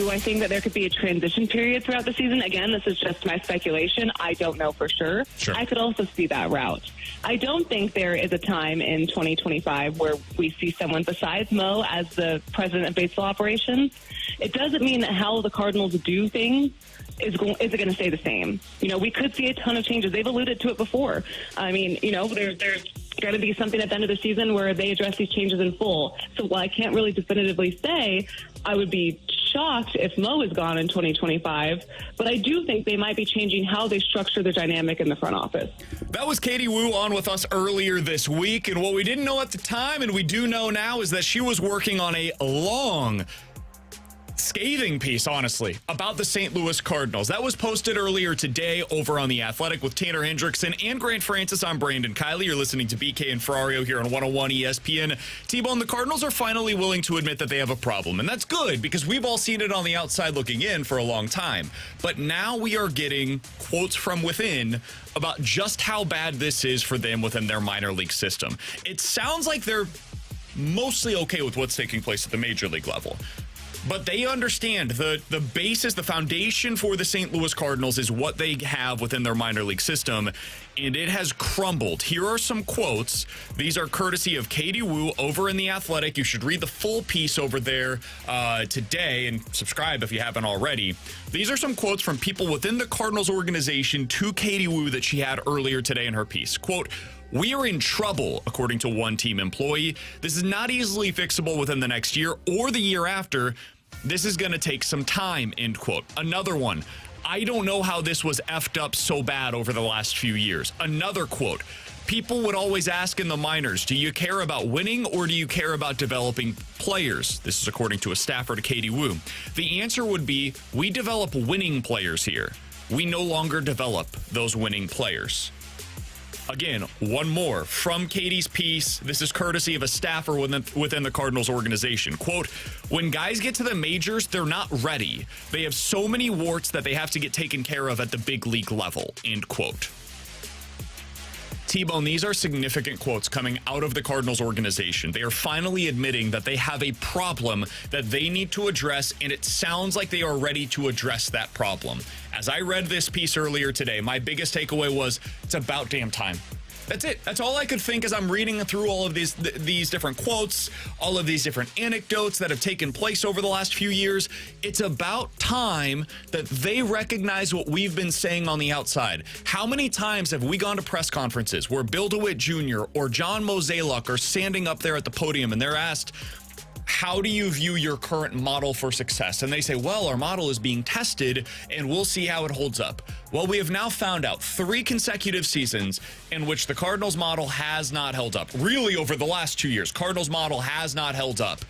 Do I think that there could be a transition period throughout the season? Again, this is just my speculation. I don't know for sure. I could also see that route. I don't think there is a time in 2025 where we see someone besides Mo as the president of baseball operations. It doesn't mean that how the Cardinals do things is it going to stay the same. We could see a ton of changes. They've alluded to it before. I mean, there's going to be something at the end of the season where they address these changes in full. So while I can't really definitively say, I would be shocked if Mo is gone in 2025, but I do think they might be changing how they structure the dynamic in the front office. That was Katie Woo on with us earlier this week, and what we didn't know at the time, and we do know now, is that she was working on a long, scathing piece, honestly, about the St. Louis Cardinals. That was posted earlier today over on The Athletic with Tanner Hendrickson and Grant Francis. I'm Brandon Kiley. You're listening to BK and Ferrario here on 101 ESPN. T-Bone, the Cardinals are finally willing to admit that they have a problem, and that's good because we've all seen it on the outside looking in for a long time. But now we are getting quotes from within about just how bad this is for them within their minor league system. It sounds like they're mostly okay with what's taking place at the major league level. But they understand the basis, the foundation for the St. Louis Cardinals is what they have within their minor league system, and it has crumbled. Here are some quotes. These are courtesy of Katie Woo over in The Athletic. You should read the full piece over there today and subscribe if you haven't already. These are some quotes from people within the Cardinals organization to Katie Woo that she had earlier today in her piece. Quote, "We are in trouble," according to one team employee. "This is not easily fixable within the next year or the year after. This is going to take some time," end quote. Another one, "I don't know how this was effed up so bad over the last few years." Another quote, "People would always ask in the minors, do you care about winning or do you care about developing players?" This is according to a staffer to Katie Woo. "The answer would be, we develop winning players here. We no longer develop those winning players." Again, one more from Katie's piece. This is courtesy of a staffer within the Cardinals organization. Quote, "When guys get to the majors, they're not ready. They have so many warts that they have to get taken care of at the big league level," end quote. T-Bone, these are significant quotes coming out of the Cardinals organization. They are finally admitting that they have a problem that they need to address, and it sounds like they are ready to address that problem. As I read this piece earlier today, my biggest takeaway was it's about damn time. That's it. That's all I could think as I'm reading through all of these different quotes, all of these different anecdotes that have taken place over the last few years. It's about time that they recognize what we've been saying on the outside. How many times have we gone to press conferences where Bill DeWitt Jr. or John Mozeliak are standing up there at the podium and they're asked, "How do you view your current model for success?" And they say, "Well, our model is being tested and we'll see how it holds up." Well, we have now found out 3 consecutive seasons in which the Cardinals model has not held up. Really, over the last 2 years, Cardinals model has not held up.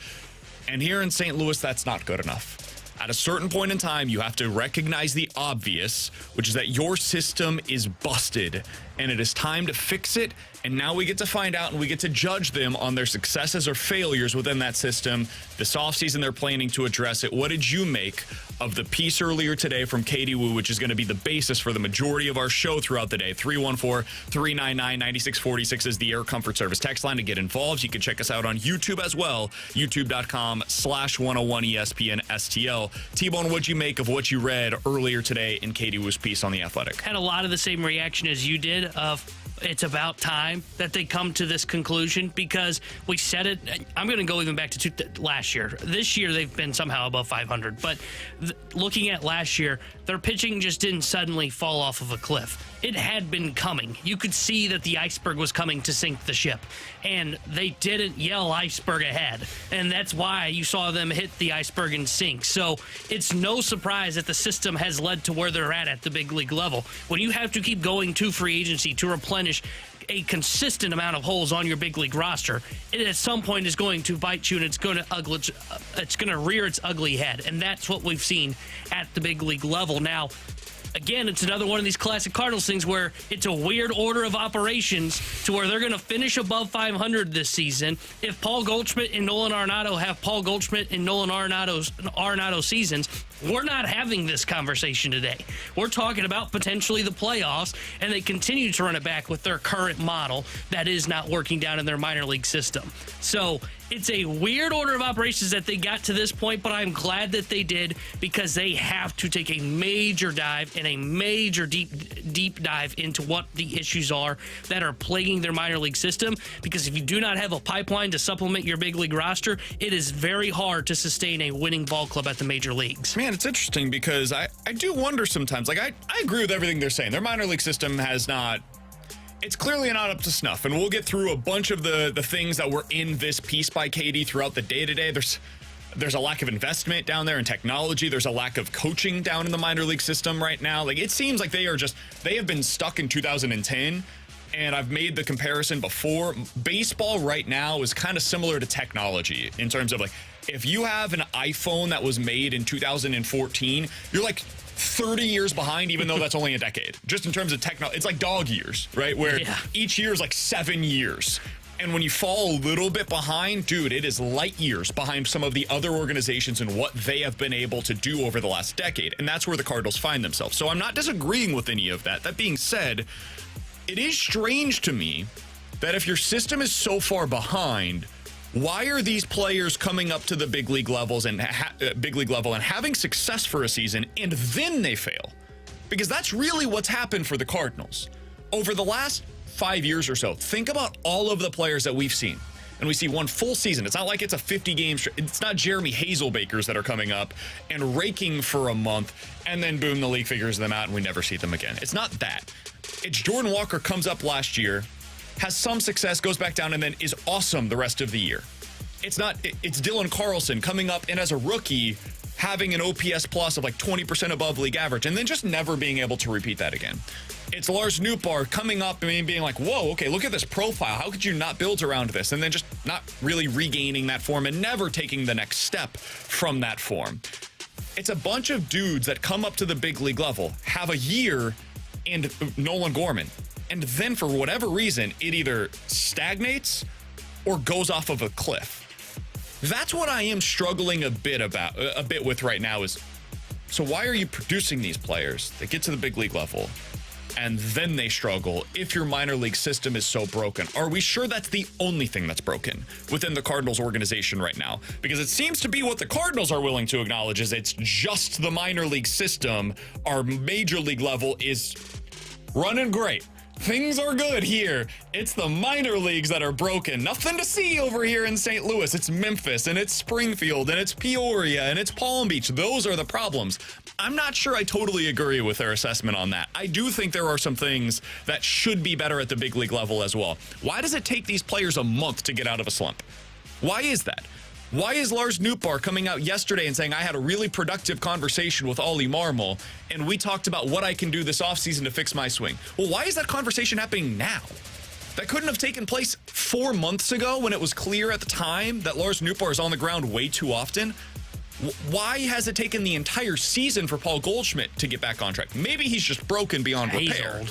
And here in St. Louis, that's not good enough. At a certain point in time, you have to recognize the obvious, which is that your system is busted and it is time to fix it. And now we get to find out and we get to judge them on their successes or failures within that system. This offseason, they're planning to address it. What did you make of the piece earlier today from Katie Woo, which is going to be the basis for the majority of our show throughout the day? 314-399-9646 is the Air Comfort Service text line to get involved. You can check us out on YouTube as well, youtube.com/101ESPN STL. T-Bone, what'd you make of what you read earlier today in Katie Woo's piece on The Athletic? Had a lot of the same reaction as you did of it's about time that they come to this conclusion because we said it. I'm going to go even back to last year. This year, they've been somehow above 500. But looking at last year, their pitching just didn't suddenly fall off of a cliff. It had been coming. You could see that the iceberg was coming to sink the ship. And they didn't yell iceberg ahead. And that's why you saw them hit the iceberg and sink. So it's no surprise that the system has led to where they're at the big league level. When you have to keep going to free agency to replenish a consistent amount of holes on your big league roster, it at some point is going to bite you and it's going to rear its ugly head. And that's what we've seen at the big league level. Now, again, it's another one of these classic Cardinals things where it's a weird order of operations to where they're going to finish above 500 this season. If Paul Goldschmidt and Nolan Arenado have Paul Goldschmidt and Nolan Arenado seasons, we're not having this conversation today. We're talking about potentially the playoffs, and they continue to run it back with their current model that is not working down in their minor league system. So It's a weird order of operations that they got to this point, but I'm glad that they did, because they have to take a major dive and a major deep dive into what the issues are that are plaguing their minor league system, because if you do not have a pipeline to supplement your big league roster, it is very hard to sustain a winning ball club at the major leagues. Man, it's interesting because I do wonder sometimes. Like, I agree with everything they're saying. Their minor league system has not... It's clearly not up to snuff, and we'll get through a bunch of the things that were in this piece by Katie throughout the day-to-day. There's a lack of investment down there in technology. There's a lack of coaching down in the minor league system right now. Like, it seems like they have been stuck in 2010, and I've made the comparison before. Baseball right now is kind of similar to technology in terms of, like, if you have an iPhone that was made in 2014, you're like 30 years behind, even though that's only a decade. Just in terms of technology, it's like dog years, right? Where each year is like 7 years. And when you fall a little bit behind, dude, it is light years behind some of the other organizations and what they have been able to do over the last decade. And that's where the Cardinals find themselves. So I'm not disagreeing with any of that. That being said, it is strange to me that if your system is so far behind, why are these players coming up to the big league levels and big league level and having success for a season, and then they fail? Because that's really what's happened for the Cardinals over the last 5 years or so. Think about all of the players that we've seen, and we see one full season. It's not like it's a 50-game. It's not Jeremy Hazelbakers that are coming up and raking for a month, and then boom, the league figures them out, and we never see them again. It's not that. It's Jordan Walker comes up last year, has some success, goes back down, and then is awesome the rest of the year. It's Dylan Carlson coming up and as a rookie having an OPS plus of like 20% above league average and then just never being able to repeat that again. It's Lars Nootbaar coming up and being like, whoa, okay, look at this profile. How could you not build around this? And then just not really regaining that form and never taking the next step from that form. It's a bunch of dudes that come up to the big league level, have a year, and Nolan Gorman. And then for whatever reason, it either stagnates or goes off of a cliff. That's what I am struggling a bit with right now is, so why are you producing these players that get to the big league level and then they struggle if your minor league system is so broken? Are we sure that's the only thing that's broken within the Cardinals organization right now? Because it seems to be what the Cardinals are willing to acknowledge is it's just the minor league system. Our major league level is running great. Things are good here. It's the minor leagues that are broken. Nothing to see over here in St. Louis. It's Memphis, and it's Springfield, and it's Peoria, and it's Palm Beach. Those are the problems. I'm not sure I totally agree with their assessment on that. I do think there are some things that should be better at the big league level as well. Why does it take these players a month to get out of a slump? Why is that? Why is Lars Nootbaar coming out yesterday and saying, I had a really productive conversation with Ollie Marmol, and we talked about what I can do this offseason to fix my swing? Well, why is that conversation happening now? That couldn't have taken place 4 months ago when it was clear at the time that Lars Nootbaar is on the ground way too often. Why has it taken the entire season for Paul Goldschmidt to get back on track? Maybe he's just broken beyond repair.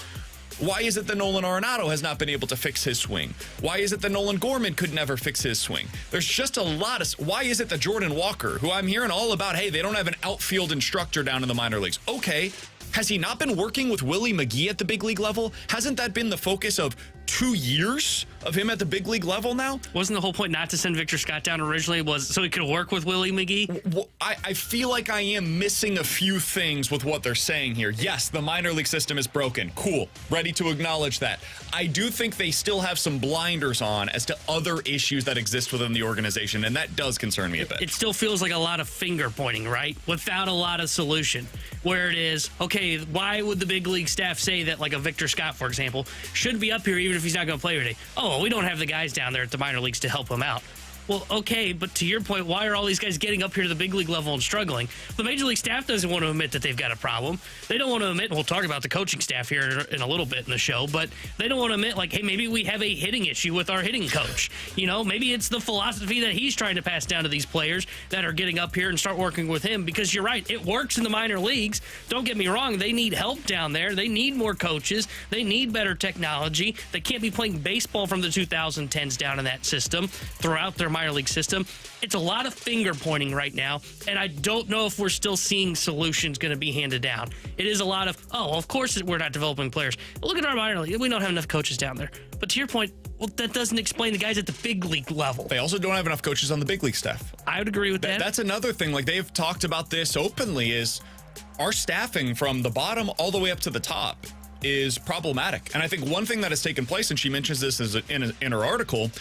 Why is it that Nolan Arenado has not been able to fix his swing? Why is it that Nolan Gorman could never fix his swing? There's just a lot of... Why is it that Jordan Walker, who I'm hearing all about, hey, they don't have an outfield instructor down in the minor leagues. Okay, has he not been working with Willie McGee at the big league level? Hasn't that been the focus of 2 years of him at the big league level now? Wasn't the whole point not to send Victor Scott down originally was so he could work with Willie McGee? Well, I feel like I am missing a few things with what they're saying here. Yes, the minor league system is broken. Cool. Ready to acknowledge that. I do think they still have some blinders on as to other issues that exist within the organization, and that does concern me a bit. It still feels like a lot of finger pointing, right? Without a lot of solution. Where it is, okay, why would the big league staff say that, like a Victor Scott, for example, should be up here even if he's not going to play today? Oh, we don't have the guys down there at the minor leagues to help him out. Well, okay, but to your point, why are all these guys getting up here to the big league level and struggling? The major league staff doesn't want to admit that they've got a problem. They don't want to admit, and we'll talk about the coaching staff here in a little bit in the show, but they don't want to admit, like, hey, maybe we have a hitting issue with our hitting coach. You know, maybe it's the philosophy that he's trying to pass down to these players that are getting up here and start working with him, because you're right, it works in the minor leagues. Don't get me wrong, they need help down there. They need more coaches. They need better technology. They can't be playing baseball from the 2010s down in that system throughout their minor league system. It's a lot of finger pointing right now, and I don't know if we're still seeing solutions going to be handed down. It is a lot of, oh, of course we're not developing players. Look at our minor league. We don't have enough coaches down there. But to your point, Well, that doesn't explain the guys at the big league level. They also don't have enough coaches on the big league staff. I would agree with that. That's another thing. Like, they've talked about this openly, is our staffing from the bottom all the way up to the top is problematic. And I think one thing that has taken place, and she mentions this in her article,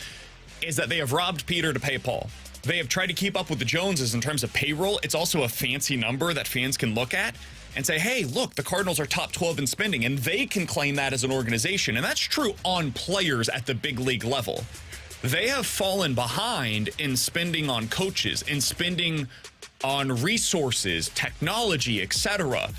is that they have robbed Peter to pay Paul. They have tried to keep up with the Joneses in terms of payroll. It's also a fancy number that fans can look at and say, hey, look, the Cardinals are top 12 in spending, and they can claim that as an organization. And that's true on players at the big league level. They have fallen behind in spending on coaches, in spending on resources, technology, etc.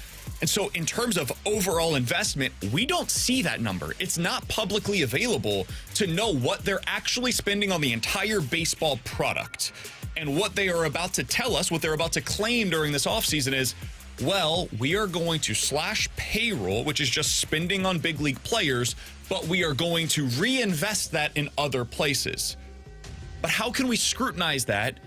And so in terms of overall investment, we don't see that number. It's not publicly available to know what they're actually spending on the entire baseball product. And what they are about to tell us, what they're about to claim during this offseason is, well, we are going to slash payroll, which is just spending on big league players, but we are going to reinvest that in other places. But how can we scrutinize that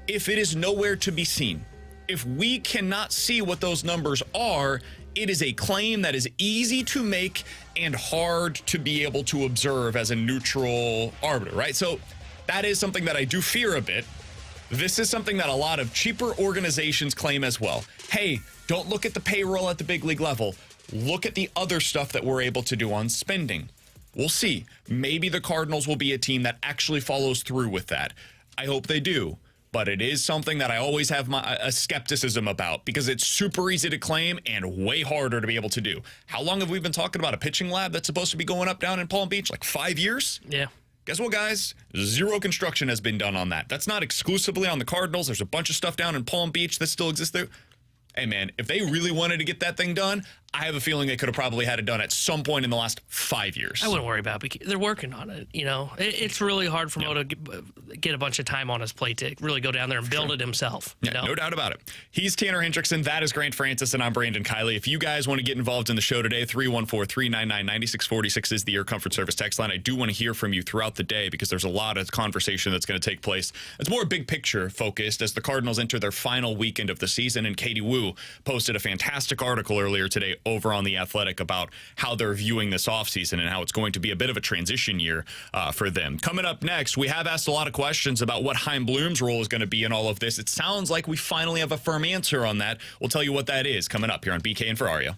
if it is nowhere to be seen? If we cannot see what those numbers are, it is a claim that is easy to make and hard to be able to observe as a neutral arbiter, right? So that is something that I do fear a bit. This is something that a lot of cheaper organizations claim as well. Hey, don't look at the payroll at the big league level. Look at the other stuff that we're able to do on spending. We'll see. Maybe the Cardinals will be a team that actually follows through with that. I hope they do. But it is something that I always have a skepticism about, because it's super easy to claim and way harder to be able to do. How long have we been talking about a pitching lab that's supposed to be going up down in Palm Beach? Like 5 years? Yeah. Guess what, guys? Zero construction has been done on that. That's not exclusively on the Cardinals. There's a bunch of stuff down in Palm Beach that still exists there. Hey, man, if they really wanted to get that thing done, I have a feeling they could have probably had it done at some point in the last 5 years. I wouldn't worry about it. They're working on it. You know, it's really hard for Mo to get a bunch of time on his plate to really go down there and build it himself. Yeah, no doubt about it. He's Tanner Hendrickson. That is Grant Francis, and I'm Brandon Kiley. If you guys want to get involved in the show today, 314-399-9646 is the Air Comfort Service text line. I do want to hear from you throughout the day, because there's a lot of conversation that's going to take place. It's more big picture focused as the Cardinals enter their final weekend of the season, and Katie Wu posted a fantastic article earlier today over on The Athletic about how they're viewing this offseason and how it's going to be a bit of a transition year for them. Coming up next, we have asked a lot of questions about what Chaim Bloom's role is going to be in all of this. It sounds like we finally have a firm answer on that. We'll tell you what that is coming up here on BK and Ferrario.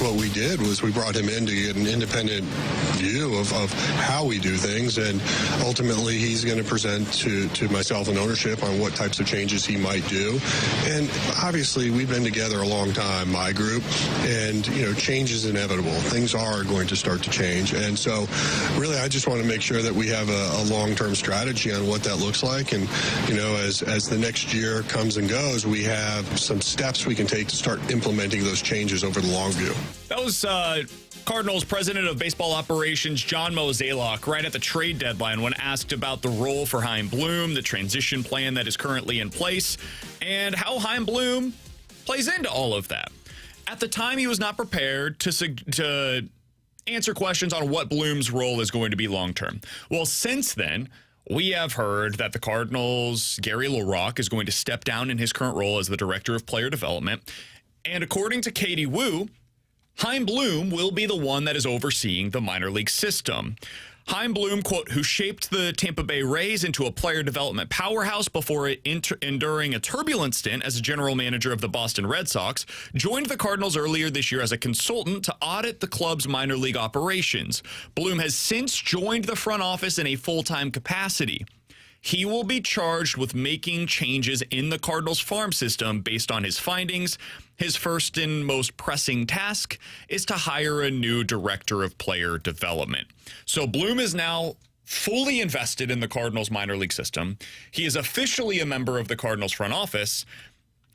think what we did was we brought him in to get an independent view of how we do things, and ultimately he's going to present to myself and ownership on what types of changes he might do. And obviously we've been together a long time, my group, and change is inevitable. Things are going to start to change, and so really I just want to make sure that we have a long-term strategy on what that looks like. And as the next year comes and goes, we have some steps we can take to start implementing those changes over the long view. That was Cardinals president of baseball operations John Mozeliak right at the trade deadline when asked about the role for Chaim Bloom, the transition plan that is currently in place, and how Chaim Bloom plays into all of that. At the time, he was not prepared to answer questions on what Bloom's role is going to be long term. Well, since then, we have heard that the Cardinals' Gary LaRocque is going to step down in his current role as the director of player development. And according to Katie Wu, Chaim Bloom will be the one that is overseeing the minor league system. Chaim Bloom, quote, who shaped the Tampa Bay Rays into a player development powerhouse before enduring a turbulent stint as a general manager of the Boston Red Sox, joined the Cardinals earlier this year as a consultant to audit the club's minor league operations. Bloom has since joined the front office in a full-time capacity. He will be charged with making changes in the Cardinals farm system based on his findings. His first and most pressing task is to hire a new director of player development. So Bloom is now fully invested in the Cardinals minor league system. He is officially a member of the Cardinals front office,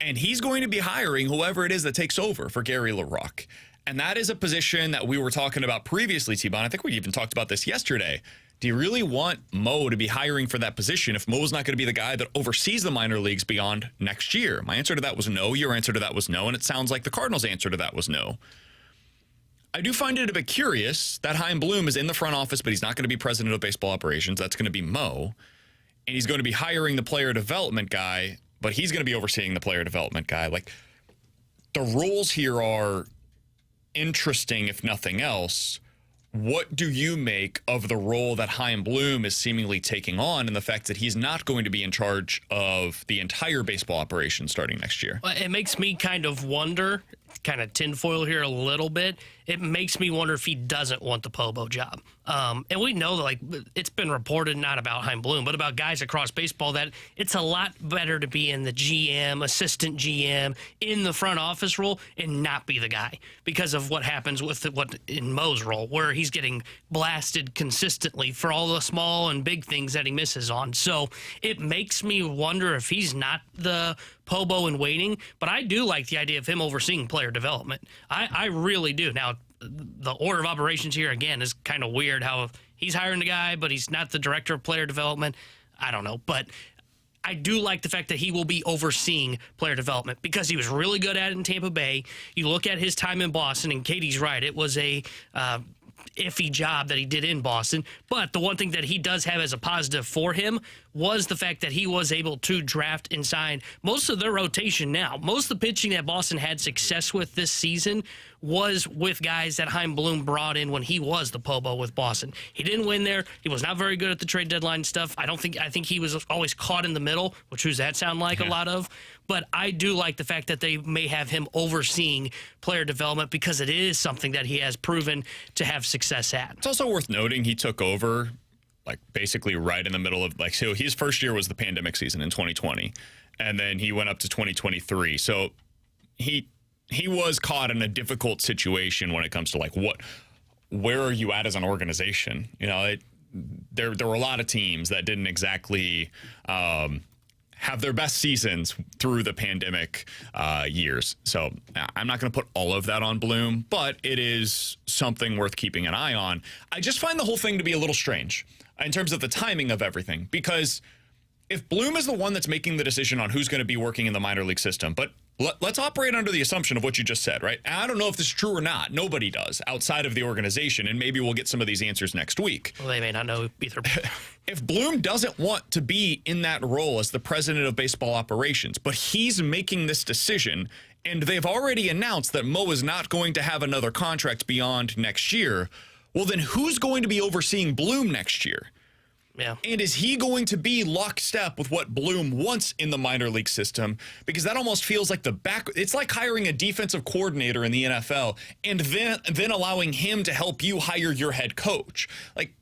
and he's going to be hiring whoever it is that takes over for Gary LaRocque. And that is a position that we were talking about previously, T-Bon. I think we even talked about this yesterday. Do you really want Mo to be hiring for that position if Mo's not going to be the guy that oversees the minor leagues beyond next year? My answer to that was no. Your answer to that was no. And it sounds like the Cardinals' answer to that was no. I do find it a bit curious that Chaim Bloom is in the front office, but he's not going to be president of baseball operations. That's going to be Mo. And he's going to be hiring the player development guy, but he's going to be overseeing the player development guy. Like, the roles here are interesting, if nothing else. What do you make of the role that Chaim Bloom is seemingly taking on and the fact that he's not going to be in charge of the entire baseball operation starting next year? Well, it makes me kind of wonder, kind of tinfoil here a little bit. It makes me wonder if he doesn't want the Pobo job. And we know that, like, it's been reported not about Chaim Bloom, but about guys across baseball that it's a lot better to be in the GM, assistant GM, in the front office role and not be the guy because of what happens with what in Mo's role, where he's getting blasted consistently for all the small and big things that he misses on. So it makes me wonder if he's not the Pobo in waiting, but I do like the idea of him overseeing player development. I really do. Now, the order of operations here, again, is kind of weird how he's hiring the guy, but he's not the director of player development. I don't know. But I do like the fact that he will be overseeing player development because he was really good at it in Tampa Bay. You look at his time in Boston, and Katie's right. It was a iffy job that he did in Boston. But the one thing that he does have as a positive for him was the fact that he was able to draft and sign most of their rotation now. Most of the pitching that Boston had success with this season was with guys that Chaim Bloom brought in when he was the Pobo with Boston. He didn't win there. He was not very good at the trade deadline stuff. I think he was always caught in the middle, which who's that sound like a lot of. But I do like the fact that they may have him overseeing player development because it is something that he has proven to have success at. It's also worth noting he took over like basically right in the middle of so his first year was the pandemic season in 2020, and then he went up to 2023. So he was caught in a difficult situation when it comes to where are you at as an organization? There were a lot of teams that didn't exactly have their best seasons through the pandemic years. So I'm not going to put all of that on Bloom, but it is something worth keeping an eye on. I just find the whole thing to be a little strange in terms of the timing of everything, because if Bloom is the one that's making the decision on who's going to be working in the minor league system, but let's operate under the assumption of what you just said, right? And I don't know if this is true or not. Nobody does outside of the organization, and maybe we'll get some of these answers next week. Well, they may not know either. If Bloom doesn't want to be in that role as the president of baseball operations, but he's making this decision, and they've already announced that Mo is not going to have another contract beyond next year, well, then who's going to be overseeing Bloom next year? Yeah. And is he going to be lockstep with what Bloom wants in the minor league system? Because that almost feels like it's like hiring a defensive coordinator in the NFL and then allowing him to help you hire your head coach. Like,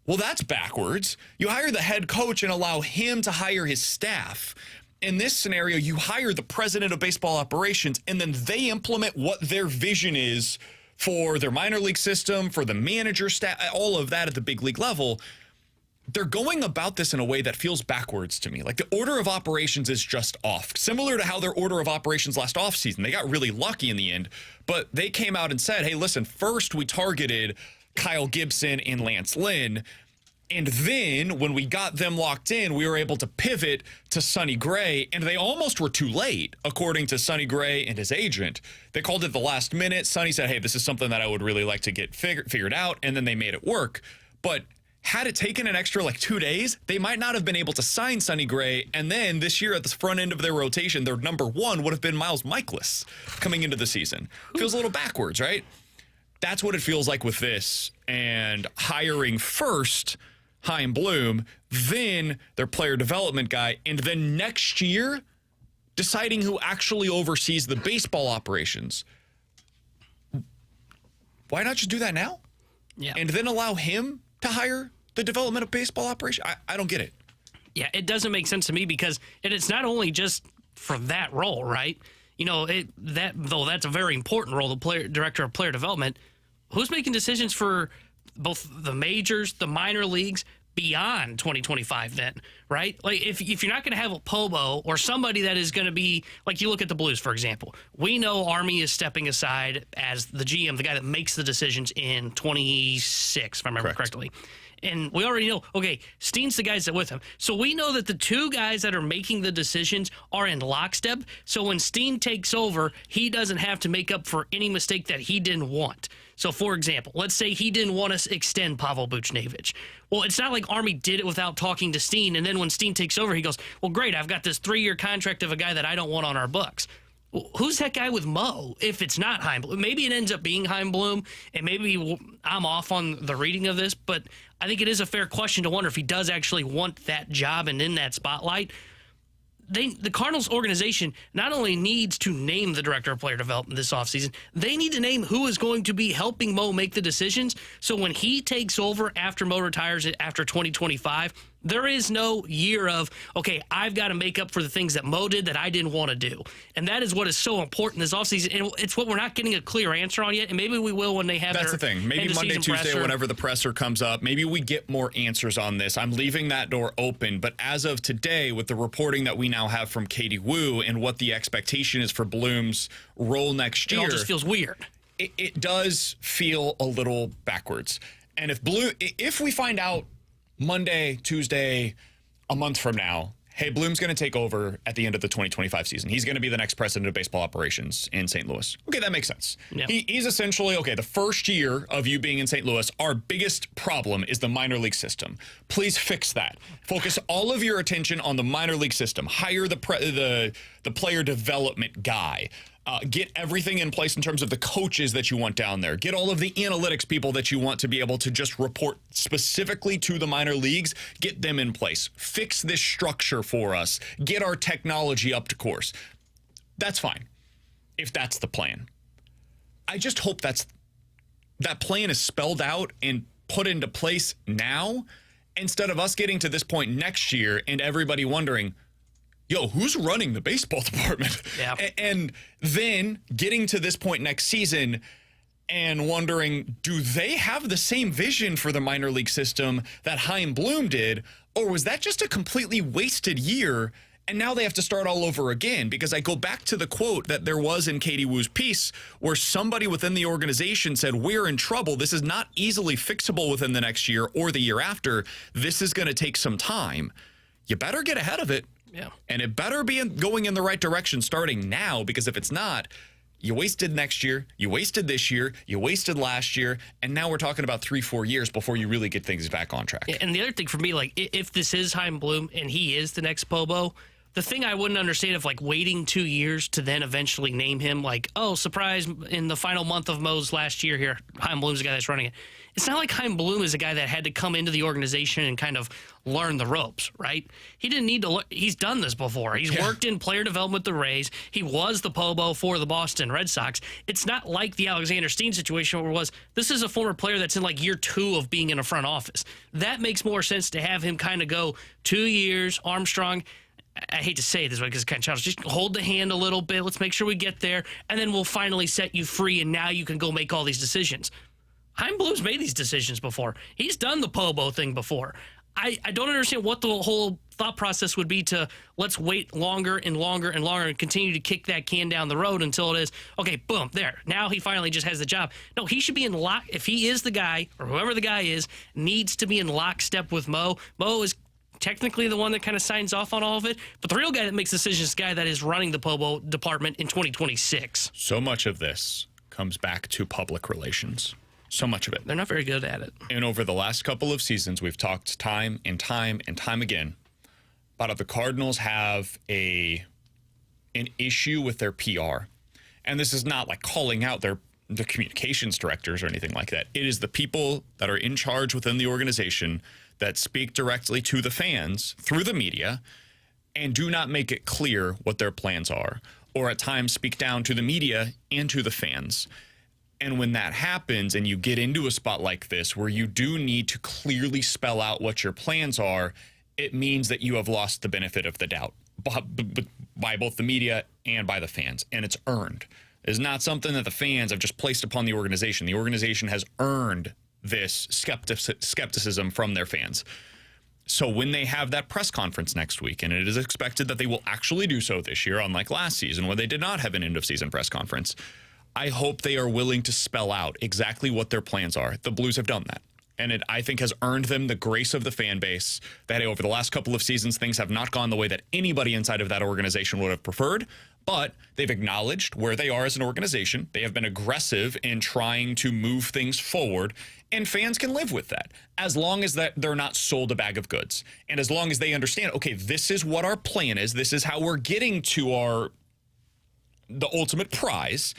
well, that's backwards. You hire the head coach and allow him to hire his staff. In this scenario, you hire the president of baseball operations, and then they implement what their vision is for their minor league system, for the manager staff, all of that at the big league level. They're going about this in a way that feels backwards to me. Like the order of operations is just off. Similar to how their order of operations last offseason. They got really lucky in the end, but they came out and said, hey, listen, first we targeted Kyle Gibson and Lance Lynn. And then when we got them locked in, we were able to pivot to Sonny Gray, and they almost were too late, according to Sonny Gray and his agent. They called it the last minute. Sonny said, hey, this is something that I would really like to get figured out, and then they made it work. But had it taken an extra 2 days, they might not have been able to sign Sonny Gray. And then this year at the front end of their rotation, their number one would have been Miles Michaelis coming into the season. Feels a little backwards, right? That's what it feels like with this. And hiring first Chaim Bloom, then their player development guy, and then next year deciding who actually oversees the baseball operations. Why not just do that now? Yeah. And then allow him to hire the development of baseball operation? I don't get it. Yeah, it doesn't make sense to me because it's not only just for that role, right? You know, though that's a very important role, the director of player development. Who's making decisions for both the majors, the minor leagues, beyond 2025 then, right? Like if you're not going to have a Pobo or somebody that is going to be, like you look at the Blues, for example. We know Army is stepping aside as the GM, the guy that makes the decisions in 26, if I remember correctly. And we already know, okay, Steen's the guys that with him. So we know that the two guys that are making the decisions are in lockstep. So when Steen takes over, he doesn't have to make up for any mistake that he didn't want. So, for example, let's say he didn't want to extend Pavel Buchnevich. Well, it's not like Army did it without talking to Steen, and then when Steen takes over, he goes, well, great, I've got this 3-year contract of a guy that I don't want on our books. Well, who's that guy with Mo if it's not Chaim Bloom? Maybe it ends up being Chaim Bloom, and maybe I'm off on the reading of this, but I think it is a fair question to wonder if he does actually want that job and in that spotlight. The Cardinals organization not only needs to name the director of player development this offseason, they need to name who is going to be helping Mo make the decisions. So when he takes over after Mo retires after 2025, there is no year of, okay, I've got to make up for the things that Mo did that I didn't want to do. And that is what is so important this offseason. And it's what we're not getting a clear answer on yet. And maybe we will when they have That's the thing. Maybe Monday, Tuesday, presser. Whenever the presser comes up, maybe we get more answers on this. I'm leaving that door open. But as of today, with the reporting that we now have from Katie Woo and what the expectation is for Bloom's role next year. It all just feels weird. It does feel a little backwards. And if we find out Monday, Tuesday, a month from now, hey, Bloom's going to take over at the end of the 2025 season. He's going to be the next president of baseball operations in St. Louis. Okay, that makes sense. Yeah. He's essentially, okay, the first year of you being in St. Louis, our biggest problem is the minor league system. Please fix that. Focus all of your attention on the minor league system. Hire the player development guy. Get everything in place in terms of the coaches that you want down there. Get all of the analytics people that you want to be able to just report specifically to the minor leagues. Get them in place. Fix this structure for us. Get our technology up to course. That's fine, if that's the plan. I just hope that plan is spelled out and put into place now, instead of us getting to this point next year and everybody wondering, yo, who's running the baseball department? Yeah. And then getting to this point next season and wondering, do they have the same vision for the minor league system that Chaim Bloom did? Or was that just a completely wasted year and now they have to start all over again? Because I go back to the quote that there was in Katie Woo's piece where somebody within the organization said, we're in trouble. This is not easily fixable within the next year or the year after. This is going to take some time. You better get ahead of it. Yeah. And it better be going in the right direction starting now, because if it's not, you wasted next year, you wasted this year, you wasted last year, and now we're talking about 3-4 years before you really get things back on track. Yeah, and the other thing for me, like, if this is Chaim Bloom and he is the next Pobo, the thing I wouldn't understand if like waiting 2 years to then eventually name him like, oh, surprise, in the final month of Mo's last year here, Chaim Bloom's the guy that's running it. It's not like Chaim Bloom is a guy that had to come into the organization and kind of learn the ropes, right? He didn't need to. He's done this before. He's worked in player development with the Rays. He was the Pobo for the Boston Red Sox. It's not like the Alexander Steen situation where it was, this is a former player that's in like year 2 of being in a front office. That makes more sense to have him kind of go 2 years, Armstrong. I hate to say it this way because it's kind of childish. Just hold the hand a little bit. Let's make sure we get there, and then we'll finally set you free, and now you can go make all these decisions. Chaim Bloom's made these decisions before. He's done the Pobo thing before. I don't understand what the whole thought process would be to let's wait longer and longer and longer and continue to kick that can down the road until it is, okay, boom, there. Now he finally just has the job. No, he should be in lock. If he is the guy, or whoever the guy is, needs to be in lockstep with Mo. Mo is technically the one that kind of signs off on all of it, but the real guy that makes decisions is the guy that is running the Pobo department in 2026. So much of this comes back to public relations. So much of it. They're not very good at it. And over the last couple of seasons, we've talked time and time and time again about how the Cardinals have an issue with their PR. And this is not like calling out their communications directors or anything like that. It is the people that are in charge within the organization that speak directly to the fans through the media and do not make it clear what their plans are, or at times speak down to the media and to the fans. And when that happens and you get into a spot like this where you do need to clearly spell out what your plans are, it means that you have lost the benefit of the doubt by both the media and by the fans. And it's earned. It's not something that the fans have just placed upon the organization. The organization has earned this skepticism from their fans. So when they have that press conference next week, and it is expected that they will actually do so this year, unlike last season where they did not have an end-of-season press conference, I hope they are willing to spell out exactly what their plans are. The Blues have done that. And it, I think, has earned them the grace of the fan base that over the last couple of seasons, things have not gone the way that anybody inside of that organization would have preferred. But they've acknowledged where they are as an organization. They have been aggressive in trying to move things forward. And fans can live with that as long as that they're not sold a bag of goods. And as long as they understand, okay, this is what our plan is. This is how we're getting to the ultimate prize.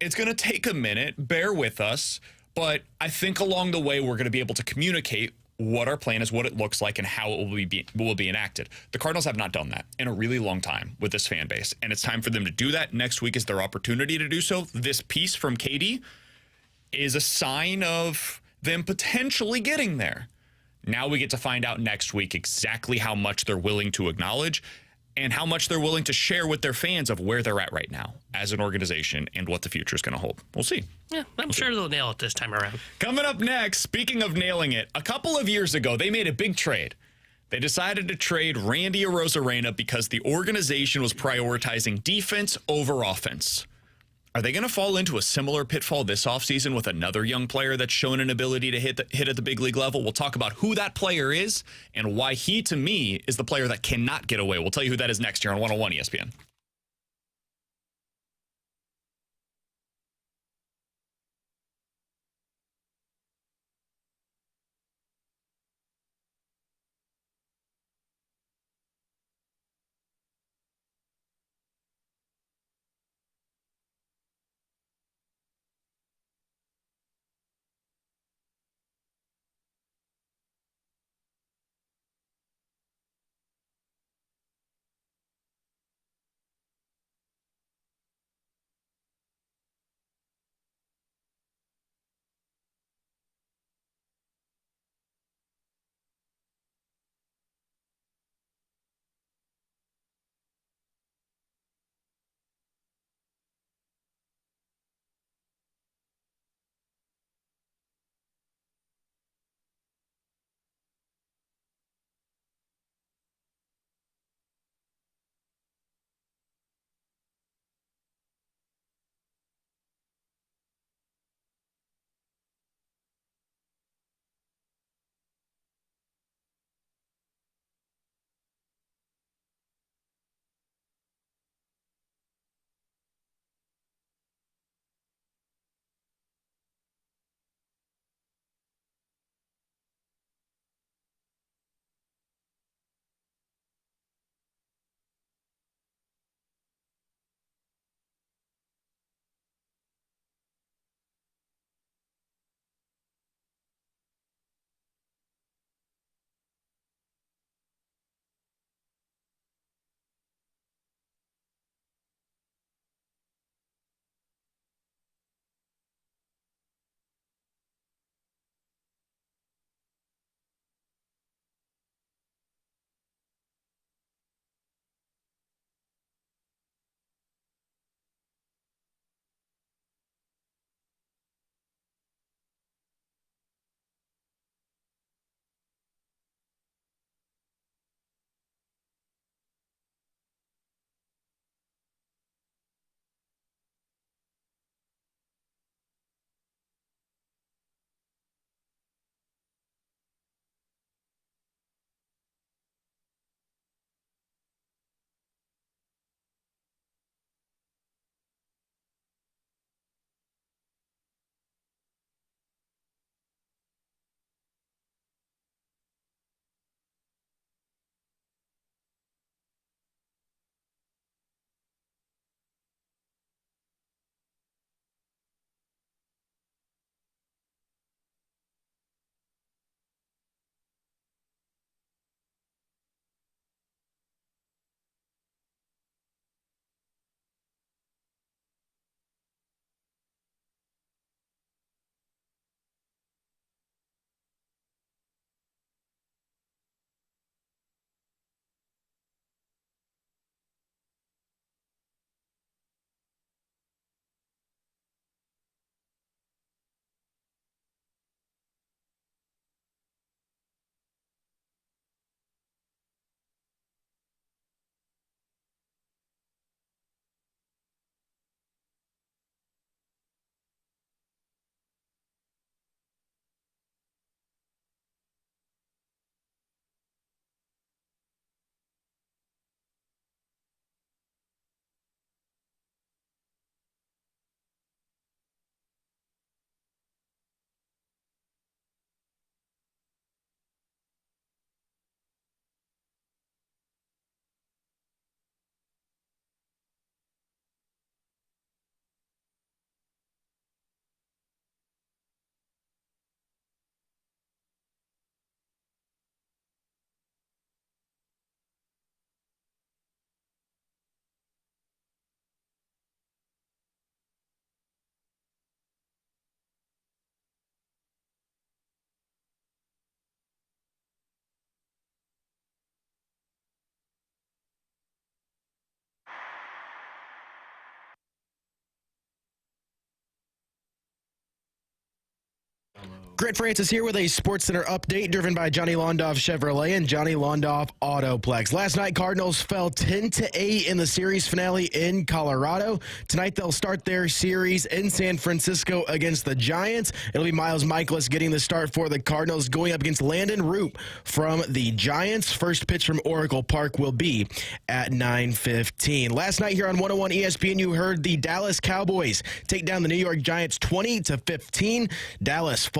It's going to take a minute. Bear with us. But I think along the way, we're going to be able to communicate what our plan is, what it looks like, and how it will be enacted. The Cardinals have not done that in a really long time with this fan base. And it's time for them to do that. Next week is their opportunity to do so. This piece from Katie is a sign of them potentially getting there. Now we get to find out next week exactly how much they're willing to acknowledge and how much they're willing to share with their fans of where they're at right now as an organization and what the future is going to hold. We'll see. Yeah, I'm sure they'll nail it this time around. Coming up next, speaking of nailing it, a couple of years ago, they made a big trade. They decided to trade Randy Arozarena because the organization was prioritizing defense over offense. Are they going to fall into a similar pitfall this offseason with another young player that's shown an ability to hit at the big league level? We'll talk about who that player is and why he, to me, is the player that cannot get away. We'll tell you who that is next year on 101 ESPN. Grant Francis here with a SportsCenter update driven by Johnny Londoff Chevrolet and Johnny Londoff Autoplex. Last night, Cardinals fell 10-8 in the series finale in Colorado. Tonight, they'll start their series in San Francisco against the Giants. It'll be Miles Michaelis getting the start for the Cardinals, going up against Landon Roop from the Giants. First pitch from Oracle Park will be at 9:15. Last night here on 101 ESPN, you heard the Dallas Cowboys take down the New York Giants 20-15. Dallas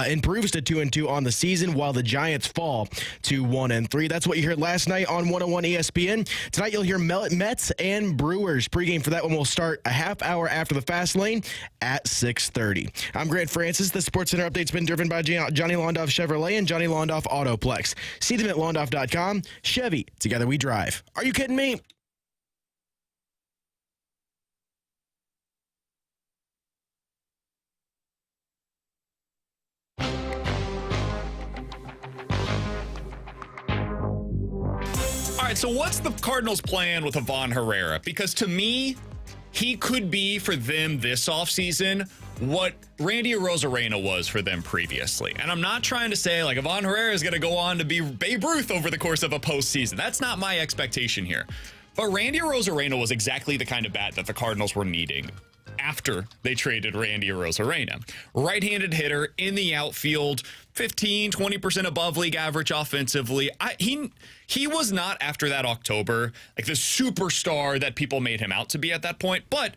improves to 2-2 on the season, while the Giants fall to 1-3. That's what you heard last night on 101 ESPN. Tonight you'll hear Mets and Brewers. Pregame for that one will start a half hour after the Fast Lane at 6:30. I'm Grant Francis. The SportsCenter update's been driven by Johnny Londoff Chevrolet and Johnny Londoff Autoplex. See them at londoff.com. Chevy, together we drive. Are you kidding me? All right, so what's the Cardinals' plan with Ivan Herrera? Because to me, he could be for them this offseason what Randy Arozarena was for them previously. And I'm not trying to say like Ivan Herrera is going to go on to be Babe Ruth over the course of a postseason. That's not my expectation here. But Randy Arozarena was exactly the kind of bat that the Cardinals were needing after they traded Randy Arozarena. Right-handed hitter in the outfield, 15-20% above league average offensively. He was not, after that October, like the superstar that people made him out to be at that point, but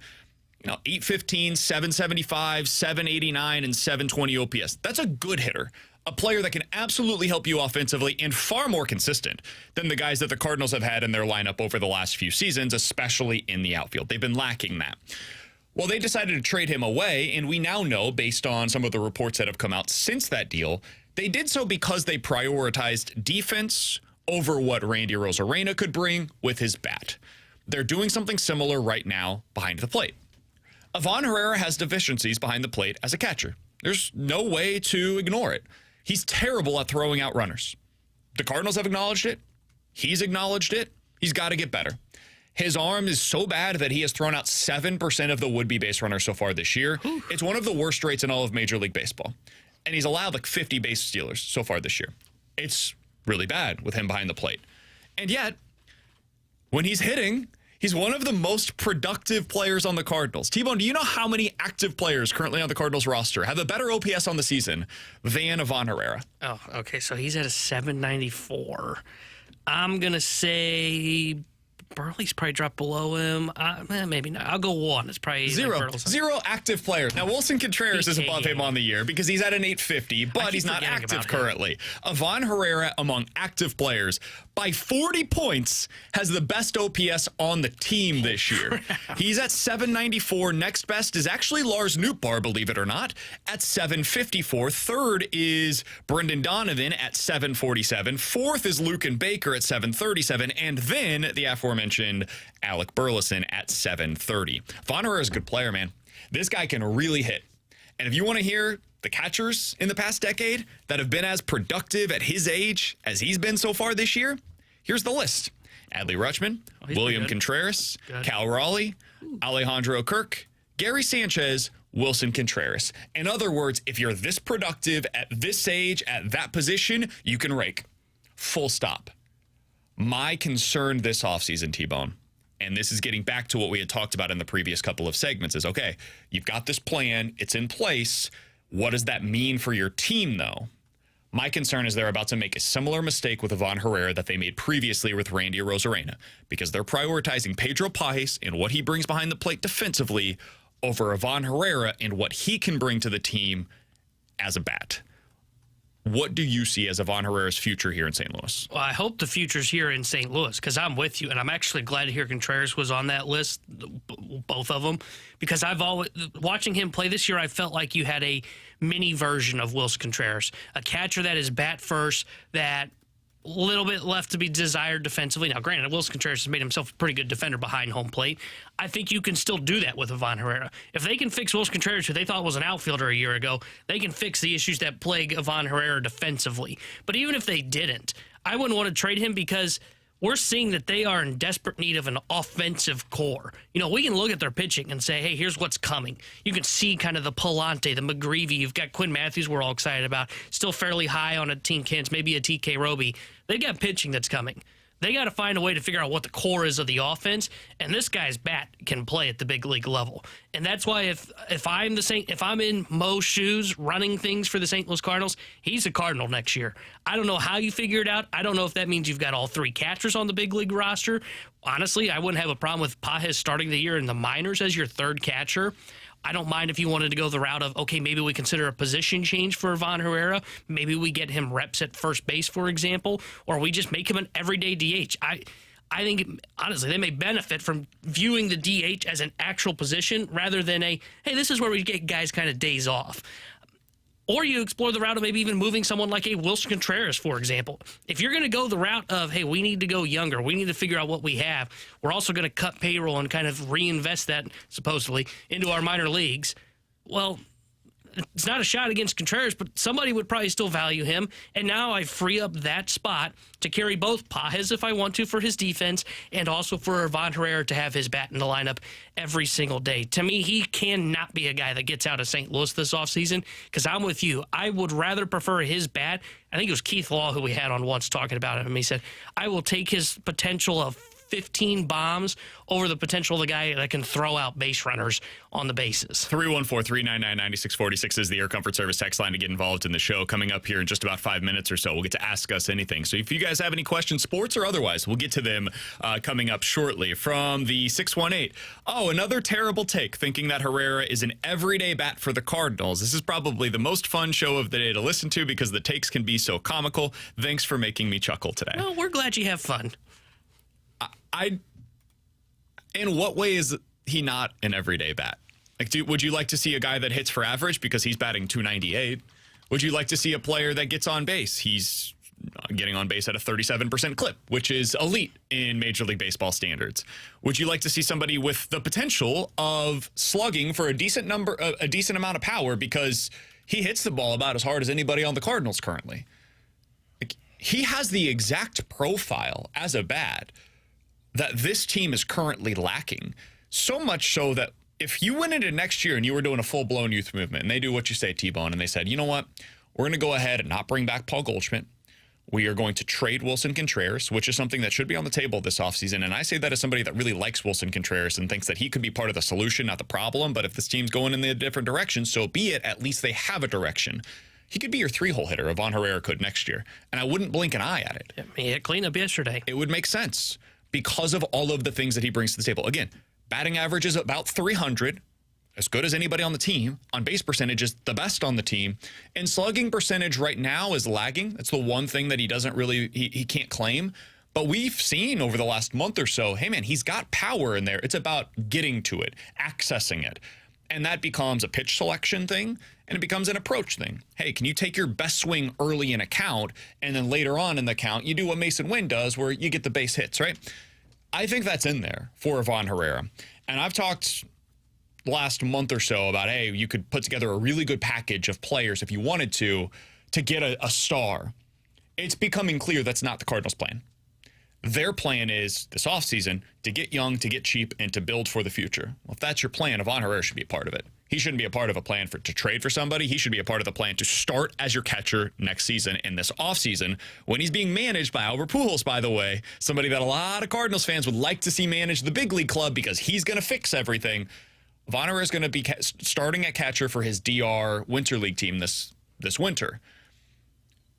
815, 775, 789, and 720 OPS. That's a good hitter. A player that can absolutely help you offensively and far more consistent than the guys that the Cardinals have had in their lineup over the last few seasons, especially in the outfield. They've been lacking that. Well, they decided to trade him away, and we now know, based on some of the reports that have come out since that deal, they did so because they prioritized defense over what Randy Arozarena could bring with his bat. They're doing something similar right now behind the plate. Ivan Herrera has deficiencies behind the plate as a catcher. There's no way to ignore it. He's terrible at throwing out runners. The Cardinals have acknowledged it. He's acknowledged it. He's got to get better. His arm is so bad that he has thrown out 7% of the would-be base runners so far this year. Ooh. It's one of the worst rates in all of Major League Baseball. And he's allowed like 50 base stealers so far this year. It's really bad with him behind the plate. And yet, when he's hitting, he's one of the most productive players on the Cardinals. T-Bone, do you know how many active players currently on the Cardinals roster have a better OPS on the season than Ivan Herrera? Oh, okay. So he's at a 794. I'm going to say Burley's probably dropped below him. Maybe not. I'll go one. It's probably zero active players. Now, Wilson Contreras is above him on the year because he's at an 850, but he's not active currently. Ivan Herrera, among active players, by 40 points, has the best OPS on the team this year. He's at 794. Next best is actually Lars Nootbaar, believe it or not, at 754. Third is Brendan Donovan at 747. Fourth is Lucan Baker at 737. And then the aforementioned Alec Burleson at 730. Ivan Herrera is a good player, man. This guy can really hit. And if you want to hear the catchers in the past decade that have been as productive at his age as he's been so far this year, here's the list. Adley Rutschman, William Contreras, Cal Raleigh, Alejandro Kirk, Gary Sanchez, Wilson Contreras. In other words, if you're this productive at this age, at that position, you can rake. Full stop. My concern this offseason, T-Bone, and this is getting back to what we had talked about in the previous couple of segments, is, okay, you've got this plan, it's in place. What does that mean for your team, though? My concern is they're about to make a similar mistake with Ivan Herrera that they made previously with Randy Arozarena, because they're prioritizing Pedro Pajes and what he brings behind the plate defensively over Ivan Herrera and what he can bring to the team as a bat. What do you see as Ivan Herrera's future here in St. Louis? Well, I hope the future's here in St. Louis, because I'm with you, and I'm actually glad to hear Contreras was on that list, both of them, because I've always, watching him play this year, I felt like you had a mini version of Wilson Contreras, a catcher that is bat first, that a little bit left to be desired defensively. Now, granted, Wilson Contreras has made himself a pretty good defender behind home plate. I think you can still do that with Ivan Herrera. If they can fix Wilson Contreras, who they thought was an outfielder a year ago, they can fix the issues that plague Ivan Herrera defensively. But even if they didn't, I wouldn't want to trade him because we're seeing that they are in desperate need of an offensive core. You know, we can look at their pitching and say, hey, here's what's coming. You can see kind of the Palante, the McGreevy. You've got Quinn Matthews we're all excited about. Still fairly high on a Team Kins, maybe a TK Roby. They got pitching that's coming. They got to find a way to figure out what the core is of the offense, and this guy's bat can play at the big league level. And that's why if I'm in Mo's shoes running things for the St. Louis Cardinals, he's a Cardinal next year. I don't know how you figure it out. I don't know if that means you've got all three catchers on the big league roster. Honestly, I wouldn't have a problem with Pages starting the year in the minors as your third catcher. I don't mind if you wanted to go the route of, okay, maybe we consider a position change for Ivan Herrera. Maybe we get him reps at first base, for example, or we just make him an everyday DH. I think, honestly, they may benefit from viewing the DH as an actual position rather than hey, this is where we get guys kind of days off. Or you explore the route of maybe even moving someone like a Wilson Contreras, for example. If you're going to go the route of, hey, we need to go younger, we need to figure out what we have, we're also going to cut payroll and kind of reinvest that, supposedly, into our minor leagues, well, it's not a shot against Contreras, but somebody would probably still value him. And now I free up that spot to carry both Pages if I want to for his defense and also for Ivan Herrera to have his bat in the lineup every single day. To me, he cannot be a guy that gets out of St. Louis this offseason because I'm with you. I would rather prefer his bat. I think it was Keith Law who we had on once talking about him. He said, I will take his potential of 15 bombs over the potential of the guy that can throw out base runners on the bases. 314-399-9646 is the Air Comfort Service text line to get involved in the show. Coming up here in just about 5 minutes or so, we'll get to Ask Us Anything. So if you guys have any questions, sports or otherwise, we'll get to them coming up shortly. From the 618, another terrible take, thinking that Herrera is an everyday bat for the Cardinals. This is probably the most fun show of the day to listen to because the takes can be so comical. Thanks for making me chuckle today. Well, we're glad you have fun. In what way is he not an everyday bat? Like, would you like to see a guy that hits for average because he's batting .298? Would you like to see a player that gets on base? He's getting on base at a 37% clip, which is elite in Major League Baseball standards. Would you like to see somebody with the potential of slugging for a decent amount of power because he hits the ball about as hard as anybody on the Cardinals currently? Like, he has the exact profile as a bat that this team is currently lacking. So much so that if you went into next year and you were doing a full-blown youth movement and they do what you say, T-Bone, and they said, you know what, we're going to go ahead and not bring back Paul Goldschmidt. We are going to trade Wilson Contreras, which is something that should be on the table this offseason. And I say that as somebody that really likes Wilson Contreras and thinks that he could be part of the solution, not the problem. But if this team's going in a different direction, so be it. At least they have a direction. He could be your three-hole hitter, Ivan Herrera could next year. And I wouldn't blink an eye at it. He had cleanup yesterday. It would make sense because of all of the things that he brings to the table. Again, batting average is about 300, as good as anybody on the team. On base percentage is the best on the team. And slugging percentage right now is lagging. That's the one thing that he doesn't really, he can't claim. But we've seen over the last month or so, hey man, he's got power in there. It's about getting to it, accessing it. And that becomes a pitch selection thing, and it becomes an approach thing. Hey, can you take your best swing early in a count, and then later on in the count, you do what Mason Wynn does, where you get the base hits, right? I think that's in there for Ivan Herrera. And I've talked last month or so about, hey, you could put together a really good package of players if you wanted to get a star. It's becoming clear that's not the Cardinals' plan. Their plan is this offseason to get young, to get cheap, and to build for the future. Well, if that's your plan, Ivan Herrera should be a part of it. He shouldn't be a part of a plan to trade for somebody. He should be a part of the plan to start as your catcher next season in this offseason when he's being managed by Albert Pujols, by the way, somebody that a lot of Cardinals fans would like to see manage the big league club because he's going to fix everything. Ivan Herrera is going to be starting at catcher for his DR Winter League team this winter.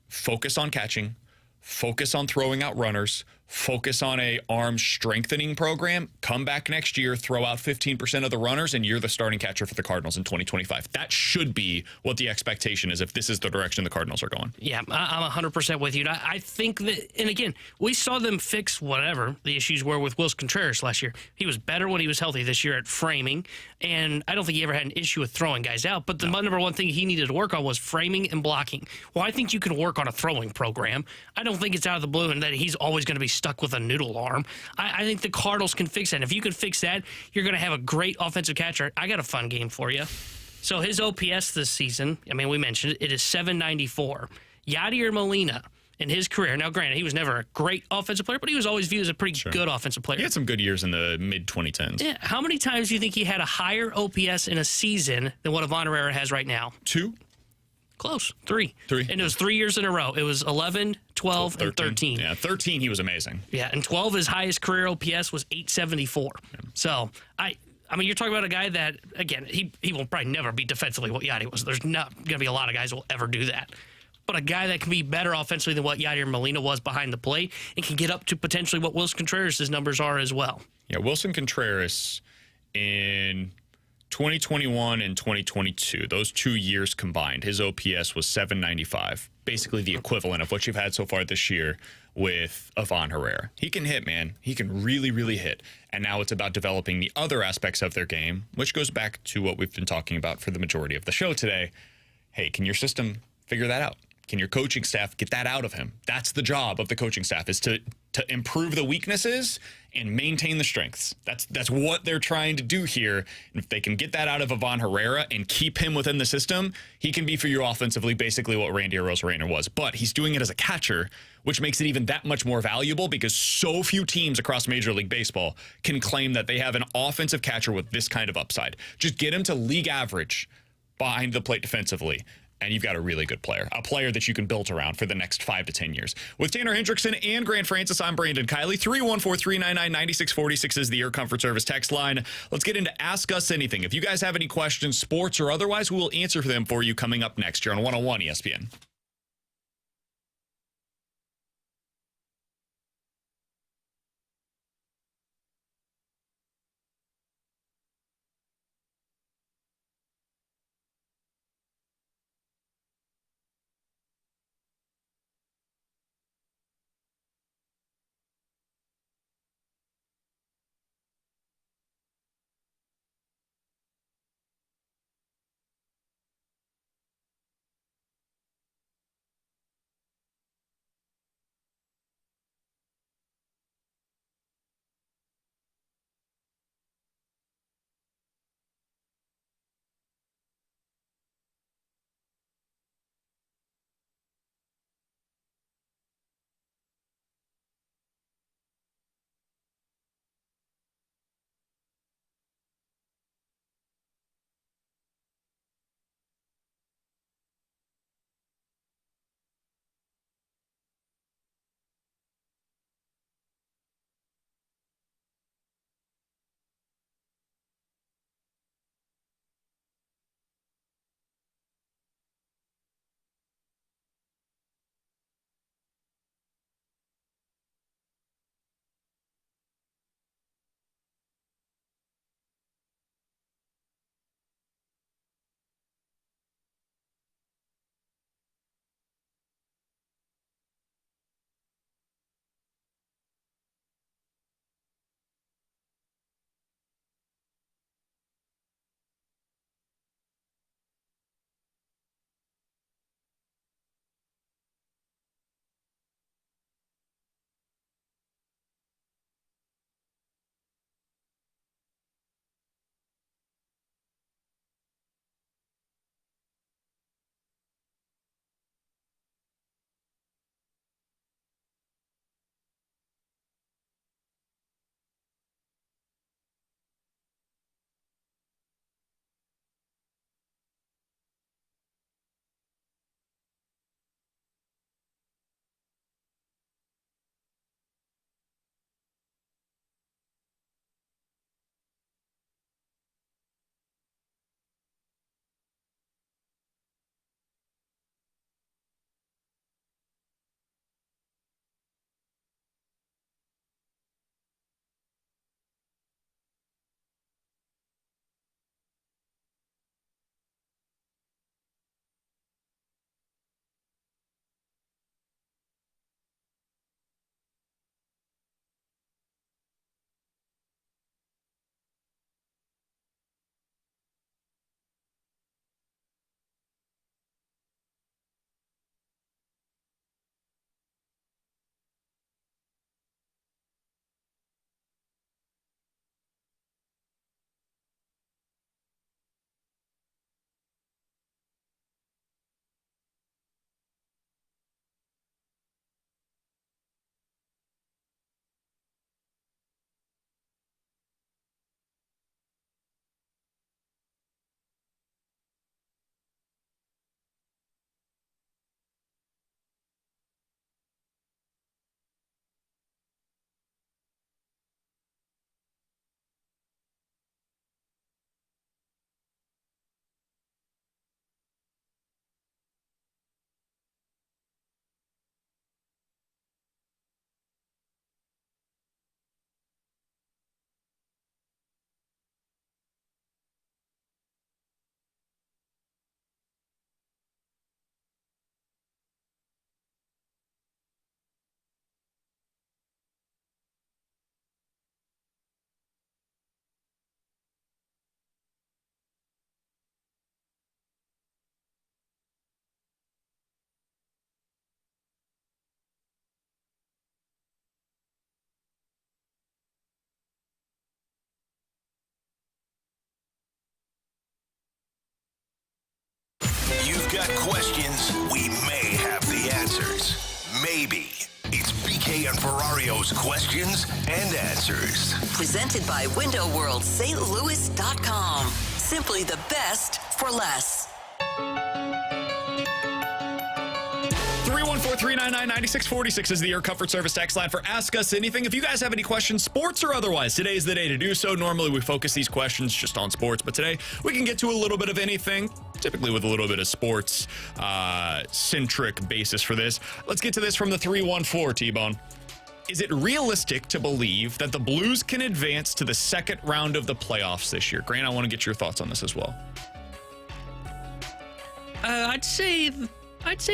Focus on catching. Focus on throwing out runners, focus on a arm strengthening program, come back next year, throw out 15% of the runners, and you're the starting catcher for the Cardinals in 2025. That should be what the expectation is if this is the direction the Cardinals are going. Yeah, I'm 100% with you. I think that, and again, we saw them fix whatever the issues were with Wilson Contreras last year. He was better when he was healthy this year at framing, and I don't think he ever had an issue with throwing guys out, but the number one thing he needed to work on was framing and blocking. Well, I think you can work on a throwing program. I don't think it's out of the blue and that he's always going to be stuck with a noodle arm. I think the Cardinals can fix that. And if you can fix that, you're going to have a great offensive catcher. I got a fun game for you. So his OPS this season, I mean, we mentioned it is 794. Yadier Molina in his career. Now, granted, he was never a great offensive player, but he was always viewed as a pretty good offensive player. He had some good years in the mid-2010s. Yeah. How many times do you think he had a higher OPS in a season than what Ivan Herrera has right now? 2? Close. 3. 3. And it was 3 years in a row. It was 11, 12, and 13. Yeah, 13 he was amazing. Yeah, and 12, his highest career OPS was 874. Yeah. So, I mean, you're talking about a guy that, again, he will probably never be defensively what Yadier was. There's not going to be a lot of guys who will ever do that. But a guy that can be better offensively than what Yadier Molina was behind the plate and can get up to potentially what Willson Contreras' numbers are as well. Yeah, Willson Contreras in 2021 and 2022, those 2 years combined, his OPS was 795, basically the equivalent of what you've had so far this year with Ivan Herrera. He can hit, man. He can really, really hit. And now it's about developing the other aspects of their game, which goes back to what we've been talking about for the majority of the show today. Hey, can your system figure that out? Can your coaching staff get that out of him? That's the job of the coaching staff, is to improve the weaknesses and maintain the strengths. That's what they're trying to do here. And if they can get that out of Ivan Herrera and keep him within the system, he can be for you offensively basically what Randy Arozarena was. But he's doing it as a catcher, which makes it even that much more valuable because so few teams across Major League Baseball can claim that they have an offensive catcher with this kind of upside. Just get him to league average behind the plate defensively, and you've got a really good player, a player that you can build around for the next 5 to 10 years. With Tanner Hendrickson and Grant Francis, I'm Brandon Kiley. 314-399-9646 is the Air Comfort Service text line. Let's get into Ask Us Anything. If you guys have any questions, sports or otherwise, we will answer them for you coming up next here on 101 ESPN. got questions, we may have the answers. Maybe. It's BK and Ferrario's Questions and Answers. Presented by Window World St. Louis.com. Simply the best for less. 314-399-9646 is the Air Comfort Service text line for Ask Us Anything. If you guys have any questions, sports or otherwise, today's the day to do so. Normally, we focus these questions just on sports, but today we can get to a little bit of anything, typically with a little bit of sports-centric basis for this. Let's get to this from the 314, T-Bone. Is it realistic to believe that the Blues can advance to the second round of the playoffs this year? Grant, I want to get your thoughts on this as well. I'd say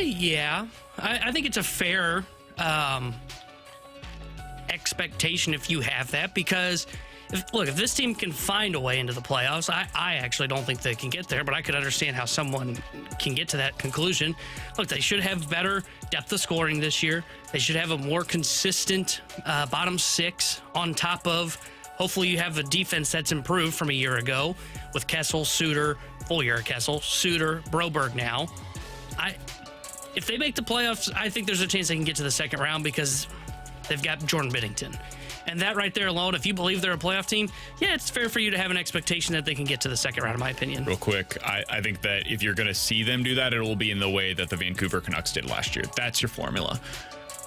yeah. I think it's a fair expectation if you have that, because if this team can find a way into the playoffs, I actually don't think they can get there, but I could understand how someone can get to that conclusion. Look, they should have better depth of scoring this year. They should have a more consistent bottom six, on top of hopefully you have a defense that's improved from a year ago with Kessel, Suter, full year of Kessel, Suter, Broberg now. If they make the playoffs, I think there's a chance they can get to the second round because they've got Jordan Binnington. And that right there alone, if you believe they're a playoff team, yeah, it's fair for you to have an expectation that they can get to the second round, in my opinion. Real quick, I think that if you're going to see them do that, it will be in the way that the Vancouver Canucks did last year. That's your formula.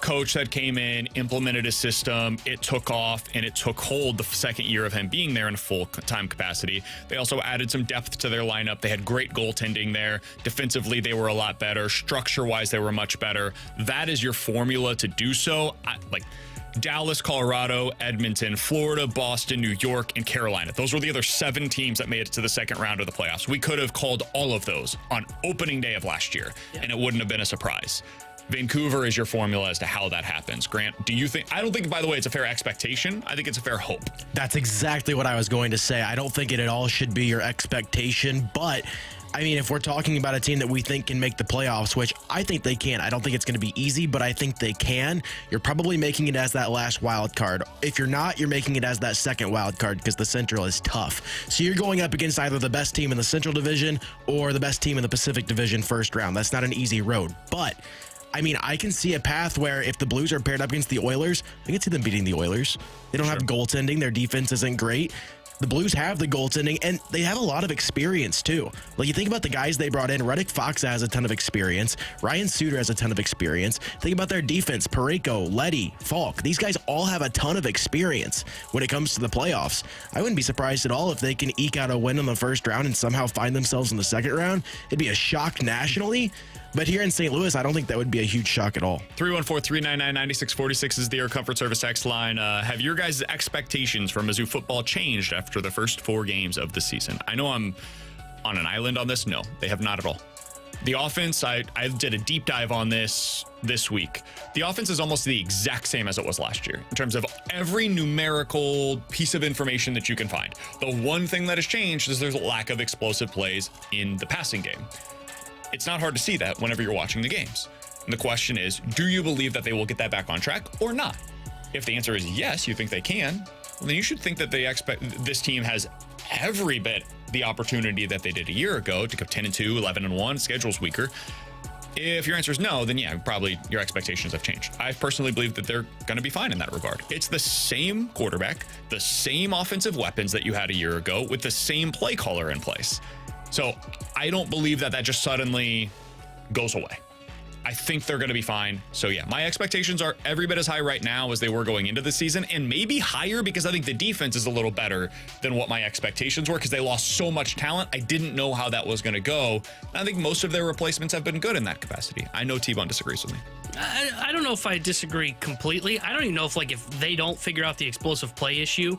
Coach that came in, implemented a system, it took off, and it took hold the second year of him being there in full-time capacity. They also added some depth to their lineup. They had great goaltending there. Defensively, they were a lot better. Structure-wise, they were much better. That is your formula to do so. Like Dallas, Colorado, Edmonton, Florida, Boston, New York, and Carolina. Those were the other 7 teams that made it to the second round of the playoffs. We could have called all of those on opening day of last year, and it wouldn't have been a surprise. Vancouver is your formula as to how that happens. Grant, do you think? I don't think, by the way, it's a fair expectation. I think it's a fair hope. That's exactly what I was going to say. I don't think it at all should be your expectation, but I mean, if we're talking about a team that we think can make the playoffs, which I think they can, I don't think it's going to be easy, but I think they can, you're probably making it as that last wild card. If you're not, you're making it as that second wild card because the Central is tough. So you're going up against either the best team in the Central Division or the best team in the Pacific Division first round. That's not an easy road, but I mean, I can see a path where if the Blues are paired up against the Oilers, I can see them beating the Oilers. They don't have goaltending. Their defense isn't great. The Blues have the goaltending, and they have a lot of experience, too. Like, you think about the guys they brought in. Radek Faksa has a ton of experience. Ryan Suter has a ton of experience. Think about their defense. Parayko, Leddy, Falk. These guys all have a ton of experience when it comes to the playoffs. I wouldn't be surprised at all if they can eke out a win in the first round and somehow find themselves in the second round. It'd be a shock nationally. But here in St. Louis, I don't think that would be a huge shock at all. 314-399-9646 is the Air Comfort Service text line. Have your guys' expectations for Mizzou football changed after the first 4 games of the season? I know I'm on an island on this. No, they have not at all. The offense, I did a deep dive on this week. The offense is almost the exact same as it was last year in terms of every numerical piece of information that you can find. The one thing that has changed is there's a lack of explosive plays in the passing game. It's not hard to see that whenever you're watching the games. And the question is, do you believe that they will get that back on track or not? If the answer is yes, you think they can, well, then you should think that they expect this team has every bit the opportunity that they did a year ago to go 10-2, 11-1, schedule's weaker. If your answer is no, then yeah, probably your expectations have changed. I personally believe that they're going to be fine in that regard. It's the same quarterback, the same offensive weapons that you had a year ago with the same play caller in place. So I don't believe that just suddenly goes away. I think they're going to be fine. So yeah, my expectations are every bit as high right now as they were going into the season, and maybe higher because I think the defense is a little better than what my expectations were because they lost so much talent. I didn't know how that was going to go. I think most of their replacements have been good in that capacity. I know T-Bone disagrees with me. I don't know if I disagree completely. I don't even know if they don't figure out the explosive play issue,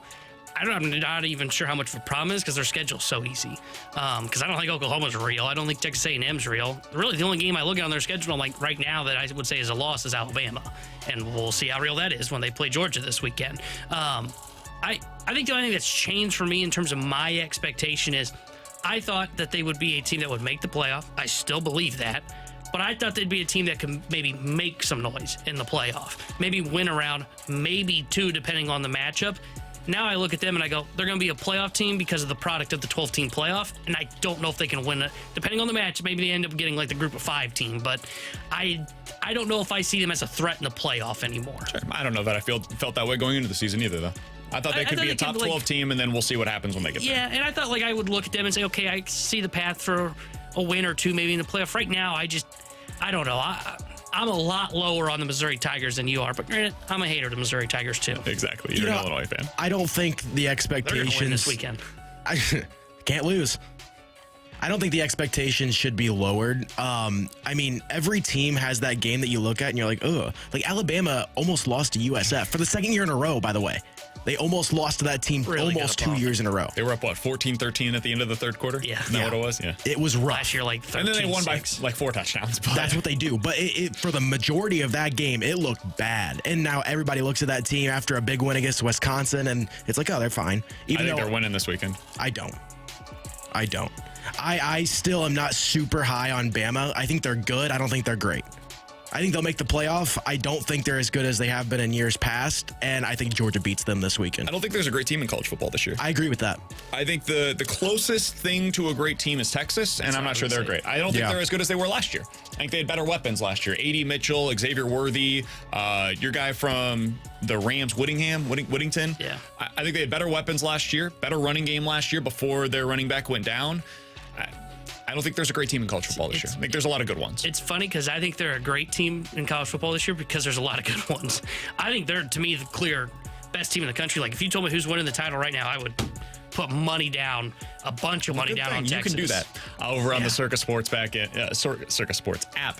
I'm not even sure how much of a problem is because their schedule's so easy. Because I don't think Oklahoma's real. I don't think Texas A&M's real. Really, the only game I look at on their schedule, like right now, that I would say is a loss is Alabama, and we'll see how real that is when they play Georgia this weekend. I think the only thing that's changed for me in terms of my expectation is I thought that they would be a team that would make the playoff. I still believe that. But I thought they'd be a team that could maybe make some noise in the playoff. Maybe win a round, maybe 2, depending on the matchup. now I look at them and I go, they're going to be a playoff team because of the product of the 12-team playoff, and I don't know if they can win it. Depending on the match, maybe they end up getting like the group of 5 team, but I don't know if I see them as a threat in the playoff anymore. Sure. I don't know that I felt that way going into the season either, though. I thought they could be a top 12 team, and then we'll see what happens when they get there. Yeah, and I thought I would look at them and say, okay, I see the path for a win or two maybe in the playoff. Right now, I don't know. I'm a lot lower on the Missouri Tigers than you are, but granted, I'm a hater of the Missouri Tigers too. Exactly. You're an Illinois fan. I don't think the They're going to win this weekend. I can't lose. I don't think the expectations should be lowered. I mean, every team has that game that you look at and you're like, ugh. Like Alabama almost lost to USF for the second year in a row, by the way. They almost lost to that team almost 2 years in a row. They were up, 14-13 at the end of the third quarter? Yeah. Isn't that what it was? Yeah. It was rough. Last year, 13-6. And then they won by 4 touchdowns. But That's what they do. But for the majority of that game, it looked bad. And now everybody looks at that team after a big win against Wisconsin, and it's like, oh, they're fine. I think they're winning this weekend. I don't. I still am not super high on Bama. I think they're good. I don't think they're great. I think they'll make the playoff. I don't think they're as good as they have been in years past, and I think Georgia beats them this weekend. I don't think there's a great team in college football this year. I agree with that. I think the closest thing to a great team is Texas, and I'm not sure they're great. I don't think they're as good as they were last year. I think they had better weapons last year. A.D. Mitchell, Xavier Worthy, your guy from the Rams, Whittington. Yeah. I think they had better weapons last year, better running game last year before their running back went down. I don't think there's a great team in college football this year. I think there's a lot of good ones. It's funny because I think they're a great team in college football this year because there's a lot of good ones. I think they're, to me, the clear best team in the country. Like, if you told me who's winning the title right now, I would put money down, a bunch of money down on Texas. You can do that over on the Circus Sports Circus Sports app,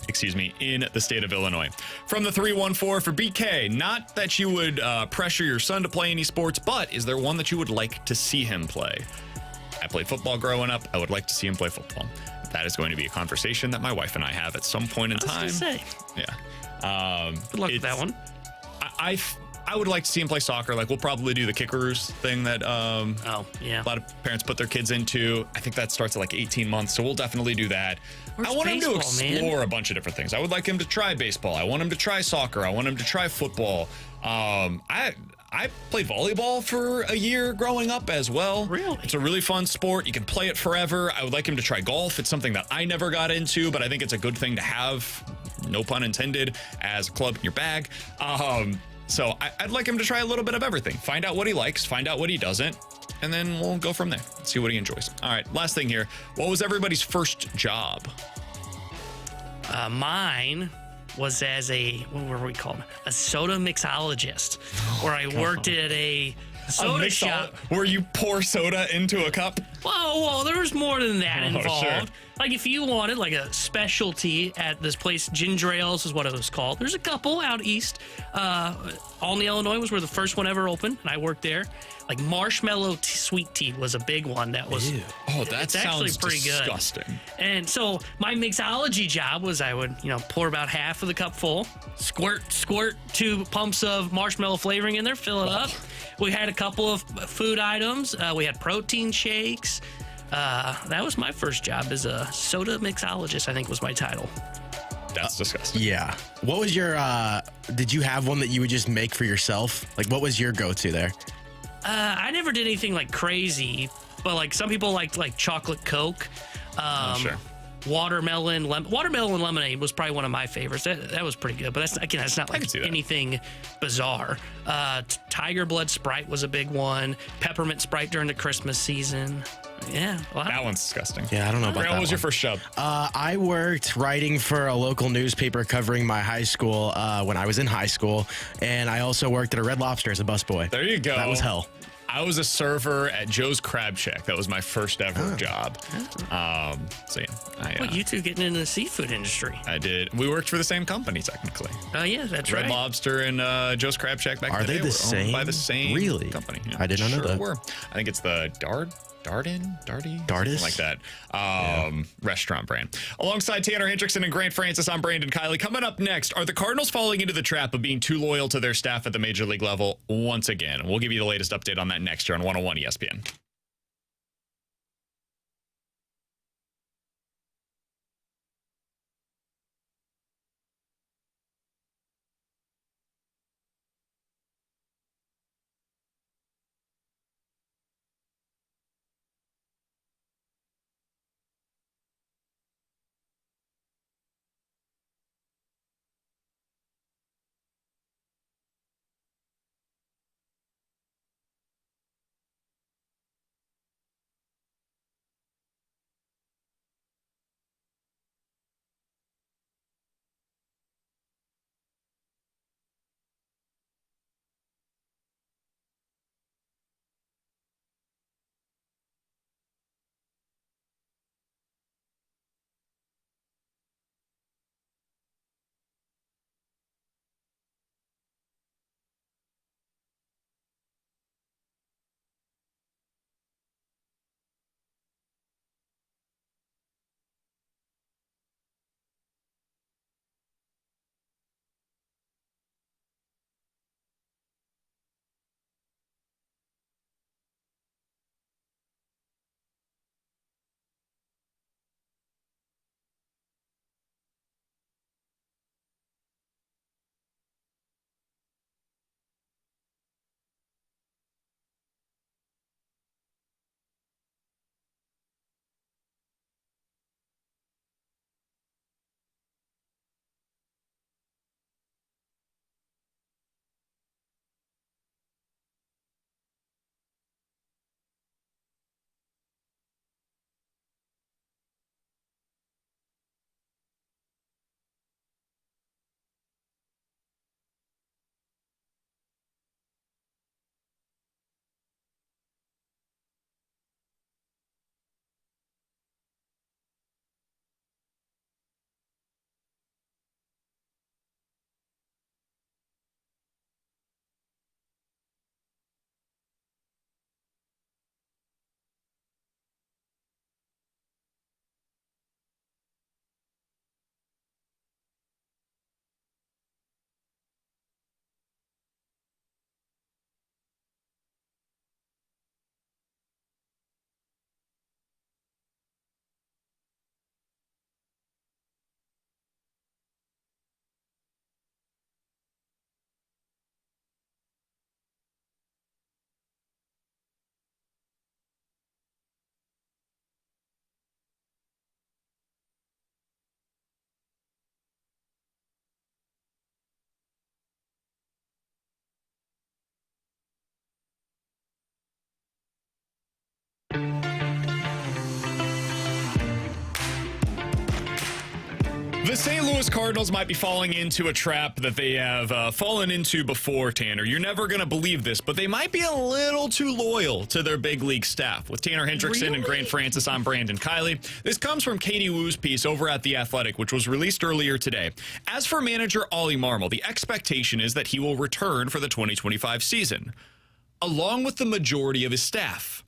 in the state of Illinois. From the 314 for BK, not that you would pressure your son to play any sports, but is there one that you would like to see him play? I played football growing up. I would like to see him play football. That is going to be a conversation that my wife and I have at some point in time. I was gonna say. Yeah. Good luck with that one. I would like to see him play soccer. Like, we'll probably do the Kickaroos thing that a lot of parents put their kids into. I think that starts at like 18 months, so we'll definitely do that. I want him to explore a bunch of different things. I would like him to try baseball. I want him to try soccer. I want him to try football. I played volleyball for a year growing up as well. Really? It's a really fun sport. You can play it forever. I would like him to try golf. It's something that I never got into, but I think it's a good thing to have, no pun intended, as a club in your bag. So I'd like him to try a little bit of everything. Find out what he likes, find out what he doesn't, and then we'll go from there. See what he enjoys. All right, last thing here. What was everybody's first job? Mine was as what were we called? A soda mixologist, where I worked at a soda shop. Where you pour soda into a cup? Whoa, there was more than that involved. Sure. Like, if you wanted like a specialty at this place, Ginger Ales is what it was called. There's a couple out east. Olney, Illinois was where the first one ever opened, and I worked there. Like, marshmallow sweet tea was a big one. That was that sounds actually pretty disgusting. good. And so my mixology job was I would pour about half of the cup full, squirt 2 pumps of marshmallow flavoring in there, fill it up. We had a couple of food items. We had protein shakes. That was my first job as a soda mixologist, I think was my title. That's disgusting. Yeah. What was your, did you have one that you would just make for yourself? Like, what was your go-to there? I never did anything like crazy, but like some people liked like chocolate Coke. Sure. Watermelon lemonade was probably one of my favorites. That was pretty good, but that's not like anything bizarre. Tiger Blood Sprite was a big one. Peppermint Sprite during the Christmas season. Yeah, that one's disgusting. Yeah, I don't know about that. What was your first job? I worked writing for a local newspaper covering my high school when I was in high school, and I also worked at a Red Lobster as a busboy. There you go. That was hell. I was a server at Joe's Crab Shack. That was my first ever job. So yeah, you two getting into the seafood industry? I did. We worked for the same company technically. Oh yeah, that's right. Red Lobster and Joe's Crab Shack back Are then. they the same? Owned by the same really? company. Yeah, I did not know that. Were. I think it's the Dardis? Something like that. Restaurant brand. Alongside Tanner Hendrickson and Grant Francis, I'm Brandon Kiley. Coming up next, are the Cardinals falling into the trap of being too loyal to their staff at the major league level once again? We'll give you the latest update on that next year on 101 ESPN. The St. Louis Cardinals might be falling into a trap that they have fallen into before, Tanner. You're never going to believe this, but they might be a little too loyal to their big league staff. With Tanner Hendrickson and Grant Francis, I'm Brandon Kiley. This comes from Katie Woo's piece over at The Athletic, which was released earlier today. As for manager Ollie Marmol, the expectation is that he will return for the 2025 season, along with the majority of his staff.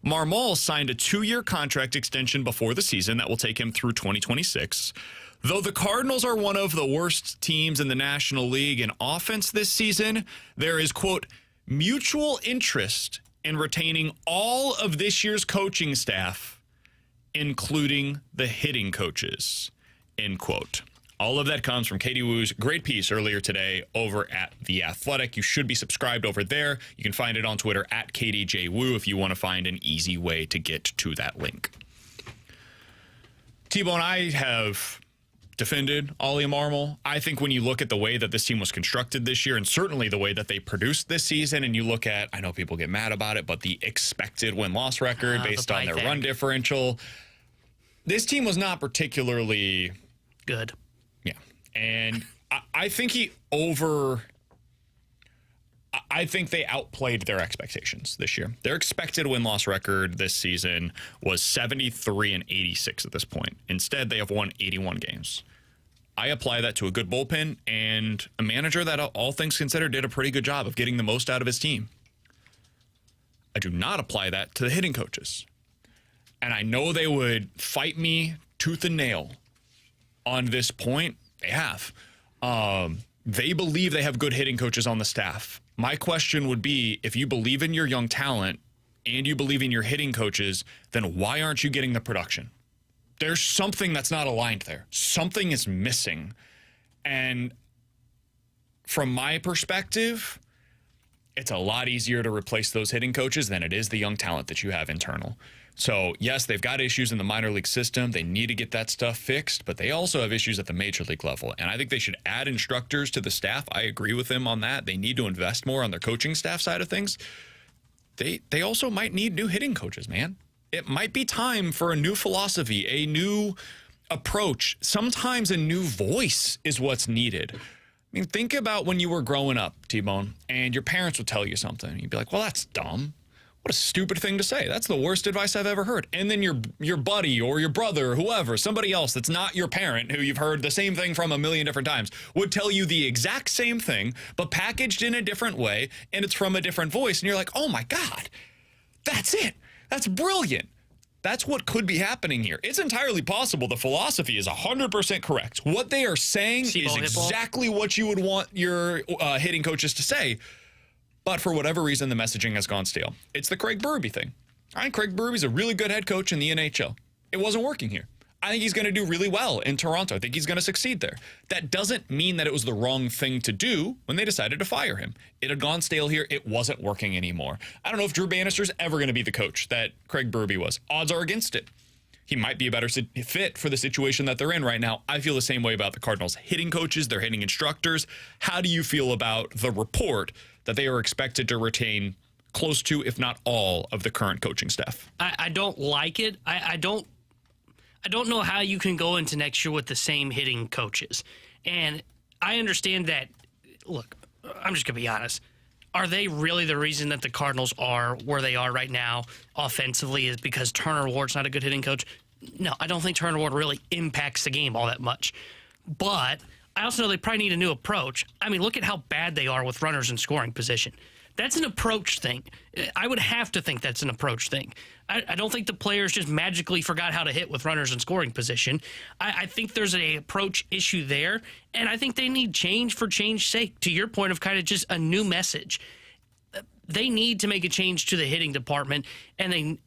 Marmol signed a 2-year contract extension before the season that will take him through 2026. Though the Cardinals are one of the worst teams in the National League in offense this season, there is, quote, mutual interest in retaining all of this year's coaching staff, including the hitting coaches, end quote. All of that comes from Katie Woo's great piece earlier today over at The Athletic. You should be subscribed over there. You can find it on Twitter at KDJWoo if you want to find an easy way to get to that link. T-Bone, I have defended Ollie Marmol. I think when you look at the way that this team was constructed this year, and certainly the way that they produced this season, and you look at, I know people get mad about it, but the expected win-loss record based on their run differential, this team was not particularly good. Yeah. And I think I think they outplayed their expectations this year. Their expected win-loss record this season was 73-86 at this point. Instead, they have won 81 games. I apply that to a good bullpen and a manager that, all things considered, did a pretty good job of getting the most out of his team. I do not apply that to the hitting coaches. And I know they would fight me tooth and nail on this point. They have. They believe they have good hitting coaches on the staff. My question would be, if you believe in your young talent and you believe in your hitting coaches, then why aren't you getting the production? There's something that's not aligned there. Something is missing. And from my perspective, it's a lot easier to replace those hitting coaches than it is the young talent that you have internal. So, yes, they've got issues in the minor league system. They need to get that stuff fixed, but they also have issues at the major league level. And I think they should add instructors to the staff. I agree with them on that. They need to invest more on their coaching staff side of things. They also might need new hitting coaches, man. It might be time for a new philosophy, a new approach. Sometimes a new voice is what's needed. I mean, think about when you were growing up, T-Bone, and your parents would tell you something. You'd be like, well, that's dumb. What a stupid thing to say. That's the worst advice I've ever heard. And then your buddy or your brother or whoever, somebody else that's not your parent who you've heard the same thing from a million different times, would tell you the exact same thing, but packaged in a different way, and it's from a different voice. And you're like, oh my God, that's it. That's brilliant. That's what could be happening here. It's entirely possible the philosophy is 100% correct. What they are saying is exactly what you would want your hitting coaches to say. But for whatever reason, the messaging has gone stale. It's the Craig Berube thing. I think Craig Berube's a really good head coach in the NHL. It wasn't working here. I think he's going to do really well in Toronto. I think he's going to succeed there. That doesn't mean that it was the wrong thing to do when they decided to fire him. It had gone stale here. It wasn't working anymore. I don't know if Drew Bannister's ever going to be the coach that Craig Berube was. Odds are against it. He might be a better fit for the situation that they're in right now. I feel the same way about the Cardinals hitting coaches, their hitting instructors. How do you feel about the report that they are expected to retain close to, if not all, of the current coaching staff? I don't like it. I don't know how you can go into next year with the same hitting coaches. And I understand that, look, I'm just going to be honest. Are they really the reason that the Cardinals are where they are right now offensively is because Turner Ward's not a good hitting coach? No, I don't think Turner Ward really impacts the game all that much. But I also know they probably need a new approach. I mean, look at how bad they are with runners in scoring position. That's an approach thing. I would have to think that's an approach thing. I don't think the players just magically forgot how to hit with runners in scoring position. I think there's an approach issue there, and I think they need change for change's sake, to your point of kind of just a new message. They need to make a change to the hitting department, and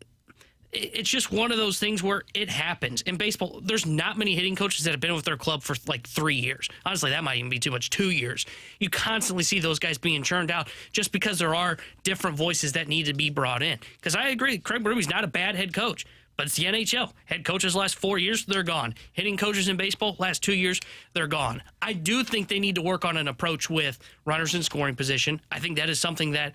it's just one of those things where it happens. In baseball, there's not many hitting coaches that have been with their club for like 3 years. Honestly, that might even be too much, 2 years. You constantly see those guys being churned out just because there are different voices that need to be brought in. Because I agree, Craig Berube's not a bad head coach, but it's the NHL. Head coaches last 4 years, they're gone. Hitting coaches in baseball, last 2 years, they're gone. I do think they need to work on an approach with runners in scoring position. I think that is something that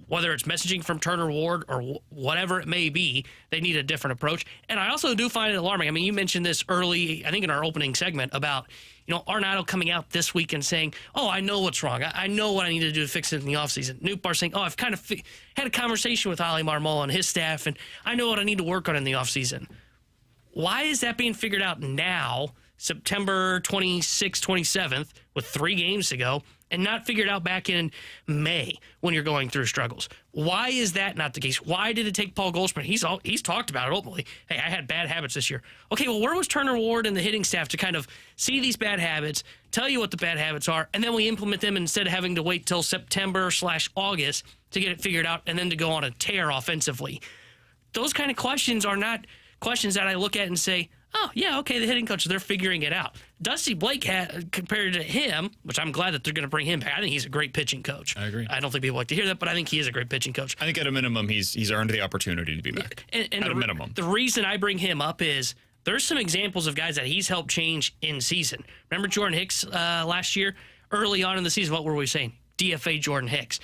whether it's messaging from Turner Ward or whatever it may be, they need a different approach. And I also do find it alarming. I mean, you mentioned this early, I think in our opening segment, about, Arenado coming out this week and saying, oh, I know what's wrong. I know what I need to do to fix it in the offseason. Nootbaar saying, I've kind of had a conversation with Ali Marmol and his staff, and I know what I need to work on in the offseason. Why is that being figured out now, September 26th, 27th, with 3 games to go, and not figured out back in May when you're going through struggles? Why is that not the case? Why did it take Paul Goldschmidt? He's talked about it openly. Hey, I had bad habits this year. Okay, well, where was Turner Ward and the hitting staff to kind of see these bad habits, tell you what the bad habits are, and then we implement them instead of having to wait till September/August to get it figured out and then to go on a tear offensively? Those kind of questions are not questions that I look at and say, oh, yeah, okay, the hitting coaches, they're figuring it out. Dusty Blake, compared to him, which I'm glad that they're going to bring him back, I think he's a great pitching coach. I agree. I don't think people like to hear that, but I think he is a great pitching coach. I think at a minimum, he's earned the opportunity to be back. And at a minimum. The reason I bring him up is there's some examples of guys that he's helped change in season. Remember Jordan Hicks last year? Early on in the season, what were we saying? DFA Jordan Hicks.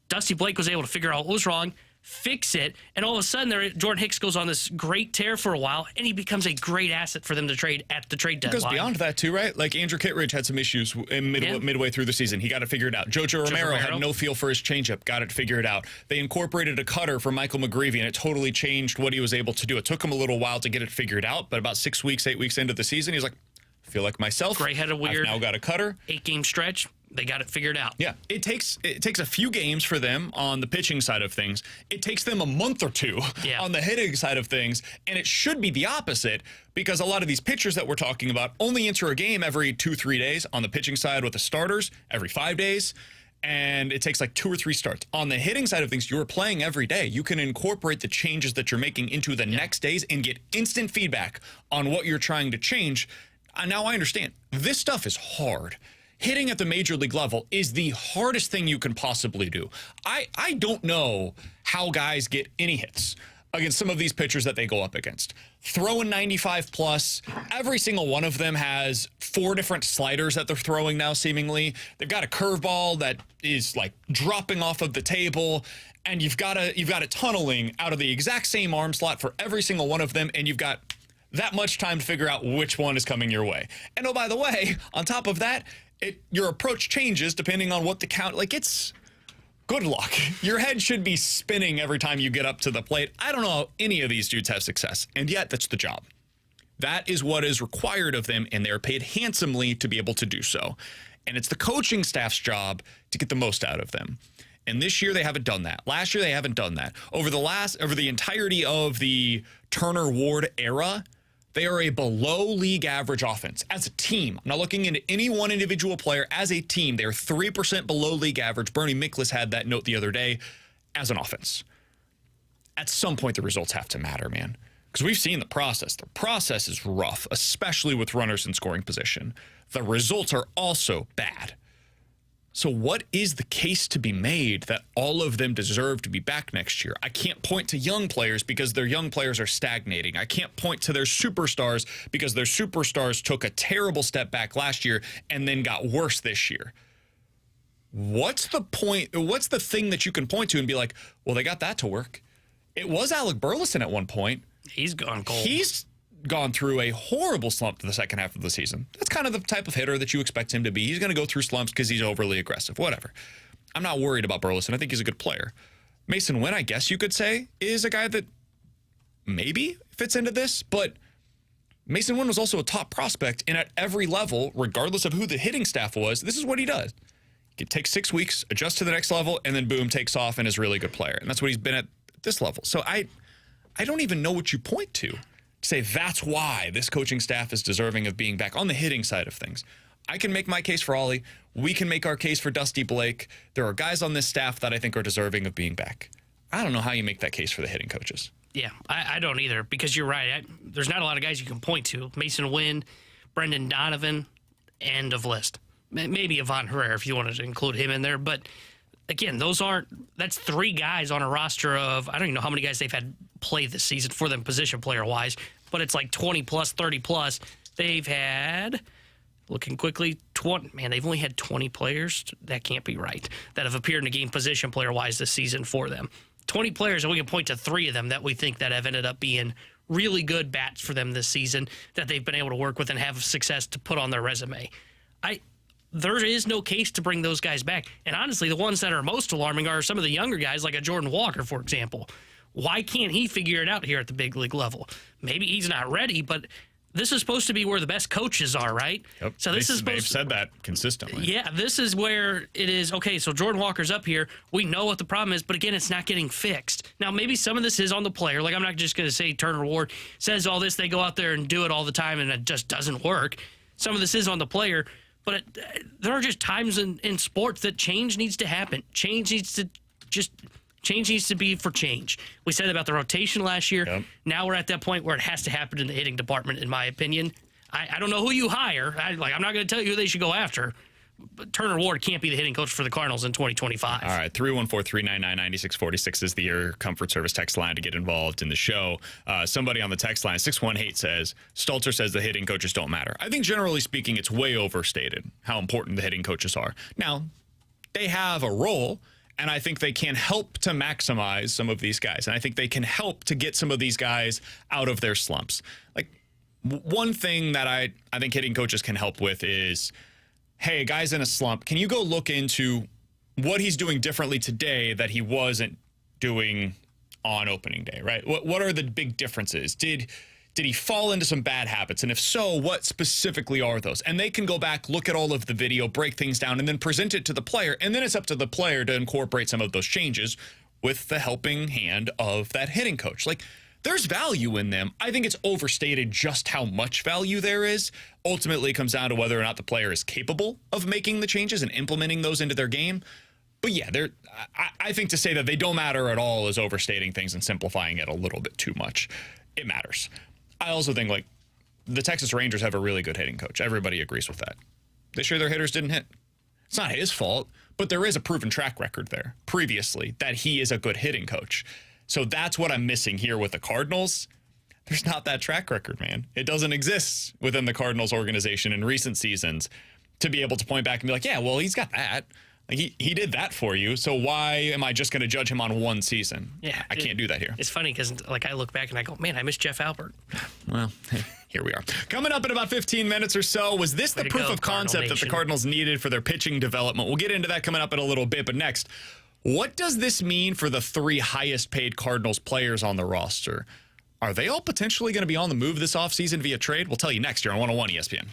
Dusty Blake was able to figure out what was wrong, fix it, and all of a sudden Jordan Hicks goes on this great tear for a while, and he becomes a great asset for them to trade at the trade deadline. It goes beyond that too, right? Like Andrew Kittredge had some issues midway through the season. He got it figured out. Jojo Romero had no feel for his changeup, got it figured out. They incorporated a cutter for Michael McGreevy, and it totally changed what he was able to do. It took him a little while to get it figured out, but about 8 weeks into the season, he's like, I feel like myself. Gray had a weird I've now got a cutter. 8-game stretch. They got it figured out. Yeah, it takes a few games for them on the pitching side of things. It takes them a month or two on the hitting side of things, and it should be the opposite because a lot of these pitchers that we're talking about only enter a game every 2-3 days. On the pitching side with the starters, every 5 days, and it takes like 2 or 3 starts. On the hitting side of things, you're playing every day. You can incorporate the changes that you're making into the next days and get instant feedback on what you're trying to change. Now I understand. This stuff is hard. Hitting at the major league level is the hardest thing you can possibly do. I don't know how guys get any hits against some of these pitchers that they go up against. Throwing 95 plus, every single one of them has 4 different sliders that they're throwing now, seemingly. They've got a curveball that is like dropping off of the table, and you've got it tunneling out of the exact same arm slot for every single one of them, and you've got that much time to figure out which one is coming your way. And oh, by the way, on top of that, your approach changes depending on what the count, like it's good luck. Your head should be spinning every time you get up to the plate. I don't know how any of these dudes have success, and yet that's the job. That is what is required of them, and they're paid handsomely to be able to do so. And it's the coaching staff's job to get the most out of them. And this year they haven't done that. Last year they haven't done that. Over the entirety of the Turner Ward era, they are a below league average offense as a team. I'm not looking into any one individual player. As a team, they're 3% below league average. Bernie Miklasz had that note the other day as an offense. At some point, the results have to matter, man. Because we've seen the process. The process is rough, especially with runners in scoring position. The results are also bad. So what is the case to be made that all of them deserve to be back next year? I can't point to young players because their young players are stagnating. I can't point to their superstars because their superstars took a terrible step back last year and then got worse this year. What's the point? What's the thing that you can point to and be like, well, they got that to work? It was Alec Burleson at one point. He's gone cold. He's gone through a horrible slump to the second half of the season. That's kind of the type of hitter that you expect him to be. He's going to go through slumps because he's overly aggressive. Whatever. I'm not worried about Burleson. I think he's a good player. Mason Wynn, I guess you could say, is a guy that maybe fits into this, but Mason Wynn was also a top prospect, and at every level, regardless of who the hitting staff was, this is what he does. He takes 6 weeks, adjusts to the next level, and then boom, takes off and is a really good player. And that's what he's been at this level. So I don't even know what you point to say that's why this coaching staff is deserving of being back on the hitting side of things. I can make my case for Ollie. We can make our case for Dusty Blake. There are guys on this staff that I think are deserving of being back. I don't know how you make that case for the hitting coaches. Yeah, I don't either, because you're right. There's not a lot of guys you can point to. Mason Wynn, Brendan Donovan, end of list. Maybe Ivan Herrera if you wanted to include him in there. But, again, that's 3 guys on a roster of, I don't even know how many guys they've had play this season for them position player-wise, but it's like 20+, 30+. They've had looking quickly, they've only had 20 players. That can't be right. That have appeared in a game position player-wise this season for them. 20 players, and we can point to 3 of them that we think that have ended up being really good bats for them this season that they've been able to work with and have success to put on their resume. There is no case to bring those guys back. And honestly, the ones that are most alarming are some of the younger guys, like a Jordan Walker, for example. Why can't he figure it out here at the big league level? Maybe he's not ready, but this is supposed to be where the best coaches are, right? Yep. So They've said that consistently. Yeah, this is where it is, okay, so Jordan Walker's up here. We know what the problem is, but again, it's not getting fixed. Now, maybe some of this is on the player. Like, I'm not just going to say Turner Ward says all this. They go out there and do it all the time, and it just doesn't work. Some of this is on the player. But there are just times in sports that change needs to happen. Change needs to be for change. We said about the rotation last year. Yep. Now we're at that point where it has to happen in the hitting department, in my opinion. I don't know who you hire. I'm not going to tell you who they should go after. But Turner Ward can't be the hitting coach for the Cardinals in 2025. All right, 314-399-9646 is the Air Comfort Service text line to get involved in the show. Somebody on the text line, 618, says, Stelter says the hitting coaches don't matter. I think generally speaking, it's way overstated how important the hitting coaches are. Now, they have a role, and I think they can help to maximize some of these guys. And I think they can help to get some of these guys out of their slumps. Like, one thing that I think hitting coaches can help with is, hey, guy's in a slump. Can you go look into what he's doing differently today that he wasn't doing on opening day, right? What are the big differences? Did he fall into some bad habits? And if so, what specifically are those? And they can go back, look at all of the video, break things down, and then present it to the player. And then it's up to the player to incorporate some of those changes with the helping hand of that hitting coach. Like, there's value in them. I think it's overstated just how much value there is. Ultimately, it comes down to whether or not the player is capable of making the changes and implementing those into their game. But yeah, I think to say that they don't matter at all is overstating things and simplifying it a little bit too much. It matters. I also think, like, the Texas Rangers have a really good hitting coach. Everybody agrees with that. This year, their hitters didn't hit. It's not his fault, but there is a proven track record there previously that he is a good hitting coach. So that's what I'm missing here with the Cardinals. There's not that track record, man. It doesn't exist within the Cardinals organization in recent seasons to be able to point back and be like, yeah, well, he's got that. Like, he did that for you. So why am I just going to judge him on one season? Yeah, I can't do that here. It's funny because, like, I look back and I go, man, I miss Jeff Albert. Well, here we are. Coming up in about 15 minutes or so, was this the proof of concept that the Cardinals needed for their pitching development? We'll get into that coming up in a little bit. But next, what does this mean for the 3 highest paid Cardinals players on the roster? Are they all potentially going to be on the move this offseason via trade? We'll tell you next year on 101 ESPN.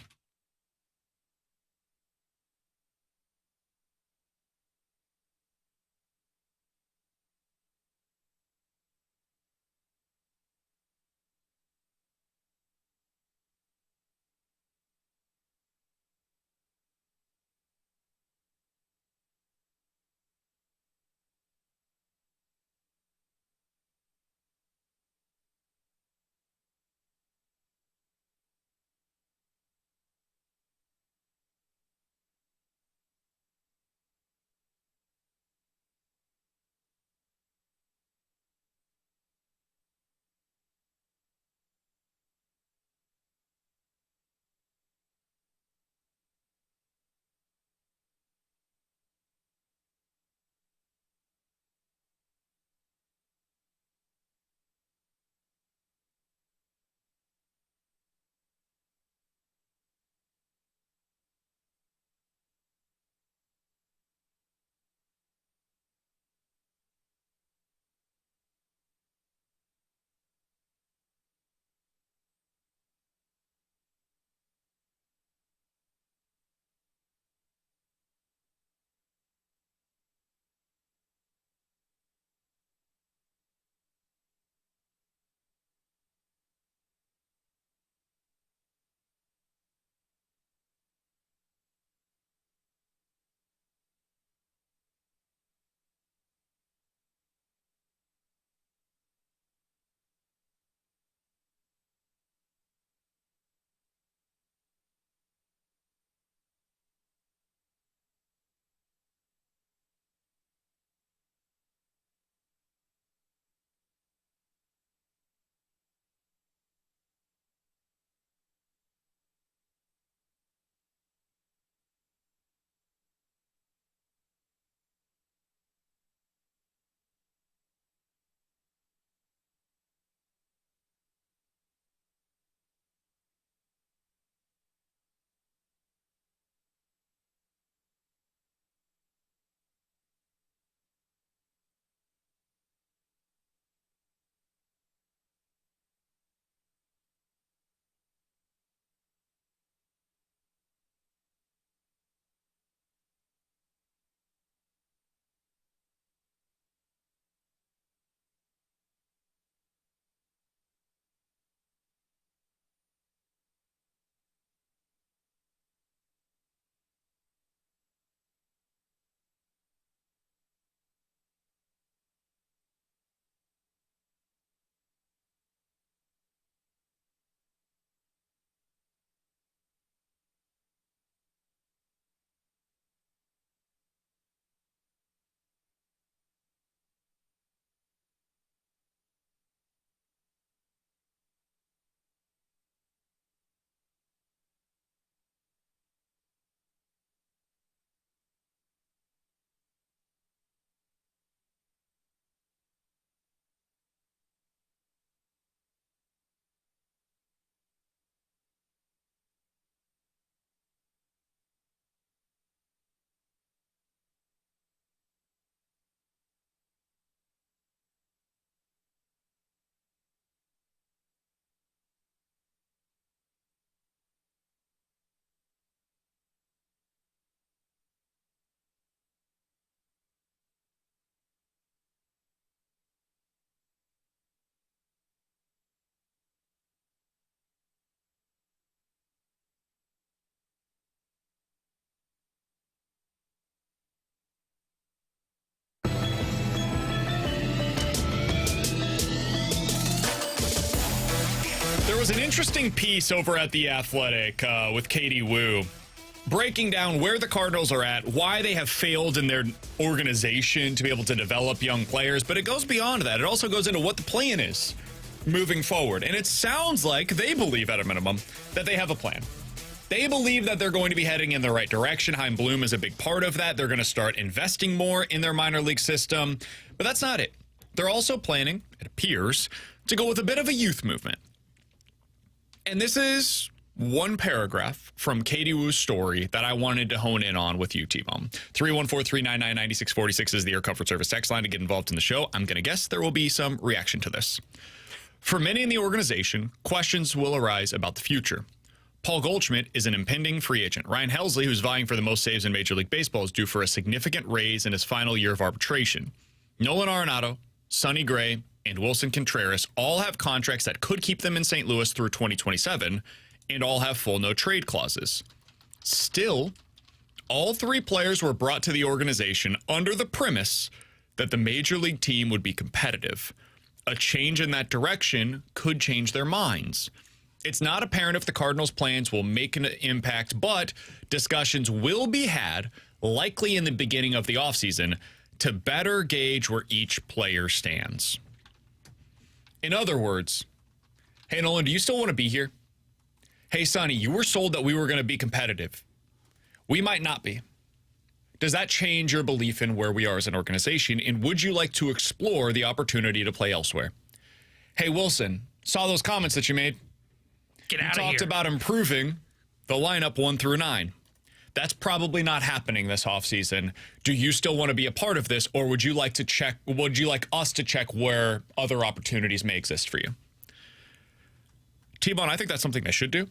was an interesting piece over at The Athletic with Katie Wu, breaking down where the Cardinals are at, why they have failed in their organization to be able to develop young players. But it goes beyond that. It also goes into what the plan is moving forward. And it sounds like they believe, at a minimum, that they have a plan. They believe that they're going to be heading in the right direction. Chaim Bloom is a big part of that. They're going to start investing more in their minor league system. But that's not it. They're also planning, it appears, to go with a bit of a youth movement. And this is one paragraph from Katie Wu's story that I wanted to hone in on with you, T-Bone. 314-399-9646 is the Air Comfort Service text line to get involved in the show. I'm going to guess there will be some reaction to this. For many in the organization, questions will arise about the future. Paul Goldschmidt is an impending free agent. Ryan Helsley, who's vying for the most saves in Major League Baseball, is due for a significant raise in his final year of arbitration. Nolan Arenado, Sonny Gray, and Wilson Contreras all have contracts that could keep them in St. Louis through 2027, and all have full no-trade clauses. Still, all three players were brought to the organization under the premise that the Major League team would be competitive. A change in that direction could change their minds. It's not apparent if the Cardinals' plans will make an impact, but discussions will be had, likely in the beginning of the offseason, to better gauge where each player stands. In other words, hey, Nolan, do you still want to be here? Hey, Sonny, you were sold that we were going to be competitive. We might not be. Does that change your belief in where we are as an organization, and would you like to explore the opportunity to play elsewhere? Hey, Wilson, saw those comments that you made. Get out of here. You talked about improving the lineup 1 through 9. That's probably not happening this offseason. Do you still want to be a part of this, or would you like us to check where other opportunities may exist for you? T-Bone, I think that's something they should do,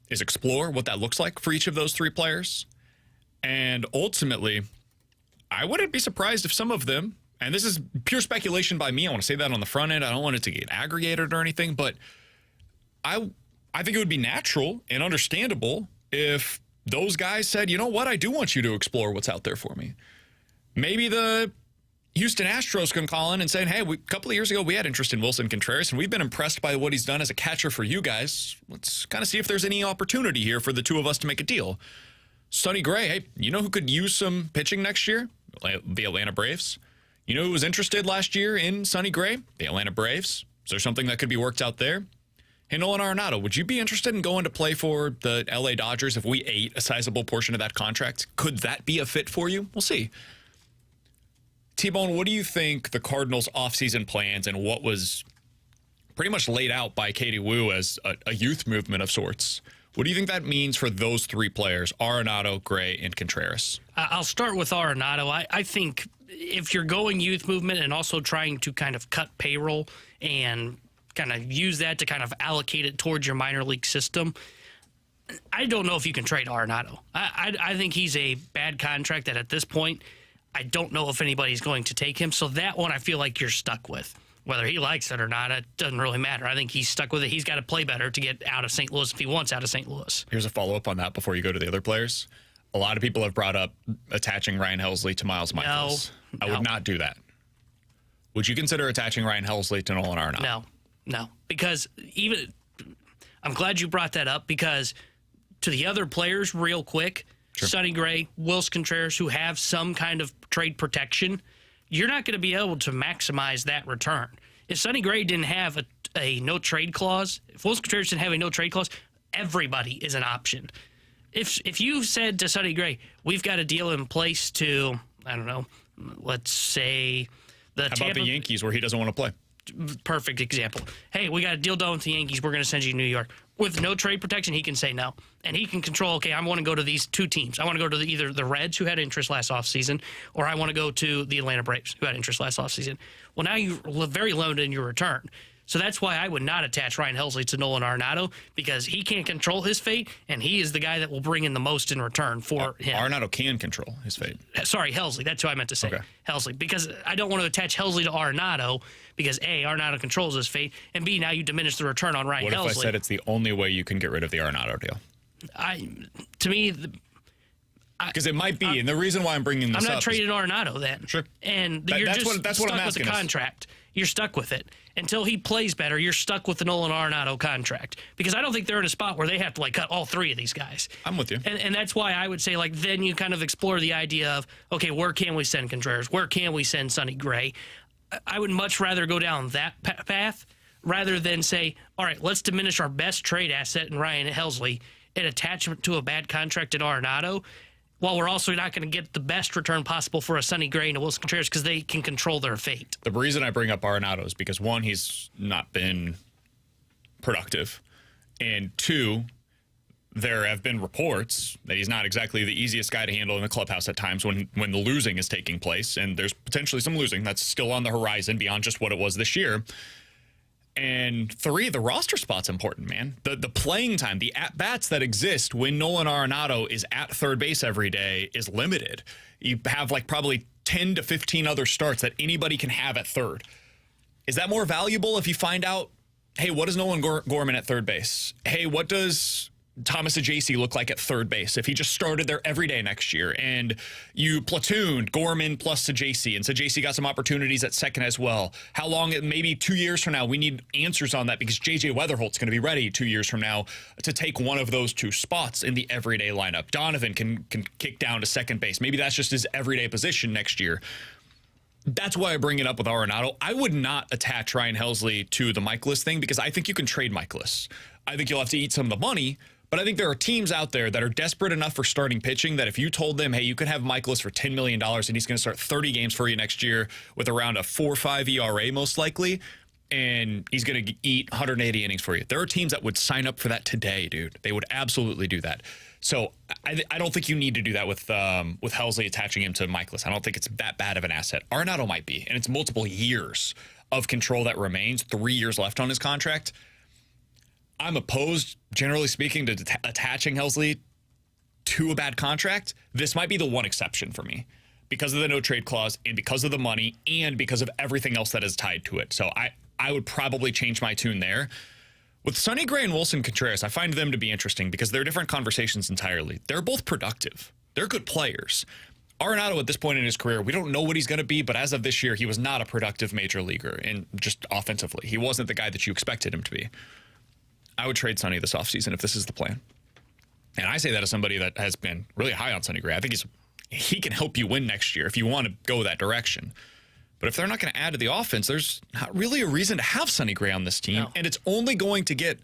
is explore what that looks like for each of those three players. And ultimately, I wouldn't be surprised if some of them, and this is pure speculation by me, I want to say that on the front end, I don't want it to get aggregated or anything, but I think it would be natural and understandable if those guys said, you know what, I do want you to explore what's out there for me. Maybe the Houston Astros can call in and say, hey, a couple of years ago, we had interest in Wilson Contreras, and we've been impressed by what he's done as a catcher for you guys. Let's kind of see if there's any opportunity here for the two of us to make a deal. Sonny Gray, hey, you know who could use some pitching next year? The Atlanta Braves. You know who was interested last year in Sonny Gray? The Atlanta Braves. Is there something that could be worked out there? Hey, Nolan Arenado, would you be interested in going to play for the LA Dodgers if we ate a sizable portion of that contract? Could that be a fit for you? We'll see. T-Bone, what do you think the Cardinals' offseason plans and what was pretty much laid out by Katie Wu as a youth movement of sorts, what do you think that means for those three players, Arenado, Gray, and Contreras? I'll start with Arenado. I think if you're going youth movement and also trying to kind of cut payroll and kind of use that to kind of allocate it towards your minor league system, I don't know if you can trade Arenado. I think he's a bad contract that at this point, I don't know if anybody's going to take him. So that one I feel like you're stuck with. Whether he likes it or not, it doesn't really matter. I think he's stuck with it. He's got to play better to get out of St. Louis if he wants out of St. Louis. Here's a follow-up on that before you go to the other players. A lot of people have brought up attaching Ryan Helsley to Miles Michaels. No. I would not do that. Would you consider attaching Ryan Helsley to Nolan Arenado? No. Because I'm glad you brought that up, because to the other players real quick, sure. Sonny Gray, Wilson Contreras, who have some kind of trade protection, you're not going to be able to maximize that return. If Sonny Gray didn't have a no-trade clause, if Wilson Contreras didn't have a no-trade clause, everybody is an option. If you said to Sonny Gray, we've got a deal in place to, I don't know, let's say the How about the Yankees where he doesn't want to play? Perfect example. Hey, we got a deal done with the Yankees. We're going to send you to New York. With no trade protection, he can say no. And he can control, okay, I want to go to these two teams. I want to go to either the Reds, who had interest last offseason, or I want to go to the Atlanta Braves, who had interest last offseason. Well, now you're very limited in your return. So that's why I would not attach Ryan Helsley to Nolan Arenado, because he can't control his fate, and he is the guy that will bring in the most in return for him. Arenado can control his fate. Sorry, Helsley. That's who I meant to say. Okay. Helsley. Because I don't want to attach Helsley to Arenado, because A, Arenado controls his fate, and B, now you diminish the return on Ryan Helsley. What if I said it's the only way you can get rid of the Arenado deal? To me, Because it might be, and the reason why I'm bringing this up, I'm not trading Arenado then. Sure. And That's you're what just I'm stuck with asking the us. contract. You're stuck with it. Until he plays better, you're stuck with the Nolan Arenado contract. Because I don't think they're in a spot where they have to, like, cut all three of these guys. I'm with you. And that's why I would say, like, then you kind of explore the idea of, okay, where can we send Contreras? Where can we send Sonny Gray? I would much rather go down that path rather than say, all right, let's diminish our best trade asset in Ryan Helsley and attach him to a bad contract in Arenado, while we're also not going to get the best return possible for a Sonny Gray and a Wilson Contreras because they can control their fate. The reason I bring up Arenado is because, one, he's not been productive, and two, there have been reports that he's not exactly the easiest guy to handle in the clubhouse at times when the losing is taking place, and there's potentially some losing that's still on the horizon beyond just what it was this year. And three, the roster spot's important, man. The playing time, the at-bats that exist when Nolan Arenado is at third base every day is limited. You have like probably 10 to 15 other starts that anybody can have at third. Is that more valuable if you find out, hey, what does Nolan Gorman at third base? Hey, what does Thomas Ajacey look like at third base if he just started there every day next year and you platooned Gorman plus Ajacey and Ajacey got some opportunities at second as well? How long, maybe 2 years from now, we need answers on that because J.J. Weatherholt's going to be ready 2 years from now to take one of those two spots in the everyday lineup. Donovan can kick down to second base. Maybe that's just his everyday position next year. That's why I bring it up with Arenado. I would not attach Ryan Helsley to the Michaelis thing because I think you can trade Michaelis. I think you'll have to eat some of the money. But I think there are teams out there that are desperate enough for starting pitching that if you told them, hey, you could have Michaelis for $10 million and he's going to start 30 games for you next year with around a 4.5 ERA most likely, and he's going to eat 180 innings for you. There are teams that would sign up for that today, dude. They would absolutely do that. So I don't think you need to do that with Helsley attaching him to Michaelis. I don't think it's that bad of an asset. Arenado might be, and it's multiple years of control that remains, 3 years left on his contract. I'm opposed, generally speaking, to attaching Helsley to a bad contract. This might be the one exception for me because of the no trade clause and because of the money and because of everything else that is tied to it. So I would probably change my tune there. With Sonny Gray and Wilson Contreras, I find them to be interesting because they're different conversations entirely. They're both productive. They're good players. Arenado at this point in his career, we don't know what he's going to be, but as of this year, he was not a productive major leaguer and just offensively. He wasn't the guy that you expected him to be. I would trade Sonny this offseason if this is the plan. And I say that as somebody that has been really high on Sonny Gray. I think he can help you win next year if you want to go that direction. But if they're not going to add to the offense, there's not really a reason to have Sonny Gray on this team. No. And it's only going to get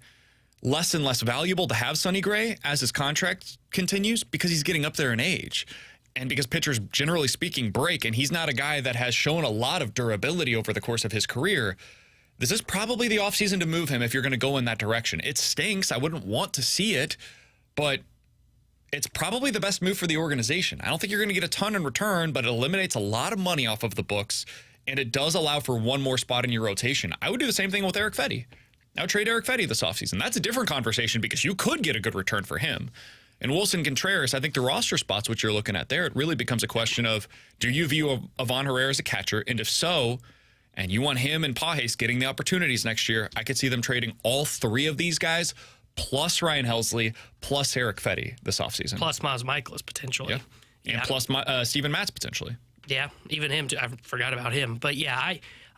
less and less valuable to have Sonny Gray as his contract continues because he's getting up there in age. And because pitchers, generally speaking, break, and he's not a guy that has shown a lot of durability over the course of his career. This is probably the offseason to move him if you're going to go in that direction. It stinks. I wouldn't want to see it, but it's probably the best move for the organization. I don't think you're going to get a ton in return, but it eliminates a lot of money off of the books, and it does allow for one more spot in your rotation. I would do the same thing with Eric Fetty. I would trade Eric Fetty this offseason. That's a different conversation because you could get a good return for him. And Wilson Contreras, I think the roster spots, which you're looking at there, it really becomes a question of, do you view Ivan Herrera as a catcher? And if so, and you want him and Pajes getting the opportunities next year, I could see them trading all three of these guys, plus Ryan Helsley, plus Eric Fetty this offseason. Plus Miles Michaelis, potentially. Yeah. And plus Steven Matz, potentially. Yeah, even him, too. I forgot about him. But, yeah,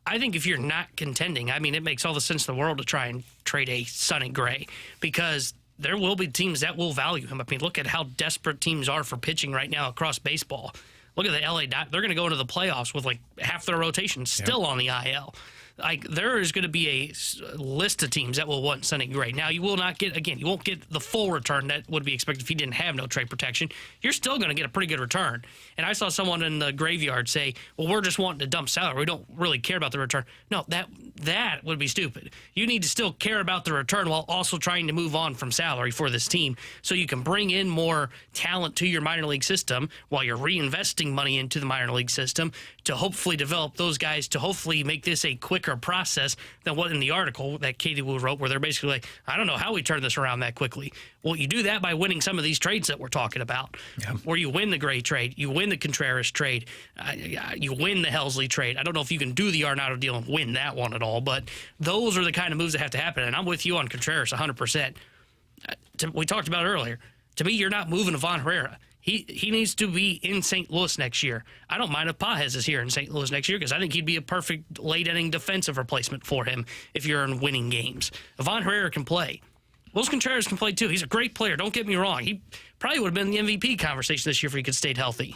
I think if you're not contending, I mean, it makes all the sense in the world to try and trade a Sonny Gray because there will be teams that will value him. I mean, look at how desperate teams are for pitching right now across baseball. Look at the LA Dodgers. They're going to go into the playoffs with like half their rotation still on the IL. Like there is going to be a list of teams that will want Sonny Gray. Now you will not get, again, you won't get the full return that would be expected if you didn't have no trade protection. You're still going to get a pretty good return. And I saw someone in the graveyard say, well, we're just wanting to dump salary. We don't really care about the return. No, that would be stupid. You need to still care about the return while also trying to move on from salary for this team so you can bring in more talent to your minor league system while you're reinvesting money into the minor league system to hopefully develop those guys to hopefully make this a quicker process than what in the article that Katie Wu wrote where they're basically like, I don't know how we turn this around that quickly. Well, you do that by winning some of these trades that we're talking about, where you win the Gray trade, you win the Contreras trade, you win the Helsley trade. I don't know if you can do the Arenado deal and win that one at all, but those are the kind of moves that have to happen, and I'm with you on Contreras 100%. We talked about it earlier. To me, you're not moving Ivan Herrera. He needs to be in St. Louis next year. I don't mind if Pajes is here in St. Louis next year because I think he'd be a perfect late-inning defensive replacement for him if you're in winning games. Ivan Herrera can play. Wilson Contreras can play too. He's a great player. Don't get me wrong. He probably would have been in the MVP conversation this year if he could stayed healthy.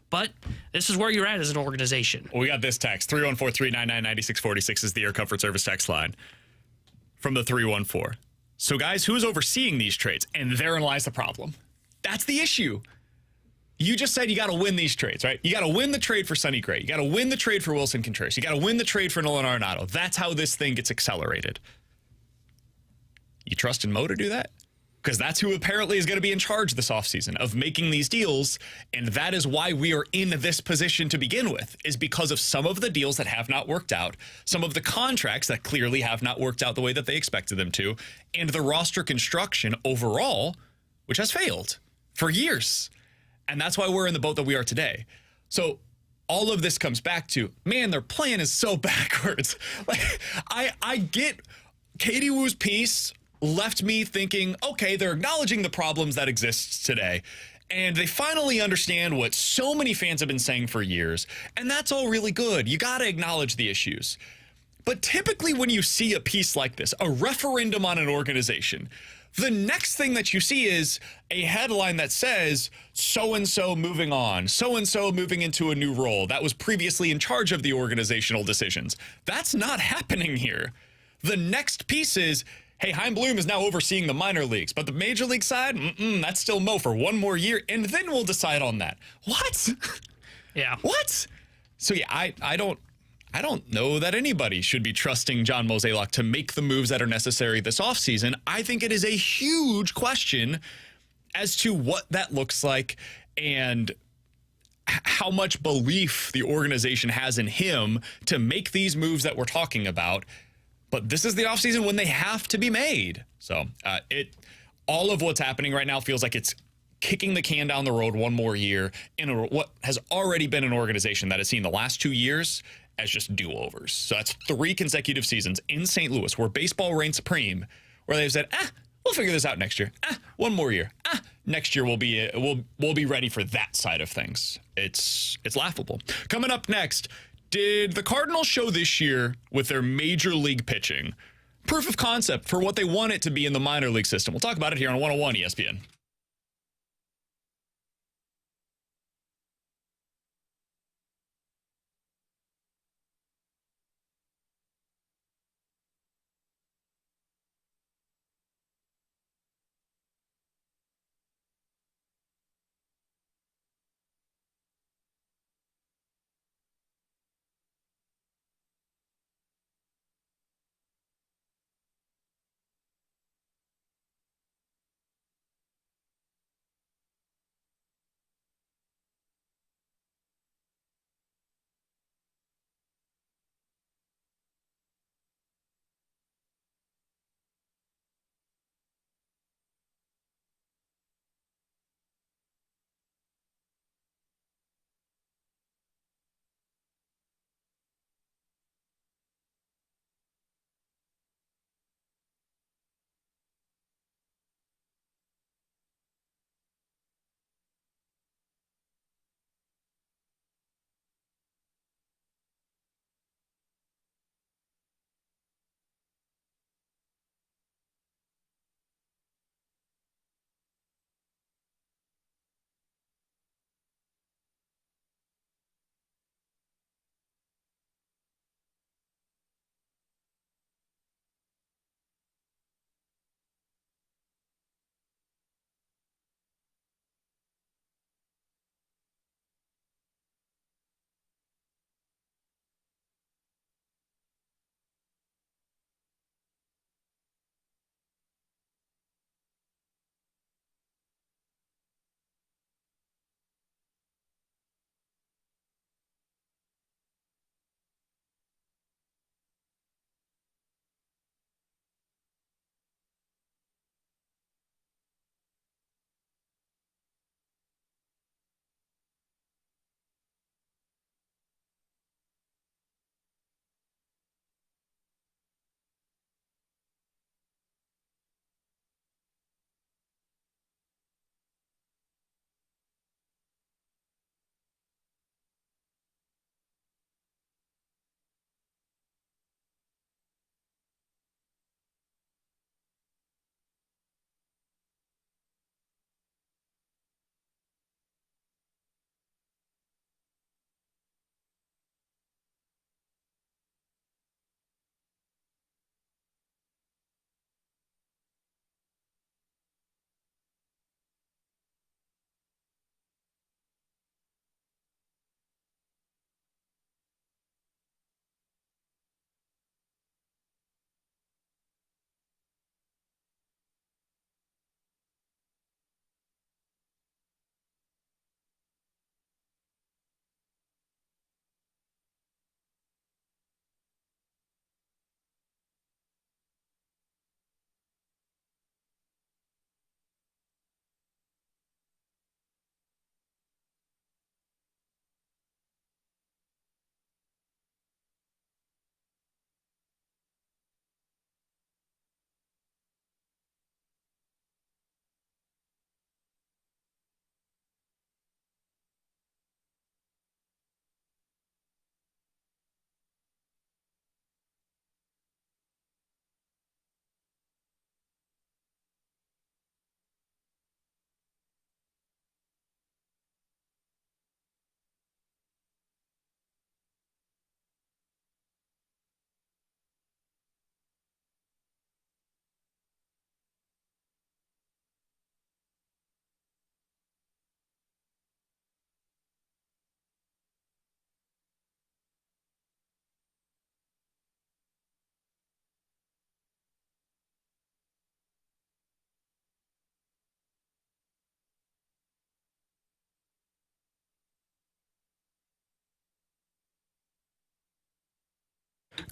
But this is where you're at as an organization. Well, we got this text. 314-399-9646 is the Air Comfort Service text line from the 314. So, guys, who's overseeing these trades? And therein lies the problem. That's the issue. You just said you got to win these trades, right? You got to win the trade for Sonny Gray. You got to win the trade for Wilson Contreras. You got to win the trade for Nolan Arenado. That's how this thing gets accelerated. You trust in Mo to do that? Because that's who apparently is going to be in charge this offseason of making these deals. And that is why we are in this position to begin with, is because of some of the deals that have not worked out, some of the contracts that clearly have not worked out the way that they expected them to, and the roster construction overall, which has failed for years. And that's why we're in the boat that we are today. So all of this comes back to, man, their plan is so backwards. Like, I get Katie Woo's piece left me thinking, okay, they're acknowledging the problems that exist today. And they finally understand what so many fans have been saying for years. And that's all really good. You got to acknowledge the issues. But typically when you see a piece like this, a referendum on an organization, the next thing that you see is a headline that says, so-and-so moving on, so-and-so moving into a new role that was previously in charge of the organizational decisions. That's not happening here. The next piece is, hey, Chaim Bloom is now overseeing the minor leagues, but the major league side, that's still Mo for one more year, and then we'll decide on that. What? Yeah. What? So, yeah, I don't know that anybody should be trusting John Mozeliak to make the moves that are necessary this offseason. I think it is a huge question as to what that looks like and how much belief the organization has in him to make these moves that we're talking about. But this is the offseason when they have to be made. So all of what's happening right now feels like it's kicking the can down the road one more year in what has already been an organization that has seen the last 2 years as just do-overs. So that's 3 consecutive seasons in St. Louis where baseball reigned supreme, where they've said, we'll figure this out next year. One more year. Next year we'll be ready for that side of things. It's laughable. Coming up next, did the Cardinals show this year with their major league pitching proof of concept for what they want it to be in the minor league system? We'll talk about it here on 101 ESPN.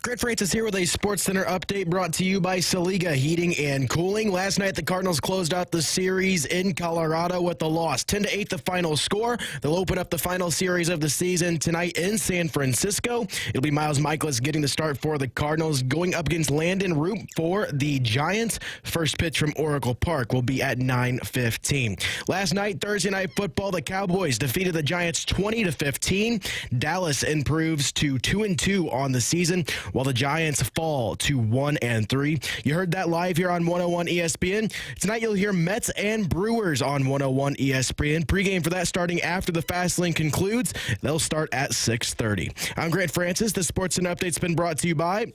Grant Francis here with a SportsCenter update brought to you by Saliga Heating and Cooling. Last night, the Cardinals closed out the series in Colorado with a loss. 10-8 the final score. They'll open up the final series of the season tonight in San Francisco. It'll be Miles Michaelis getting the start for the Cardinals, going up against Landon Root for the Giants. First pitch from Oracle Park will be at 9:15. Last night, Thursday Night Football, the Cowboys defeated the Giants 20-15. Dallas improves to 2-2 on the season, while the Giants fall to 1-3. You heard that live here on 101 ESPN. Tonight you'll hear Mets and Brewers on 101 ESPN. Pregame for that starting after the Fast Lane concludes. They'll start at 6:30. I'm Grant Francis. The Sports and Update's been brought to you by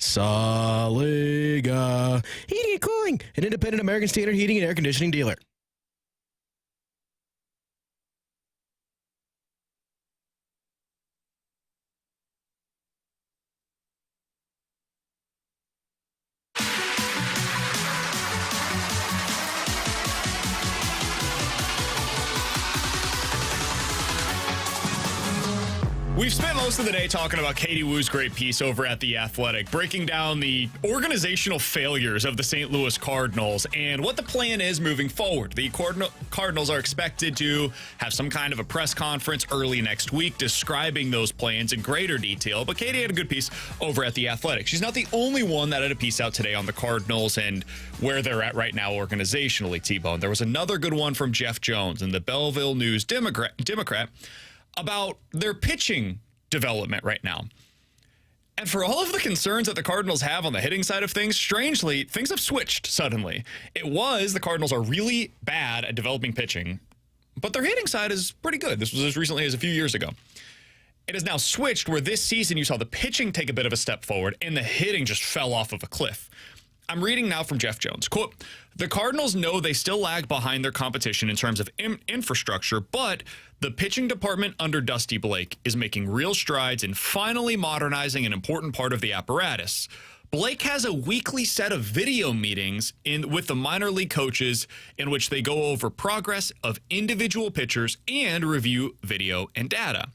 Saliga Heating and Cooling, an independent American Standard heating and air conditioning dealer. We've spent most of the day talking about Katie Woo's great piece over at The Athletic, breaking down the organizational failures of the St. Louis Cardinals and what the plan is moving forward. The Cardinals are expected to have some kind of a press conference early next week describing those plans in greater detail, but Katie had a good piece over at The Athletic. She's not the only one that had a piece out today on the Cardinals and where they're at right now organizationally, T-Bone. There was another good one from Jeff Jones in the Belleville News Democrat about their pitching development right now. And for all of the concerns that the Cardinals have on the hitting side of things, strangely, things have switched suddenly. It was the Cardinals are really bad at developing pitching, but their hitting side is pretty good. This was as recently as a few years ago. It has now switched where this season you saw the pitching take a bit of a step forward and the hitting just fell off of a cliff. I'm reading now from Jeff Jones. Quote, the Cardinals know they still lag behind their competition in terms of infrastructure, but the pitching department under Dusty Blake is making real strides in finally modernizing an important part of the apparatus. Blake has a weekly set of video meetings with the minor league coaches in which they go over progress of individual pitchers and review video and data.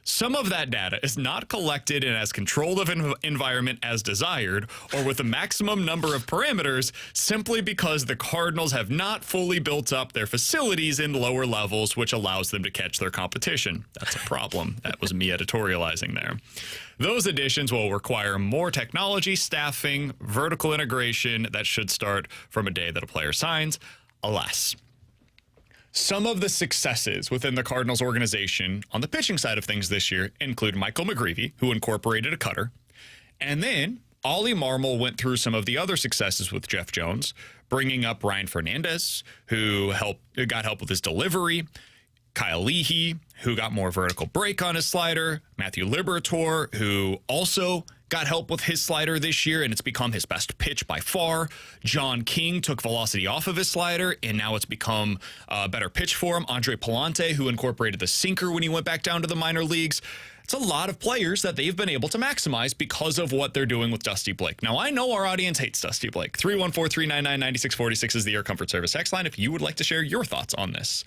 Some of that data is not collected in as controlled of an environment as desired or with the maximum number of parameters simply because the Cardinals have not fully built up their facilities in lower levels, which allows them to catch their competition. That's a problem. That was me editorializing there. Those additions will require more technology, staffing, vertical integration that should start from a day that a player signs. Alas. Some of the successes within the Cardinals organization on the pitching side of things this year include Michael McGreevy, who incorporated a cutter. And then Ollie Marmol went through some of the other successes with Jeff Jones, bringing up Ryan Fernandez, who got help with his delivery, Kyle Leahy, who got more vertical break on his slider, Matthew Liberatore, who also got help with his slider this year, and it's become his best pitch by far. John King took velocity off of his slider, and now it's become a better pitch for him. Andre Palante, who incorporated the sinker when he went back down to the minor leagues. It's a lot of players that they've been able to maximize because of what they're doing with Dusty Blake. Now, I know our audience hates Dusty Blake. 314-399-9646 is the Air Comfort Service text line if you would like to share your thoughts on this.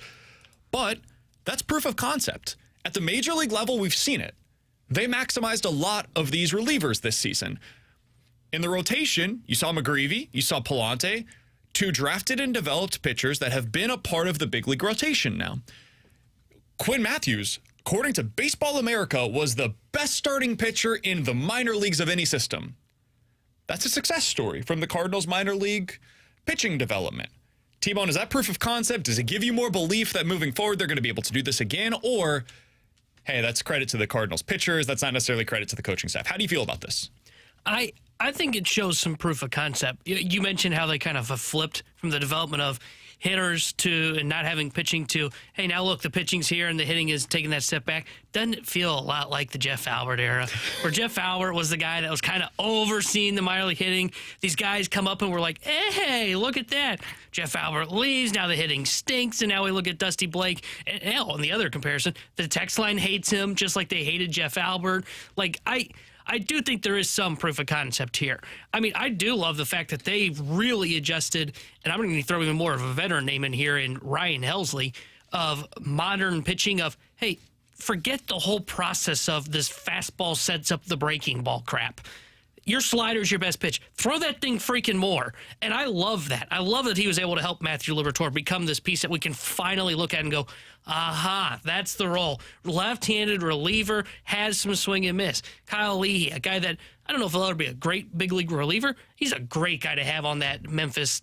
But that's proof of concept. At the major league level, we've seen it. They maximized a lot of these relievers this season. In the rotation, you saw McGreevy, you saw Palante, two drafted and developed pitchers that have been a part of the big league rotation now. Quinn Matthews, according to Baseball America, was the best starting pitcher in the minor leagues of any system. That's a success story from the Cardinals minor league pitching development. T-Bone, is that proof of concept? Does it give you more belief that moving forward they're going to be able to do this again? Or, hey, that's credit to the Cardinals pitchers. That's not necessarily credit to the coaching staff. How do you feel about this? I think it shows some proof of concept. You mentioned how they kind of flipped from the development of hitters to and not having pitching to, hey, now look, the pitching's here and the hitting is taking that step back. Doesn't it feel a lot like the Jeff Albert era, where Jeff Albert was the guy that was kind of overseeing the minor league hitting? These guys come up and we're like, hey, look at that. Jeff Albert leaves, now the hitting stinks, and now we look at Dusty Blake. And hell, on the other comparison, the text line hates him just like they hated Jeff Albert. Like, I do think there is some proof of concept here. I mean, I do love the fact that they really adjusted, and I'm going to throw even more of a veteran name in here in Ryan Helsley, of modern pitching of, hey, forget the whole process of this fastball sets up the breaking ball crap. your slider's your best pitch. Throw that thing freaking more. And I love that. I love that he was able to help Matthew Liberatore become this piece that we can finally look at and go, aha, that's the role. Left-handed reliever, has some swing and miss. Kyle Leahy, a guy that I don't know if he'll ever be a great big league reliever. He's a great guy to have on that Memphis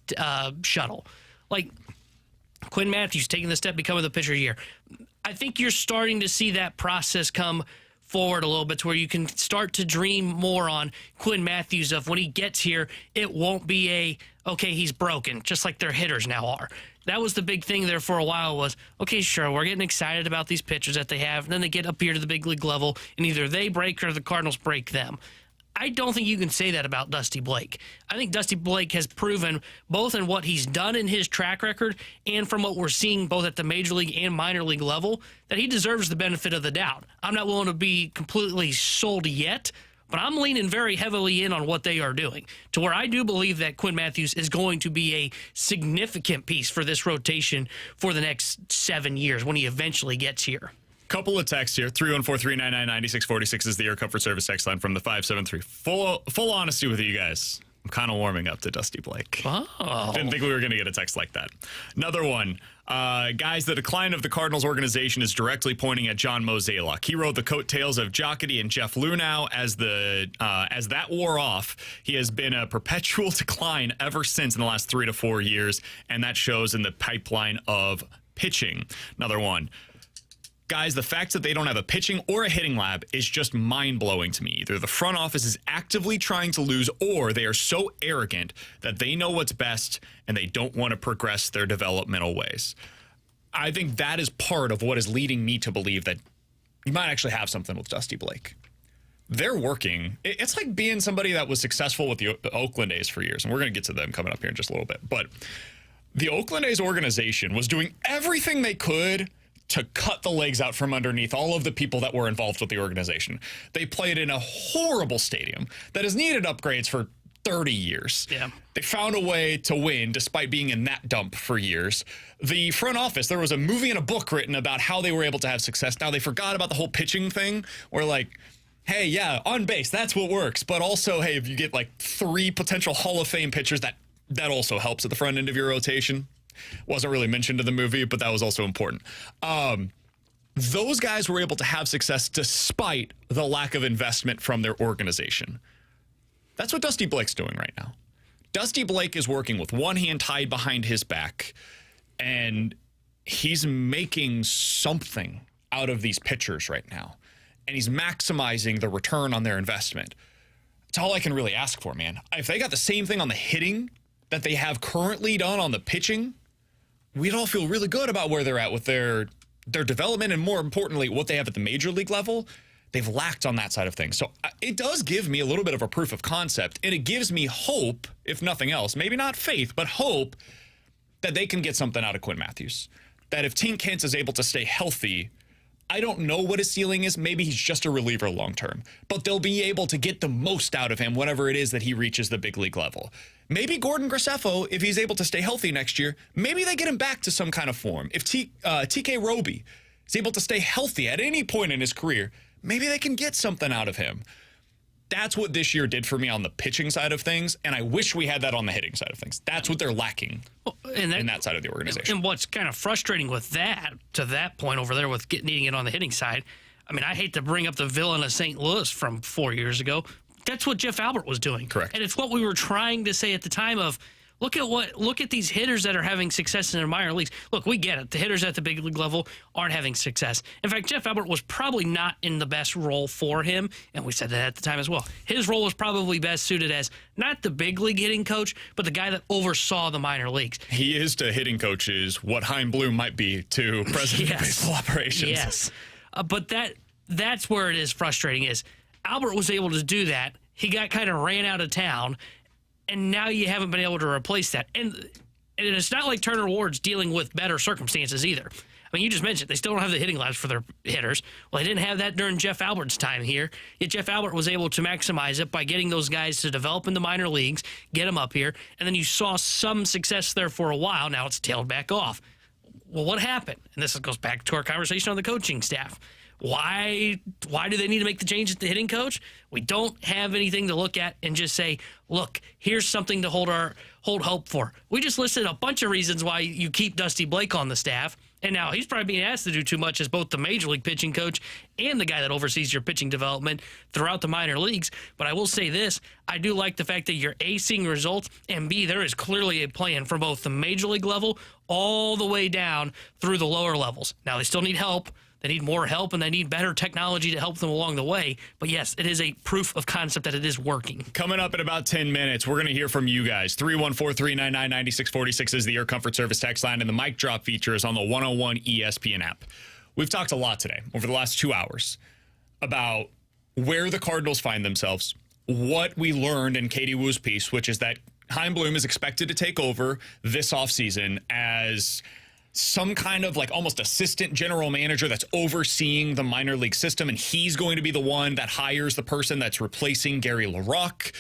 shuttle. Like Quinn Matthews taking the step, becoming the pitcher of the year. I think you're starting to see that process come forward a little bit to where you can start to dream more on Quinn Matthews of when he gets here, it won't be okay, he's broken, just like their hitters now are. That was the big thing there for a while was, okay, sure, we're getting excited about these pitchers that they have, and then they get up here to the big league level, and either they break or the Cardinals break them. I don't think you can say that about Dusty Blake. I think Dusty Blake has proven both in what he's done in his track record and from what we're seeing both at the major league and minor league level that he deserves the benefit of the doubt. I'm not willing to be completely sold yet, but I'm leaning very heavily in on what they are doing to where I do believe that Quinn Matthews is going to be a significant piece for this rotation for the next 7 years when he eventually gets here. Couple of texts here. 314-399-9646 is the Air Comfort Service text line from the 573. Full honesty with you guys. I'm kind of warming up to Dusty Blake. Oh. Didn't think we were going to get a text like that. Another one. Guys, the decline of the Cardinals organization is directly pointing at John Mozeliak. He rode the coattails of Jocketty and Jeff Lunau as that wore off. He has been a perpetual decline ever since in the last 3 to 4 years, and that shows in the pipeline of pitching. Another one. Guys, the fact that they don't have a pitching or a hitting lab is just mind-blowing to me. Either the front office is actively trying to lose or they are so arrogant that they know what's best and they don't want to progress their developmental ways. I think that is part of what is leading me to believe that you might actually have something with Dusty Blake. They're working. It's like being somebody that was successful with the Oakland A's for years, and we're going to get to them coming up here in just a little bit. But the Oakland A's organization was doing everything they could to cut the legs out from underneath all of the people that were involved with the organization. They played in a horrible stadium that has needed upgrades for 30 years. Yeah. They found a way to win despite being in that dump for years. The front office, there was a movie and a book written about how they were able to have success. Now they forgot about the whole pitching thing where like, hey, yeah, on base, that's what works. But also, hey, if you get like 3 potential Hall of Fame pitchers, that also helps at the front end of your rotation. Wasn't really mentioned in the movie, but that was also important. Those guys were able to have success despite the lack of investment from their organization. That's what Dusty Blake's doing right now. Dusty Blake is working with one hand tied behind his back, and he's making something out of these pitchers right now, and he's maximizing the return on their investment. That's all I can really ask for, man. If they got the same thing on the hitting that they have currently done on the pitching, we'd all feel really good about where they're at with their development and, more importantly, what they have at the major league level. They've lacked on that side of things. So it does give me a little bit of a proof of concept, and it gives me hope, if nothing else, maybe not faith, but hope that they can get something out of Quinn Matthews. That if Tink Hintz is able to stay healthy, I don't know what his ceiling is. Maybe he's just a reliever long term, but they'll be able to get the most out of him whenever it is that he reaches the big league level. Maybe Gordon Graceffo, if he's able to stay healthy next year, maybe they get him back to some kind of form. If TK Roby is able to stay healthy at any point in his career, maybe they can get something out of him. That's what this year did for me on the pitching side of things, and I wish we had that on the hitting side of things. That's what they're lacking in that side of the organization. And what's kind of frustrating with that, to that point over there with needing it on the hitting side, I mean, I hate to bring up the villain of St. Louis from 4 years ago. That's what Jeff Albert was doing. Correct. And it's what we were trying to say at the time of, look at these hitters that are having success in their minor leagues. Look, we get it. The hitters at the big league level aren't having success. In fact, Jeff Albert was probably not in the best role for him, and we said that at the time as well. His role was probably best suited as not the big league hitting coach, but the guy that oversaw the minor leagues. He is to hitting coaches what Chaim Bloom might be to president of baseball operations. Yes. But that's where it is frustrating is Albert was able to do that. He got kind of ran out of town, and now you haven't been able to replace that. And it's not like Turner Ward's dealing with better circumstances either. I mean, you just mentioned they still don't have the hitting labs for their hitters. Well, they didn't have that during Jeff Albert's time here. Yet Jeff Albert was able to maximize it by getting those guys to develop in the minor leagues, get them up here, and then you saw some success there for a while. Now it's tailed back off. well, what happened? And this goes back to our conversation on the coaching staff. Why do they need to make the change at the hitting coach? We don't have anything to look at and just say, look, here's something to hold hope for. We just listed a bunch of reasons why you keep Dusty Blake on the staff, and now he's probably being asked to do too much as both the major league pitching coach and the guy that oversees your pitching development throughout the minor leagues. But I will say this, I do like the fact that you're A, seeing results, and B, there is clearly a plan from both the major league level all the way down through the lower levels. Now, they still need help. They need more help, and they need better technology to help them along the way. But yes, it is a proof of concept that it is working. Coming up in about 10 minutes, we're going to hear from you guys. 314-399-9646 is the Air Comfort Service text line, and the mic drop feature is on the 101 ESPN app. We've talked a lot today, over the last 2 hours, about where the Cardinals find themselves, what we learned in Katie Woo's piece, which is that Chaim Bloom is expected to take over this offseason as some kind of like almost assistant general manager that's overseeing the minor league system, and he's going to be the one that hires the person that's replacing Gary LaRocque.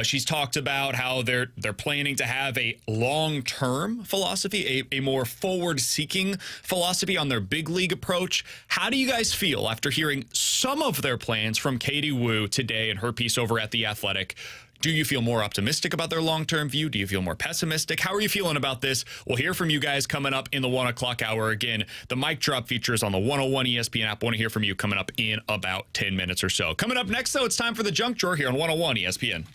She's talked about how they're planning to have a long-term philosophy, a more forward-seeking philosophy on their big league approach. How do you guys feel after hearing some of their plans from Katie Woo today in her piece over at The Athletic? Do you feel more optimistic about their long-term view? Do you feel more pessimistic? How are you feeling about this? We'll hear from you guys coming up in the 1 o'clock hour. Again, the mic drop features on the 101 ESPN app. Want to hear from you coming up in about 10 minutes or so. Coming up next, though, it's time for the junk drawer here on 101 ESPN.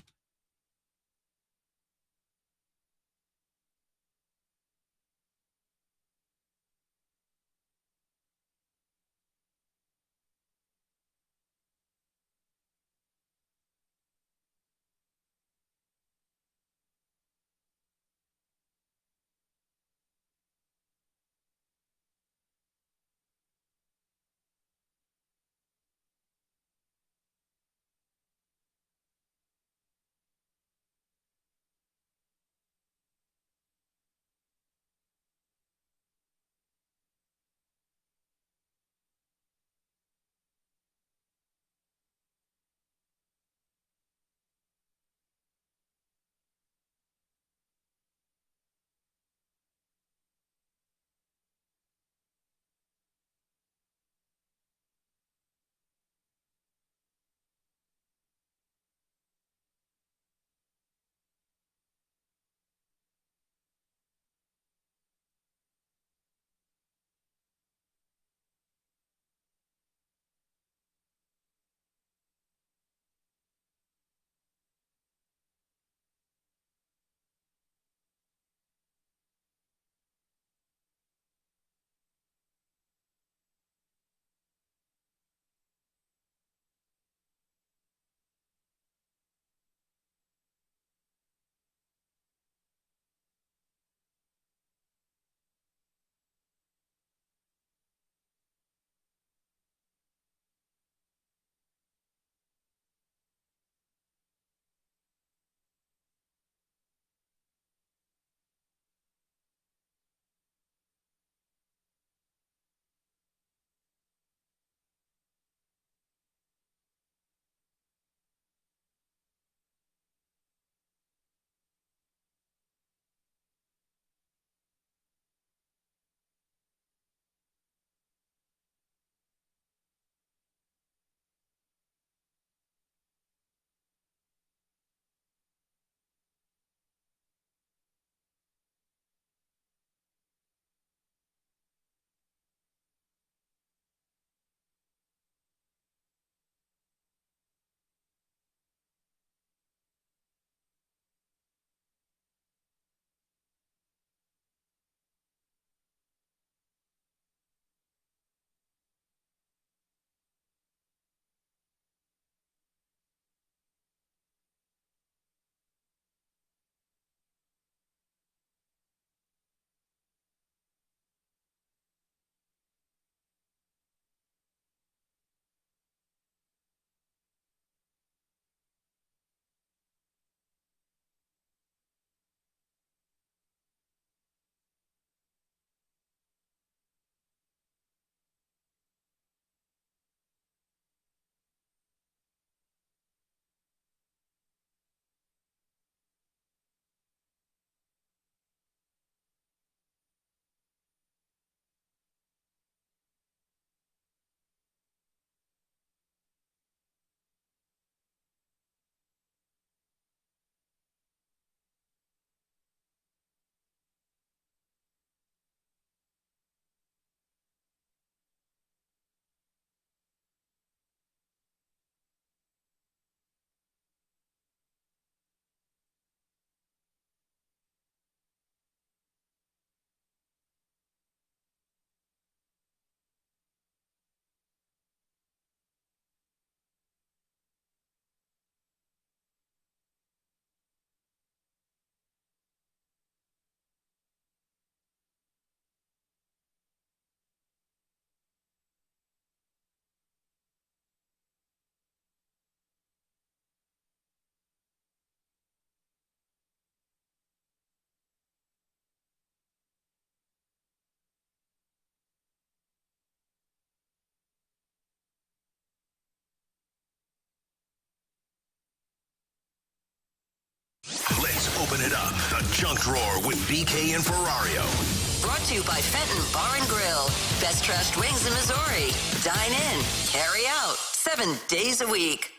Open it up. The Junk Drawer with BK and Ferrario. Brought to you by Fenton Bar and Grill. Best trashed wings in Missouri. Dine in, carry out, 7 days a week.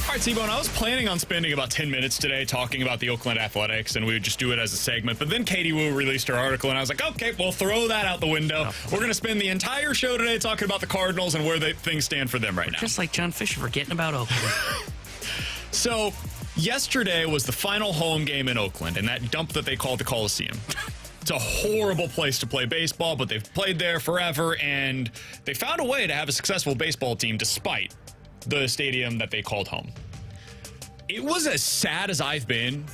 All right, T-Bone, I was planning on spending about 10 minutes today talking about the Oakland Athletics, and we would just do it as a segment. But then Katie Wu released her article, and I was like, okay, we'll throw that out the window. We're going to spend the entire show today talking about the Cardinals and where things stand for them right now. Just like John Fisher forgetting about Oakland. So yesterday was the final home game in Oakland, and that dump that they call the Coliseum. It's a horrible place to play baseball, but they've played there forever, and they found a way to have a successful baseball team despite the stadium that they called home. It was as sad as I've been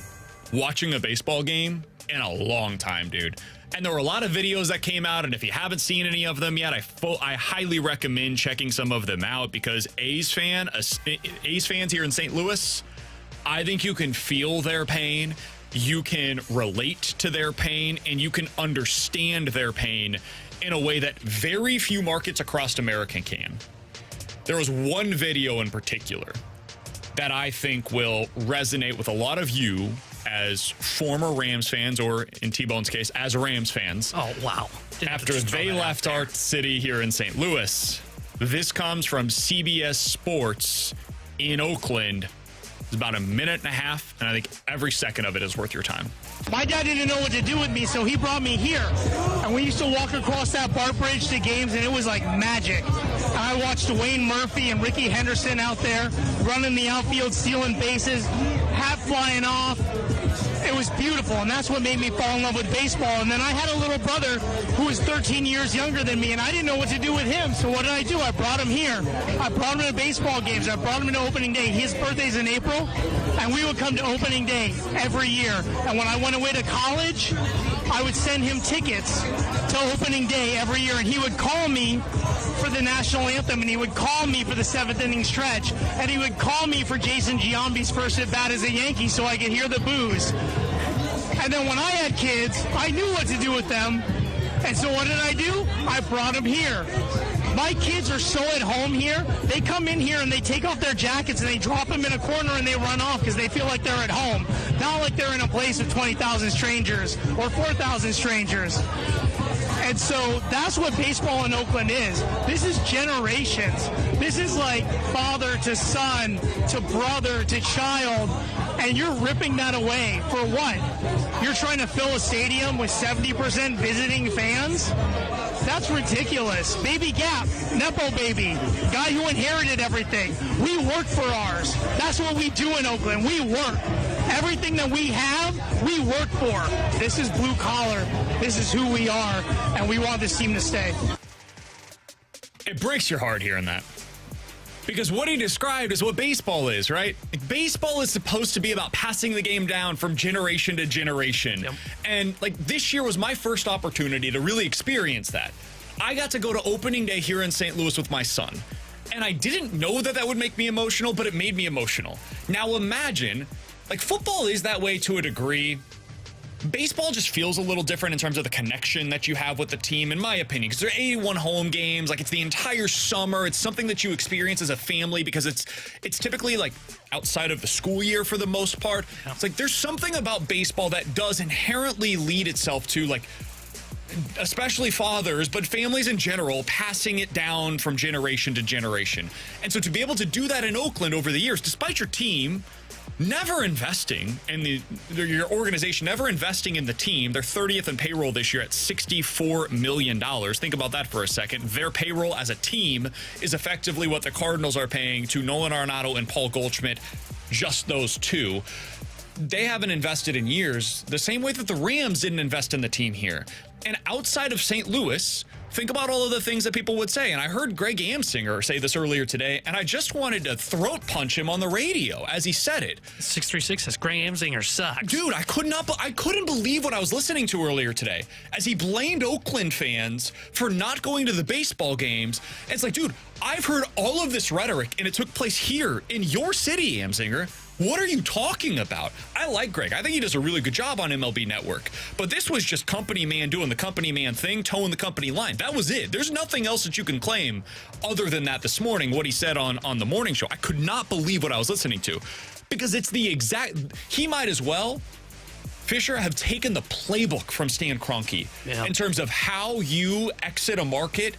watching a baseball game in a long time, dude. And there were a lot of videos that came out, and if you haven't seen any of them yet, I highly recommend checking some of them out, because A's fans here in St. Louis, I think you can feel their pain, you can relate to their pain, and you can understand their pain in a way that very few markets across America can. There was one video in particular that I think will resonate with a lot of you as former Rams fans, or in T-Bone's case, as Rams fans. Oh, wow. After they left our city here in St. Louis. This comes from CBS Sports in Oakland. It's about a minute and a half, and I think every second of it is worth your time. My dad didn't know what to do with me, so he brought me here. And we used to walk across that BART bridge to games, and it was like magic. And I watched Dwayne Murphy and Ricky Henderson out there running the outfield, stealing bases, hat flying off. It was beautiful, and that's what made me fall in love with baseball. And then I had a little brother who was 13 years younger than me, and I didn't know what to do with him. So what did I do? I brought him here. I brought him to baseball games. I brought him to opening day. His birthday's in April, and we would come to opening day every year. And when I went away to college, I would send him tickets to opening day every year, and he would call me for the national anthem, and he would call me for the 7th inning stretch, and he would call me for Jason Giambi's first at bat as a Yankee so I could hear the boos. And then when I had kids, I knew what to do with them. And so what did I do? I brought them here. My kids are so at home here. They come in here and they take off their jackets and they drop them in a corner and they run off because they feel like they're at home. Not like they're in a place of 20,000 strangers or 4,000 strangers. And so that's what baseball in Oakland is. This is generations. This is like father to son to brother to child. And you're ripping that away for what? You're trying to fill a stadium with 70% visiting fans? That's ridiculous. Baby Gap, Nepo baby, guy who inherited everything. We work for ours. That's what we do in Oakland. We work. Everything that we have, we work for. This is blue collar. This is who we are, and we want this team to stay. It breaks your heart hearing that. Because what he described is what baseball is, right? Like, baseball is supposed to be about passing the game down from generation to generation. Yep. And like this year was my first opportunity to really experience that. I got to go to opening day here in St. Louis with my son. And I didn't know that would make me emotional, but it made me emotional. Now imagine, like, football is that way to a degree. Baseball just feels a little different in terms of the connection that you have with the team, in my opinion, because there are 81 home games. Like, it's the entire summer. It's something that you experience as a family because it's typically like outside of the school year for the most part. It's like there's something about baseball that does inherently lead itself to, like, especially fathers, but families in general, passing it down from generation to generation. And so to be able to do that in Oakland over the years, despite your team never investing in your organization, never investing in the team. They're 30th in payroll this year at $64 million. Think about that for a second. Their payroll as a team is effectively what the Cardinals are paying to Nolan Arenado and Paul Goldschmidt, just those two. They haven't invested in years, the same way that the Rams didn't invest in the team here. And outside of St. Louis, think about all of the things that people would say. And I heard Greg Amsinger say this earlier today, and I just wanted to throat punch him on the radio as he said it. 636 says Greg Amsinger sucks. Dude, I couldn't believe what I was listening to earlier today as he blamed Oakland fans for not going to the baseball games. And it's like, dude, I've heard all of this rhetoric, and it took place here in your city, Amsinger. What are you talking about? I like Greg. I think he does a really good job on MLB Network. But this was just company man doing the company man thing, towing the company line. That was it. There's nothing else that you can claim other than that this morning, what he said on the morning show. I could not believe what I was listening to because it's the exact... He might as well, Fisher, have taken the playbook from Stan Kroenke in terms of how you exit a market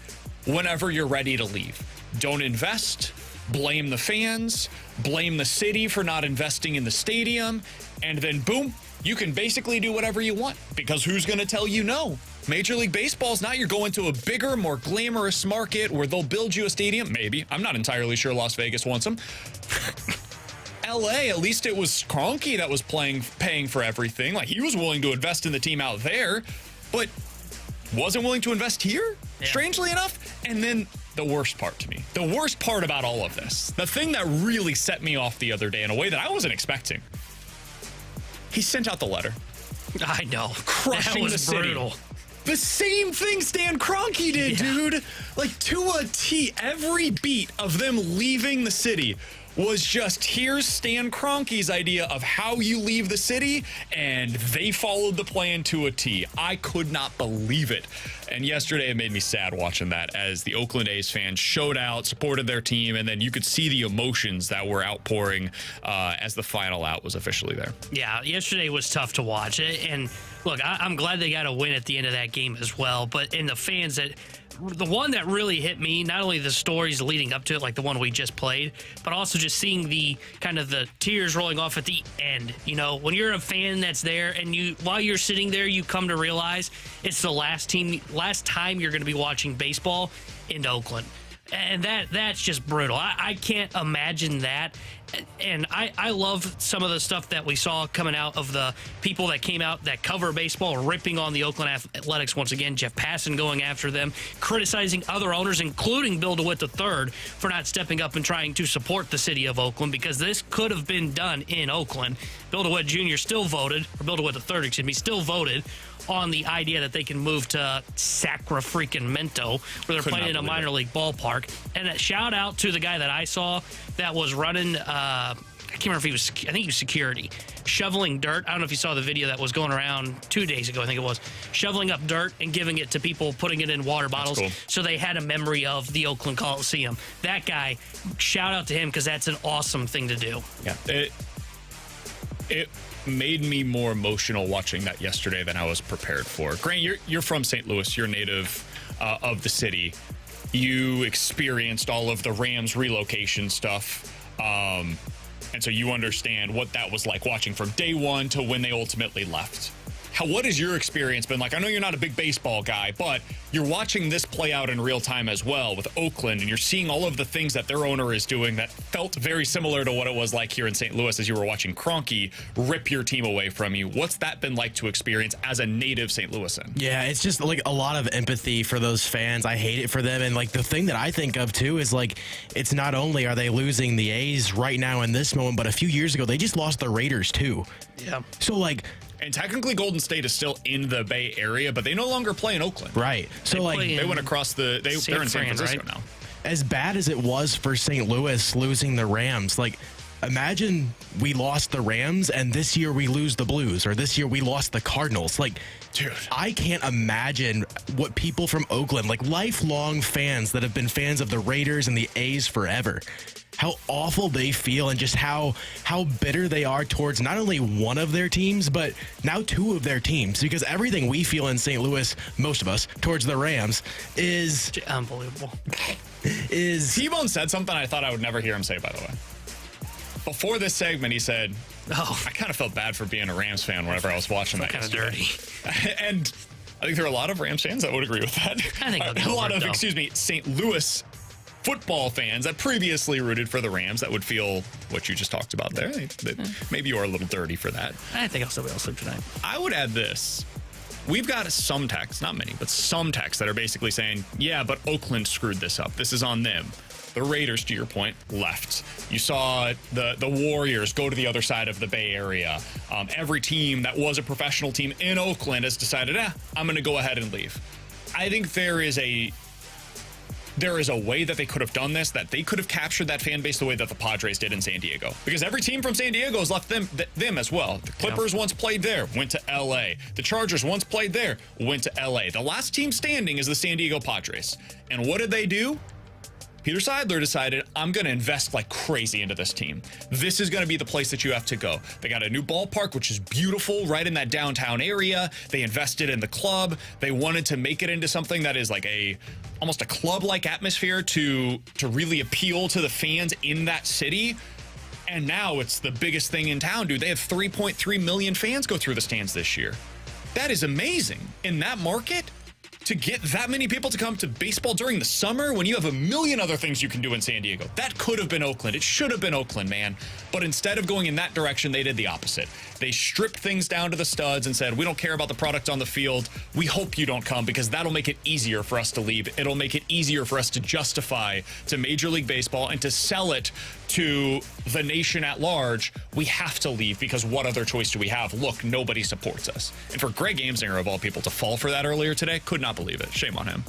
whenever you're ready to leave. Don't invest. Blame the fans, blame the city for not investing in the stadium, and then boom, you can basically do whatever you want because who's going to tell you no? Major League Baseball's now you're going to a bigger, more glamorous market where they'll build you a stadium. Maybe. I'm not entirely sure Las Vegas wants them. LA, at least it was Kroenke that was paying for everything. Like he was willing to invest in the team out there, but wasn't willing to invest here, strangely enough. And then the worst part to me, the worst part about all of this, the thing that really set me off the other day in a way that I wasn't expecting, he sent out the letter. I know. Crushing the city. Brutal. The same thing Stan Kroenke did, dude. Like to a T, every beat of them leaving the city was just, here's Stan Kroenke's idea of how you leave the city, and they followed the plan to a T. I could not believe it. And yesterday it made me sad watching that as the Oakland A's fans showed out, supported their team, and then you could see the emotions that were outpouring as the final out was officially there. Yeah, yesterday was tough to watch. And look, I'm glad they got a win at the end of that game as well, but in the fans that... The one that really hit me, not only the stories leading up to it, like the one we just played, but also just seeing the kind of the tears rolling off at the end. You know, when you're a fan that's there and while you're sitting there, you come to realize it's the last time you're going to be watching baseball in Oakland. And that's just brutal. I can't imagine that. And I love some of the stuff that we saw coming out of the people that came out that cover baseball, ripping on the Oakland Athletics once again. Jeff Passan going after them, criticizing other owners, including Bill DeWitt III, for not stepping up and trying to support the city of Oakland, because this could have been done in Oakland. Bill DeWitt Jr. still voted still voted on the idea that they can move to Sacramento, where they're playing in a minor league ballpark. And a shout out to the guy that I saw that was running, I can't remember if I think he was security, shoveling dirt. I don't know if you saw the video that was going around 2 days ago, I think it was, shoveling up dirt and giving it to people, putting it in water bottles. Cool. So they had a memory of the Oakland Coliseum. That guy, shout out to him, because that's an awesome thing to do. Yeah. It made me more emotional watching that yesterday than I was prepared for. Grant, you're from St. Louis. You're a native of the city. You experienced all of the Rams relocation stuff. And so you understand what that was like watching from day one to when they ultimately left. What has your experience been like? I know you're not a big baseball guy, but you're watching this play out in real time as well with Oakland, and you're seeing all of the things that their owner is doing that felt very similar to what it was like here in St. Louis as you were watching Kroenke rip your team away from you. What's that been like to experience as a native St. Louisan? Yeah, it's just like a lot of empathy for those fans. I hate it for them. And like the thing that I think of too is like, it's not only are they losing the A's right now in this moment, but a few years ago, they just lost the Raiders too. Yeah. So like, and technically Golden State is still in the Bay Area, but they no longer play in Oakland. Right. So they went across they're in San Francisco now. As bad as it was for St. Louis losing the Rams, like imagine we lost the Rams and this year we lose the Blues, or this year we lost the Cardinals. Like, dude, I can't imagine what people from Oakland, like lifelong fans that have been fans of the Raiders and the A's forever, how awful they feel, and just how bitter they are towards not only one of their teams, but now two of their teams. Because everything we feel in St. Louis, most of us, towards the Rams is unbelievable. T-Bone said something I thought I would never hear him say, by the way. Before this segment, he said, I kind of felt bad for being a Rams fan whenever I was watching that. Kind of dirty. And I think there are a lot of Rams fans that would agree with that. I think a lot of, St. Louis football fans that previously rooted for the Rams that would feel what you just talked about there. Maybe you are a little dirty for that. I think I'll still be able to sleep tonight. I would add this. We've got some texts, not many, but some texts that are basically saying, yeah, but Oakland screwed this up. This is on them. The Raiders, to your point, left. You saw the Warriors go to the other side of the Bay Area. Every team that was a professional team in Oakland has decided, I'm going to go ahead and leave. I think there is there is a way that they could have done this, that they could have captured that fan base the way that the Padres did in San Diego. Because every team from San Diego has left them as well. The Clippers once played there, went to L.A. The Chargers once played there, went to L.A. The last team standing is the San Diego Padres. And what did they do? Peter Seidler decided, I'm going to invest like crazy into this team. This is going to be the place that you have to go. They got a new ballpark, which is beautiful, right in that downtown area. They invested in the club. They wanted to make it into something that is like almost a club-like atmosphere to really appeal to the fans in that city. And now it's the biggest thing in town, dude. They have 3.3 million fans go through the stands this year. That is amazing. In that market, to get that many people to come to baseball during the summer when you have a million other things you can do in San Diego. That could have been Oakland. It should have been Oakland, man. But instead of going in that direction, they did the opposite. They stripped things down to the studs and said, we don't care about the product on the field. We hope you don't come because that'll make it easier for us to leave. It'll make it easier for us to justify to Major League Baseball and to sell it to the nation at large. We have to leave because what other choice do we have? Look, nobody supports us. And for Greg Amsinger, of all people, to fall for that earlier today, could not believe it. Shame on him.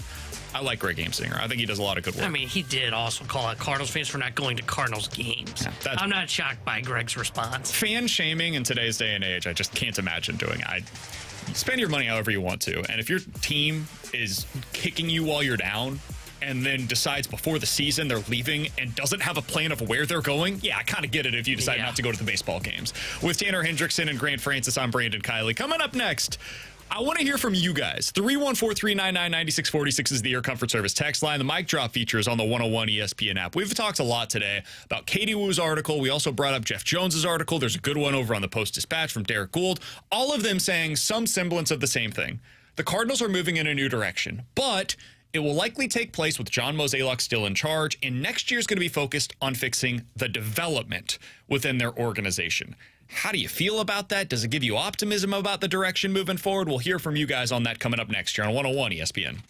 I like Greg Amsinger. I think he does a lot of good work. I mean, he did also call out Cardinals fans for not going to Cardinals games. Yeah, I'm not shocked by Greg's response. Fan shaming in today's day and age, I just can't imagine doing. Spend your money however you want to. And if your team is kicking you while you're down and then decides before the season they're leaving and doesn't have a plan of where they're going, yeah, I kind of get it if you decide not to go to the baseball games. With Tanner Hendrickson and Grant Francis, I'm Brandon Kiley. Coming up next, I want to hear from you guys. 314-399-9646 is the Air Comfort Service text line. The mic drop feature is on the 101 ESPN app. We've talked a lot today about Katie Woo's article. We also brought up Jeff Jones's article. There's a good one over on the Post-Dispatch from Derek Gould. All of them saying some semblance of the same thing. The Cardinals are moving in a new direction, but it will likely take place with John Mozeliak still in charge, and next year is going to be focused on fixing the development within their organization. How do you feel about that? Does it give you optimism about the direction moving forward? We'll hear from you guys on that coming up next year on 101 ESPN.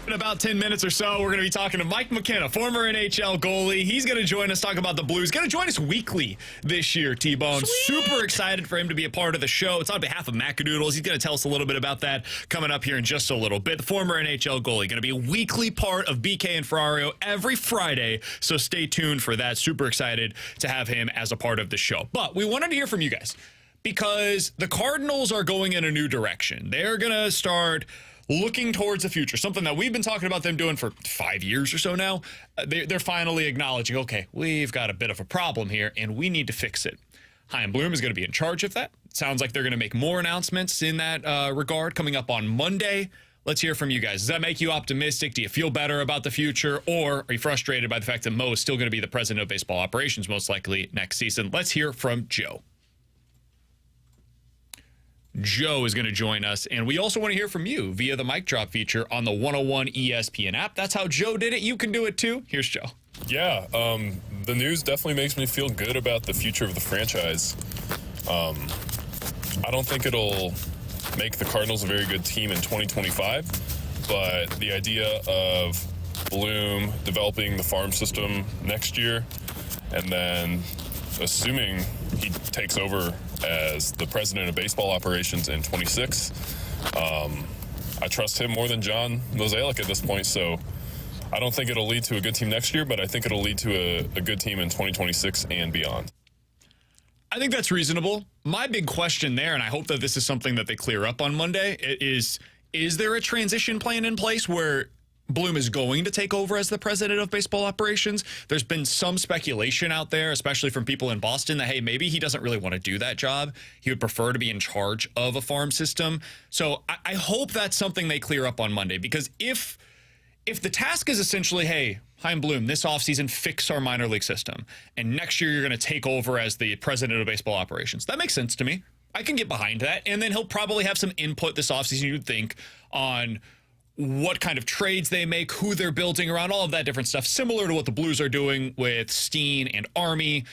In about 10 minutes or so, we're going to be talking to Mike McKenna, former NHL goalie. He's going to join us, talk about the Blues. Going to join us weekly this year, T-Bone. Super excited for him to be a part of the show. It's on behalf of Macadoodles. He's going to tell us a little bit about that coming up here in just a little bit. The former NHL goalie, going to be a weekly part of BK and Ferrario every Friday, so stay tuned for that. Super excited to have him as a part of the show. But we wanted to hear from you guys because the Cardinals are going in a new direction. They're going to start looking towards the future, something that we've been talking about them doing for 5 years or so now. They're finally acknowledging, okay, we've got a bit of a problem here, and we need to fix it. Chaim Bloom is going to be in charge of that. Sounds like they're going to make more announcements in that regard coming up on Monday. Let's hear from you guys. Does that make you optimistic? Do you feel better about the future? Or are you frustrated by the fact that Mo is still going to be the president of baseball operations most likely next season? Let's hear from Joe. Joe is going to join us, and we also want to hear from you via the mic drop feature on the 101 ESPN app. That's how Joe did it. You can do it too. Here's Joe. Yeah, the news definitely makes me feel good about the future of the franchise. I don't think it'll make the Cardinals a very good team in 2025, but the idea of Bloom developing the farm system next year, and then assuming he takes over as the president of baseball operations in 26, I trust him more than John Mozeliak at this point. So I don't think it'll lead to a good team next year, but I think it'll lead to a good team in 2026 and beyond. I think that's reasonable. My big question there, and I hope that this is something that they clear up on Monday, is there a transition plan in place where Bloom is going to take over as the president of baseball operations? There's been some speculation out there, especially from people in Boston, that, hey, maybe he doesn't really want to do that job. He would prefer to be in charge of a farm system. So I hope that's something they clear up on Monday, because if the task is essentially, hey, Chaim Bloom, this offseason, fix our minor league system, and next year you're going to take over as the president of baseball operations, that makes sense to me. I can get behind that. And then he'll probably have some input this offseason, you'd think, on what kind of trades they make, who they're building around, all of that different stuff, similar to what the Blues are doing with Steen and Army.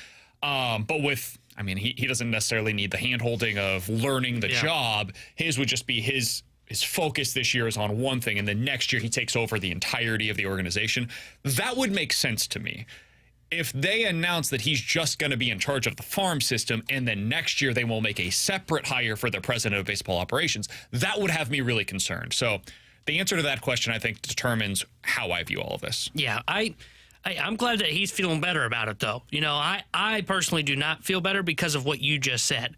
But with, I mean, he doesn't necessarily need the hand-holding of learning the job. His would just be his focus this year is on one thing, and then next year he takes over the entirety of the organization. That would make sense to me. If they announce that he's just going to be in charge of the farm system, and then next year they will make a separate hire for the president of baseball operations, that would have me really concerned. So the answer to that question, I think, determines how I view all of this. Yeah, I'm glad that he's feeling better about it, though. You know, I personally do not feel better because of what you just said.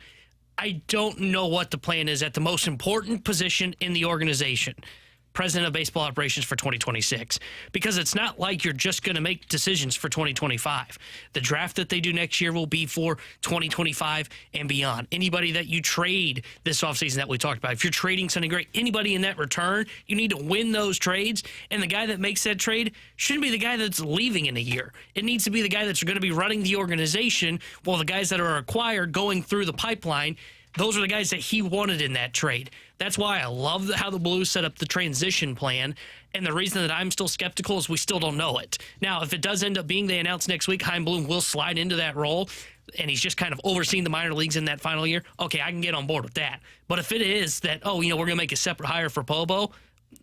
I don't know what the plan is at the most important position in the organization, president of baseball operations for 2026, because it's not like you're just going to make decisions for 2025. The draft that they do next year will be for 2025 and beyond. Anybody that you trade this offseason that we talked about, if you're trading something great, anybody in that return, you need to win those trades, and the guy that makes that trade shouldn't be the guy that's leaving in a year. It needs to be the guy that's going to be running the organization, while the guys that are acquired going through the pipeline, those are the guys that he wanted in that trade. That's why I love how the Blues set up the transition plan. And the reason that I'm still skeptical is we still don't know it. Now, if it does end up being they announce next week, Chaim Bloom will slide into that role, and he's just kind of overseeing the minor leagues in that final year, okay, I can get on board with that. But if it is that, we're going to make a separate hire for Pobo,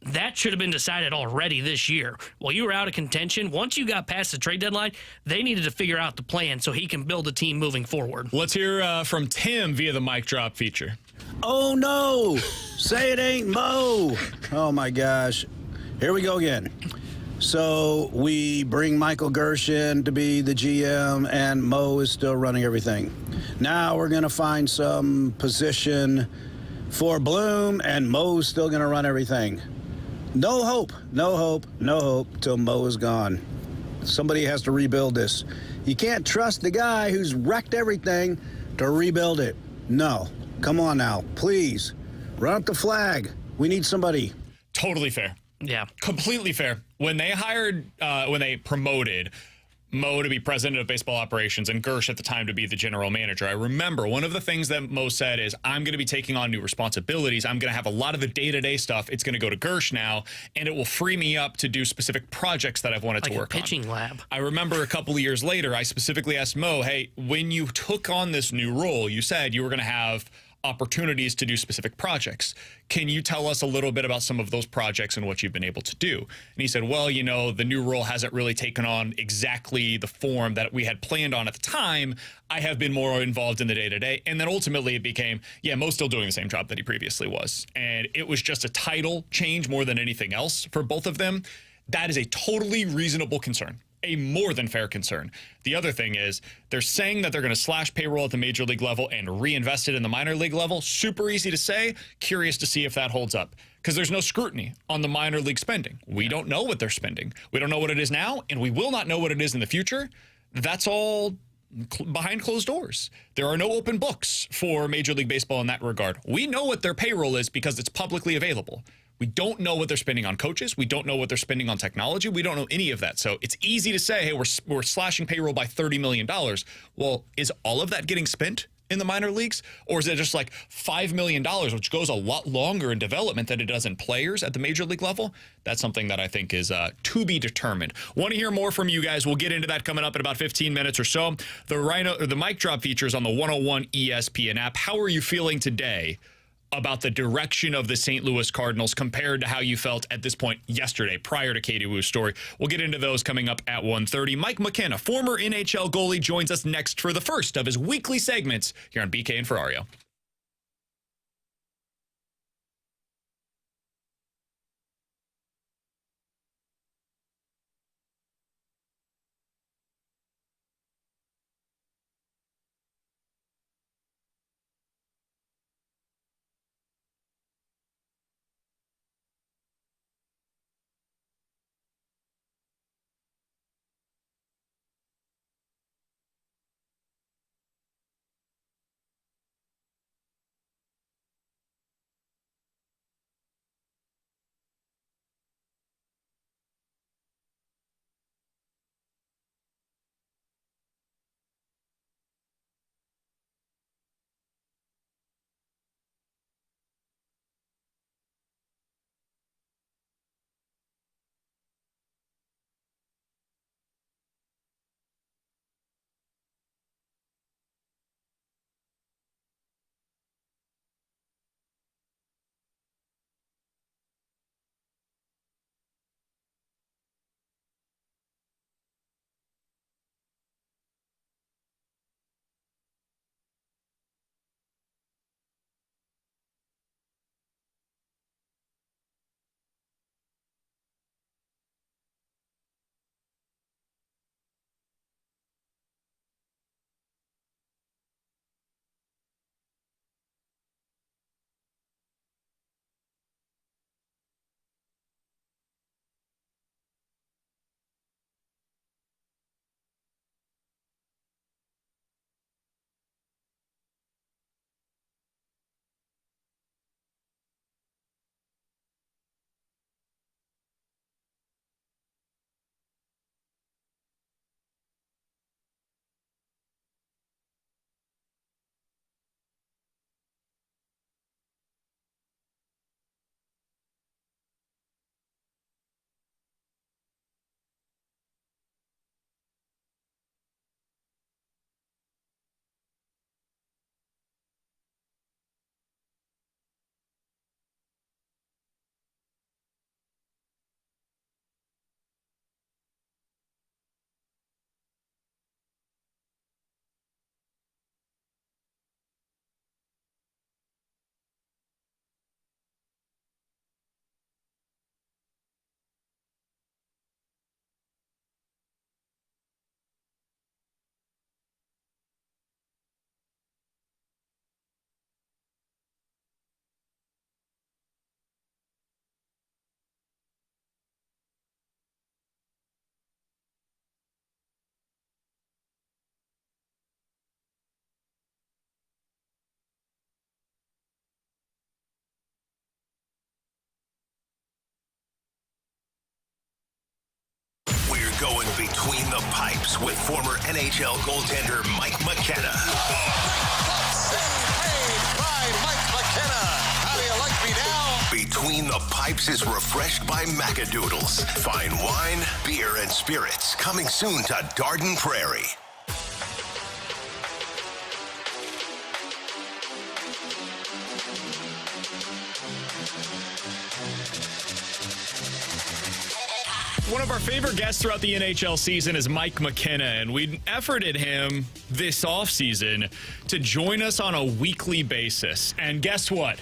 that should have been decided already this year. While you were out of contention, once you got past the trade deadline, they needed to figure out the plan so he can build a team moving forward. Let's hear from Tim via the mic drop feature. Oh, no. Say it ain't Mo. Oh, my gosh. Here we go again. So we bring Michael Gershon to be the GM, and Mo is still running everything. Now we're going to find some position for Bloom, and Mo's still going to run everything. No hope till Mo is gone. Somebody has to rebuild this. You can't trust the guy who's wrecked everything to rebuild it. No. Come on now. Please. Run up the flag. We need somebody. Totally fair. Yeah. Completely fair. When they promoted Mo to be president of baseball operations and Gersh at the time to be the general manager, I remember one of the things that Mo said is, I'm going to be taking on new responsibilities. I'm going to have a lot of the day-to-day stuff. It's going to go to Gersh now, and it will free me up to do specific projects that I've wanted to work on. Like a pitching lab. I remember a couple of years later, I specifically asked Mo, hey, when you took on this new role, you said you were going to have opportunities to do specific projects. Can you tell us a little bit about some of those projects and what you've been able to do? And he said, well, the new role hasn't really taken on exactly the form that we had planned on at the time. I have been more involved in the day-to-day. And then ultimately it became, Mo's still doing the same job that he previously was. And it was just a title change more than anything else for both of them. That is a totally reasonable concern. A more than fair concern. The other thing is they're saying that they're going to slash payroll at the major league level and reinvest it in the minor league level. Super easy to say. Curious to see if that holds up because there's no scrutiny on the minor league spending. We don't know what they're spending. We don't know what it is now, and we will not know what it is in the future. That's all behind closed doors. There are no open books for Major League Baseball in that regard. We know what their payroll is because it's publicly available. We don't know what they're spending on coaches. We don't know what they're spending on technology. We don't know any of that. So it's easy to say, hey, we're slashing payroll by $30 million. Well, is all of that getting spent in the minor leagues? Or is it just like $5 million, which goes a lot longer in development than it does in players at the major league level? That's something that I think is to be determined. Want to hear more from you guys? We'll get into that coming up in about 15 minutes or so. The mic drop features on the 101 ESPN app. How are you feeling today about the direction of the St. Louis Cardinals compared to how you felt at this point yesterday prior to Katie Wu's story? We'll get into those coming up at 1:30. Mike McKenna, former NHL goalie, joins us next for the first of his weekly segments here on BK and Ferrario. Going between the pipes with former NHL goaltender Mike McKenna. Mike McKenna. How do you like me now? Between the Pipes is refreshed by Macadoodles. Fine wine, beer, and spirits coming soon to Darden Prairie. One of our favorite guests throughout the NHL season is Mike McKenna, and we efforted him this offseason to join us on a weekly basis. And guess what?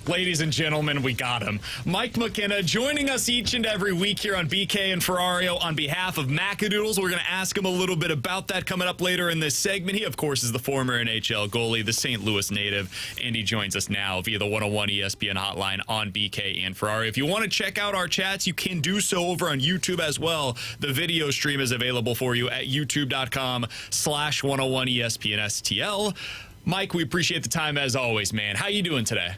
Ladies and gentlemen, we got him. Mike McKenna joining us each and every week here on BK and Ferrario on behalf of Macadoodles. We're going to ask him a little bit about that coming up later in this segment. He, of course, is the former NHL goalie, the St. Louis native, and he joins us now via the 101 ESPN hotline on BK and Ferrario. If you want to check out our chats, you can do so over on YouTube as well. The video stream is available for you at youtube.com/101 ESPN STL. Mike, we appreciate the time as always, man. How you doing today?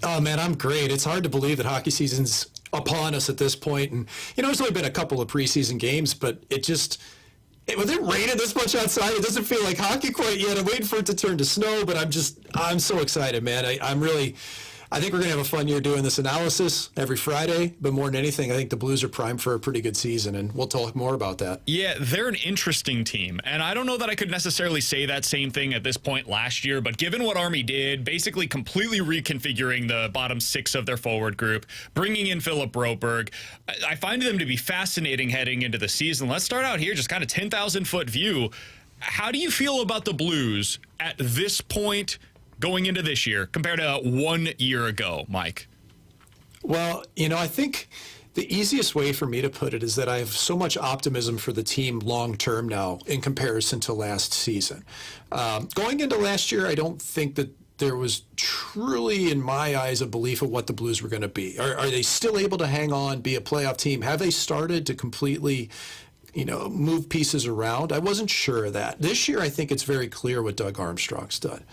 Oh, man, I'm great. It's hard to believe that hockey season's upon us at this point. And, there's only been a couple of preseason games, but with it raining this much outside, it doesn't feel like hockey quite yet. I'm waiting for it to turn to snow, but I'm so excited, man. I think we're going to have a fun year doing this analysis every Friday, but more than anything, I think the Blues are primed for a pretty good season, and we'll talk more about that. Yeah, they're an interesting team, and I don't know that I could necessarily say that same thing at this point last year, but given what Army did, basically completely reconfiguring the bottom six of their forward group, bringing in Philip Broberg, I find them to be fascinating heading into the season. Let's start out here, just kind of 10,000-foot view. How do you feel about the Blues at this point going into this year compared to 1 year ago, Mike? Well, I think the easiest way for me to put it is that I have so much optimism for the team long term now in comparison to last season. Going into last year, I don't think that there was truly, in my eyes, a belief of what the Blues were going to be. Are they still able to hang on, be a playoff team? Have they started to completely move pieces around? I wasn't sure of that. This year, I think it's very clear what Doug Armstrong's done.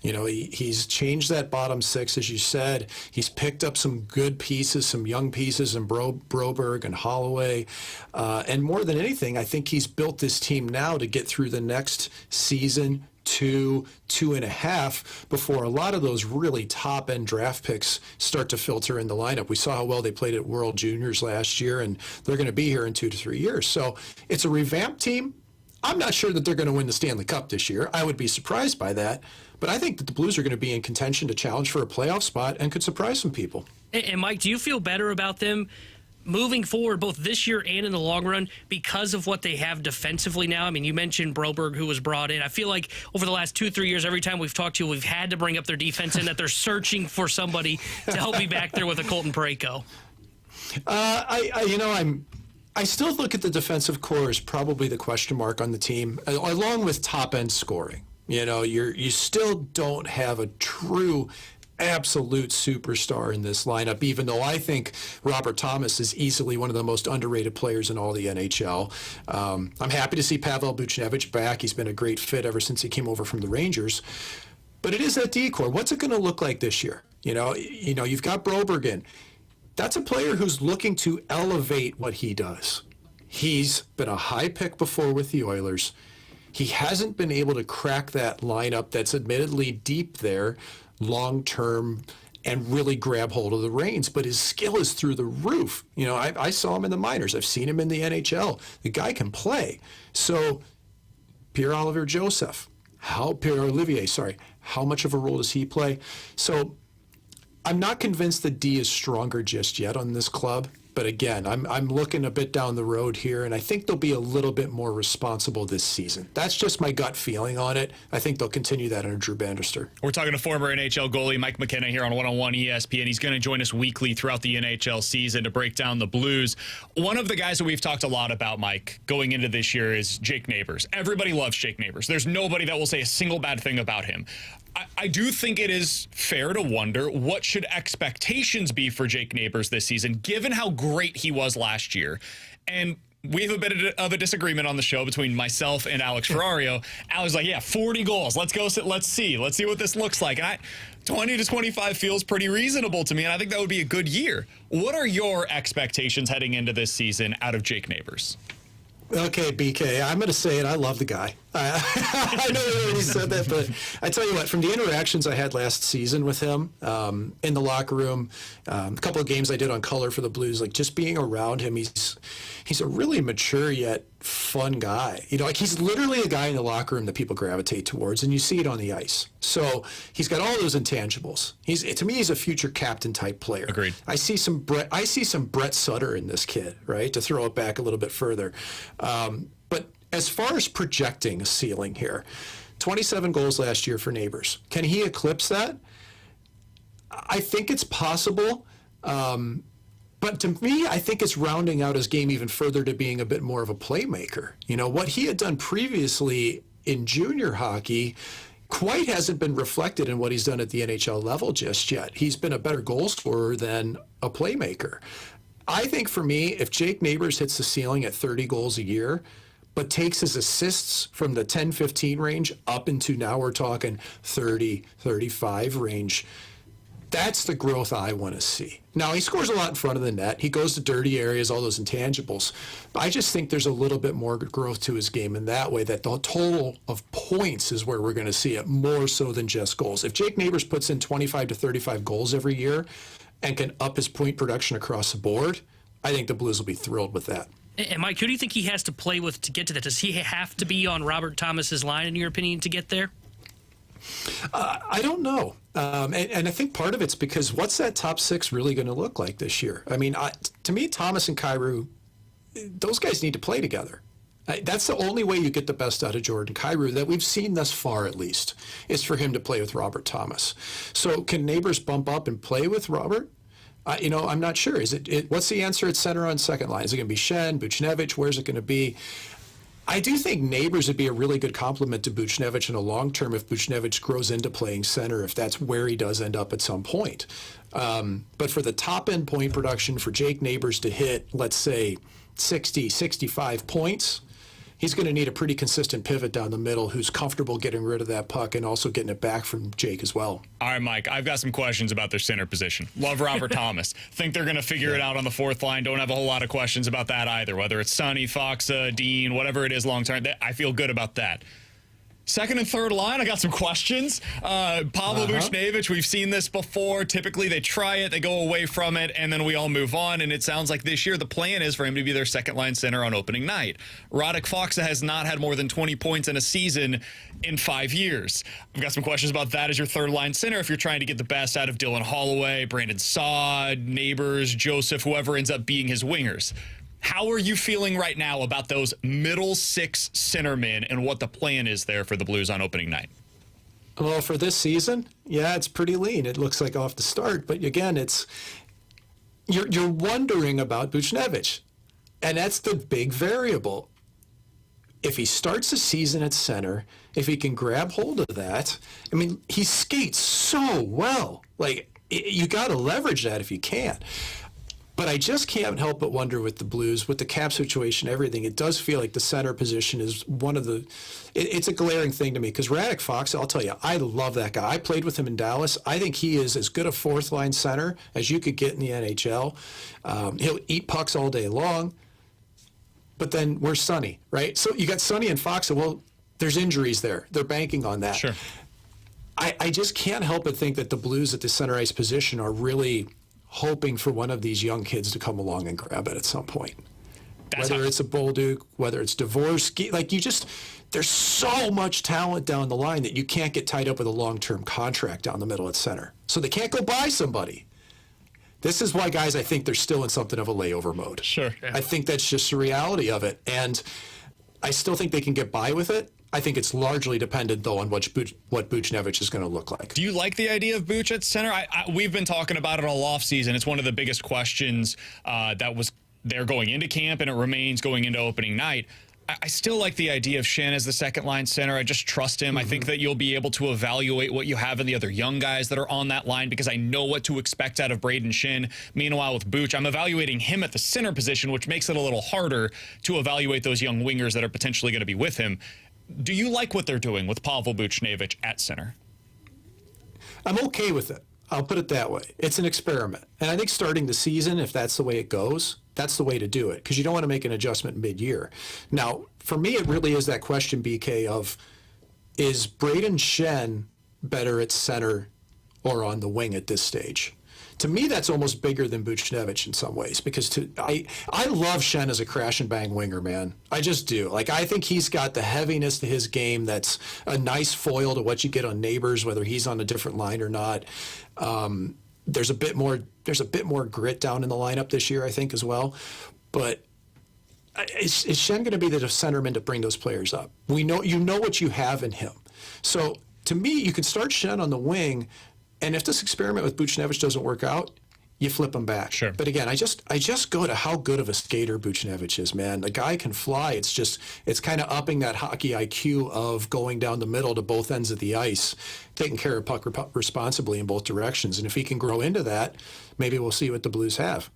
He's changed that bottom six, as you said. He's picked up some good pieces, some young pieces in Broberg and Holloway. And more than anything, I think he's built this team now to get through the next season, two and a half, before a lot of those really top-end draft picks start to filter in the lineup. We saw how well they played at World Juniors last year, and they're going to be here in 2 to 3 years. So it's a revamped team. I'm not sure that they're going to win the Stanley Cup this year. I would be surprised by that. But I think that the Blues are going to be in contention to challenge for a playoff spot and could surprise some people. And Mike, do you feel better about them moving forward both this year and in the long run because of what they have defensively now? I mean, you mentioned Broberg, who was brought in. I feel like over the last 2-3 years, every time we've talked to you, we've had to bring up their defense and that they're searching for somebody to help be back there with a Colton Parayko. I still look at the defensive core as probably the question mark on the team, along with top-end scoring. You still don't have a true absolute superstar in this lineup, even though I think Robert Thomas is easily one of the most underrated players in all the NHL. I'm happy to see Pavel Buchnevich back. He's been a great fit ever since he came over from the Rangers. But it is that D-core. What's it going to look like this year? You've got Broberg in. That's a player who's looking to elevate what he does. He's been a high pick before with the Oilers. He hasn't been able to crack that lineup that's admittedly deep there long-term and really grab hold of the reins, but his skill is through the roof. I saw him in the minors. I've seen him in the NHL. The guy can play. So Pierre-Olivier Joseph, how much of a role does he play? So I'm not convinced that D is stronger just yet on this club. But again, I'm looking a bit down the road here, and I think they'll be a little bit more responsible this season. That's just my gut feeling on it. I think they'll continue that under Drew Bannister. We're talking to former NHL goalie Mike McKenna here on 101 ESPN. He's going to join us weekly throughout the NHL season to break down the Blues. One of the guys that we've talked a lot about, Mike, going into this year is Jake Neighbors. Everybody loves Jake Neighbors. There's nobody that will say a single bad thing about him. I do think it is fair to wonder what should expectations be for Jake Neighbors this season, given how great he was last year. And we have a bit of a disagreement on the show between myself and Alex Ferrario. Alex was like, 40 goals. Let's go. Let's see what this looks like. And 20 to 25 feels pretty reasonable to me, and I think that would be a good year. What are your expectations heading into this season out of Jake Neighbors? Okay, BK, I'm going to say it. I love the guy. I know you already said that, but I tell you what, from the interactions I had last season with him in the locker room, a couple of games I did on color for the Blues, like just being around him, he's a really mature yet fun guy. Like he's literally a guy in the locker room that people gravitate towards, and you see it on the ice. So he's got all those intangibles. To me, he's a future captain type player. Agreed. I see some Brett Sutter in this kid, right? To throw it back a little bit further. But as far as projecting a ceiling here, 27 goals last year for Neighbors. Can he eclipse that? I think it's possible. But to me, I think it's rounding out his game even further to being a bit more of a playmaker. What he had done previously in junior hockey quite hasn't been reflected in what he's done at the NHL level just yet. He's been a better goal scorer than a playmaker. I think for me, if Jake Neighbors hits the ceiling at 30 goals a year, but takes his assists from the 10-15 range up into now we're talking 30-35 range, that's the growth I want to see. Now, he scores a lot in front of the net. He goes to dirty areas, all those intangibles. But I just think there's a little bit more growth to his game in that way, that the total of points is where we're going to see it more so than just goals. If Jake Neighbors puts in 25 to 35 goals every year and can up his point production across the board, I think the Blues will be thrilled with that. And Mike, who do you think he has to play with to get to that? Does he have to be on Robert Thomas's line, in your opinion, to get there? I don't know. And I think part of it's because what's that top six really going to look like this year? I mean, to me, Thomas and Kyrou, those guys need to play together. That's the only way you get the best out of Jordan Kyrou that we've seen thus far, at least, is for him to play with Robert Thomas. So can Neighbors bump up and play with Robert? I'm not sure. What's the answer at center on second line? Is it going to be Schenn, Buchnevich? Where's it going to be? I do think Neighbors would be a really good complement to Buchnevich in the long term if Buchnevich grows into playing center, if that's where he does end up at some point. But for the top end point production, for Jake Neighbors to hit, let's say, 60, 65 points, he's going to need a pretty consistent pivot down the middle who's comfortable getting rid of that puck and also getting it back from Jake as well. All right, Mike, I've got some questions about their center position. Love Robert Thomas. Think they're going to figure it out on the fourth line. Don't have a whole lot of questions about that either, whether it's Sonny, Foxa, Dean, whatever it is long term. I feel good about that. Second and third line, I got some questions. Pavel Buchnevich, we've seen this before. Typically, they try it, they go away from it, and then we all move on. And it sounds like this year the plan is for him to be their second line center on opening night. Radek Foxa has not had more than 20 points in a season in 5 years. I've got some questions about that as your third line center if you're trying to get the best out of Dylan Holloway, Brandon Saad, Neighbors, Joseph, whoever ends up being his wingers. How are you feeling right now about those middle six centermen and what the plan is there for the Blues on opening night? Well, for this season, yeah, it's pretty lean. It looks like off the start, but again, you're wondering about Buchnevich, and that's the big variable. If he starts the season at center, if he can grab hold of that, I mean, he skates so well. Like, you got to leverage that if you can. But I just can't help but wonder with the Blues, with the cap situation, everything, it does feel like the center position is one of the, it's a glaring thing to me. Because Radek Foxa, I'll tell you, I love that guy. I played with him in Dallas. I think he is as good a fourth line center as you could get in the NHL. He'll eat pucks all day long. But then where's Sonny, right? So you got Sonny and Foxa. Well, there's injuries there. They're banking on that. Sure. I just can't help but think that the Blues at the center ice position are really hoping for one of these young kids to come along and grab it at some point. Whether it's a Bolduc, whether it's Dvorsky, there's so much talent down the line that you can't get tied up with a long-term contract down the middle at center. So they can't go buy somebody. This is why, guys, I think they're still in something of a layover mode. Sure. I think that's just the reality of it. And I still think they can get by with it. I think it's largely dependent, though, on what Buchnevich is going to look like. Do you like the idea of Buch at center? We've been talking about it all offseason. It's one of the biggest questions that was there going into camp, and it remains going into opening night. I still like the idea of Schenn as the second-line center. I just trust him. I think that you'll be able to evaluate what you have in the other young guys that are on that line because I know what to expect out of Braden Schenn. Meanwhile, with Buch, I'm evaluating him at the center position, which makes it a little harder to evaluate those young wingers that are potentially going to be with him. Do you like what they're doing with Pavel Buchnevich at center? I'm okay with it. I'll put it that way. It's an experiment. And I think starting the season, if that's the way it goes, that's the way to do it because you don't want to make an adjustment mid-year. Now, for me, it really is that question, BK, of is Braden Schenn better at center or on the wing at this stage? To me, that's almost bigger than Buchnevich in some ways, because I love Shen as a crash and bang winger, man. I just do. Like, I think he's got the heaviness to his game that's a nice foil to what you get on Neighbors, whether he's on a different line or not. There's a bit more grit down in the lineup this year, I think, as well. But is Shen going to be the centerman to bring those players up? You know what you have in him. So to me, you could start Shen on the wing, and if this experiment with Buchnevich doesn't work out, you flip him back. Sure. But again, I just go to how good of a skater Buchnevich is, man. The guy can fly. It's kind of upping that hockey IQ of going down the middle to both ends of the ice, taking care of puck responsibly in both directions. And if he can grow into that, maybe we'll see what the Blues have.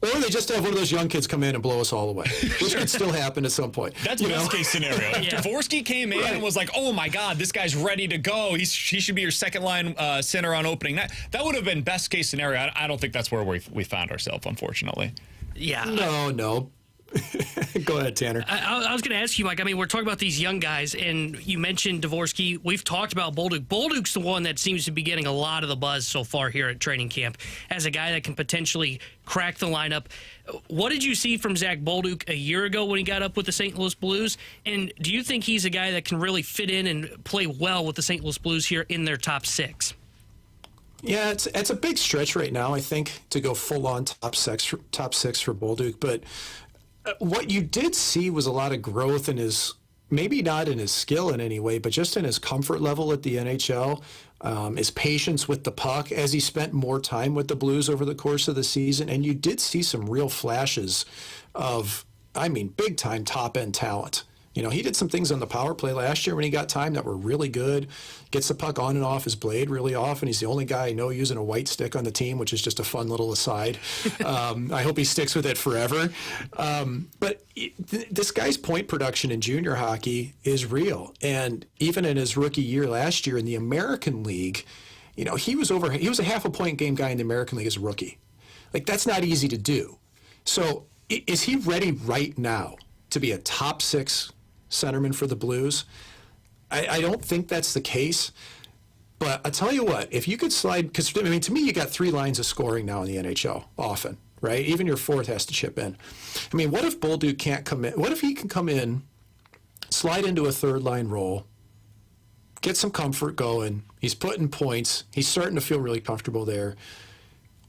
Or they just have one of those young kids come in and blow us all away, which could still happen at some point. That's best case scenario. If Dvorsky came in and was like, oh my God, this guy's ready to go. He should be your second line center on opening night. That would have been best case scenario. I don't think that's where we found ourselves, unfortunately. Yeah. No. Go ahead, Tanner. I was going to ask you, Mike. I mean, we're talking about these young guys, and you mentioned Dvorsky. We've talked about Bolduc. Bolduc's the one that seems to be getting a lot of the buzz so far here at training camp as a guy that can potentially crack the lineup. What did you see from Zach Bolduc a year ago when he got up with the St. Louis Blues? And do you think he's a guy that can really fit in and play well with the St. Louis Blues here in their top six? Yeah, it's a big stretch right now, I think, to go full-on top six for Bolduc, but what you did see was a lot of growth in his, maybe not in his skill in any way, but just in his comfort level at the NHL, his patience with the puck as he spent more time with the Blues over the course of the season. And you did see some real flashes of, big-time top-end talent. You know, he did some things on the power play last year when he got time that were really good. Gets the puck on and off his blade really often. He's the only guy I know using a white stick on the team, which is just a fun little aside. I hope he sticks with it forever. But this guy's point production in junior hockey is real. And even in his rookie year last year in the American League, you know, he was a half a point game guy in the American League as a rookie. Like, that's not easy to do. So is he ready right now to be a top six centerman for the Blues? I don't think that's the case, but I'll tell you what, if you could slide, because to me, you got three lines of scoring now in the NHL often, right? Even your fourth has to chip in. I mean, what if Bolduc can't come in? What if he can come in, slide into a third line role, get some comfort going, he's putting points, he's starting to feel really comfortable there.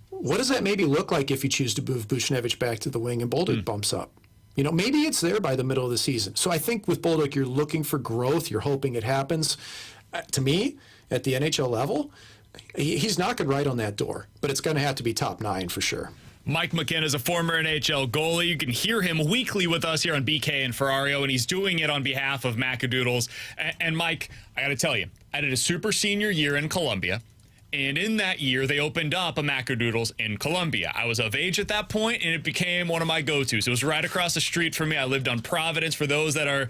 What does that maybe look like if you choose to move Buchnevich back to the wing and Bolduc bumps up? You know, maybe it's there by the middle of the season. So I think with Bolduc, you're looking for growth. You're hoping it happens. To me, at the NHL level, he's knocking right on that door. But it's going to have to be top 9 for sure. Mike McKenna is a former NHL goalie. You can hear him weekly with us here on BK and Ferrario, and he's doing it on behalf of Macadoodles. And Mike, I got to tell you, I did a super senior year in Columbia. And in that year, they opened up a Macadoodles in Columbia. I was of age at that point, and it became one of my go-tos. It was right across the street from me. I lived on Providence. For those that are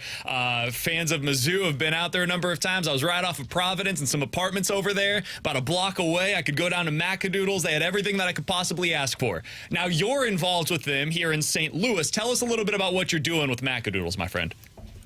fans of Mizzou, have been out there a number of times. I was right off of Providence and some apartments over there. About a block away, I could go down to Macadoodles. They had everything that I could possibly ask for. Now, you're involved with them here in St. Louis. Tell us a little bit about what you're doing with Macadoodles, my friend.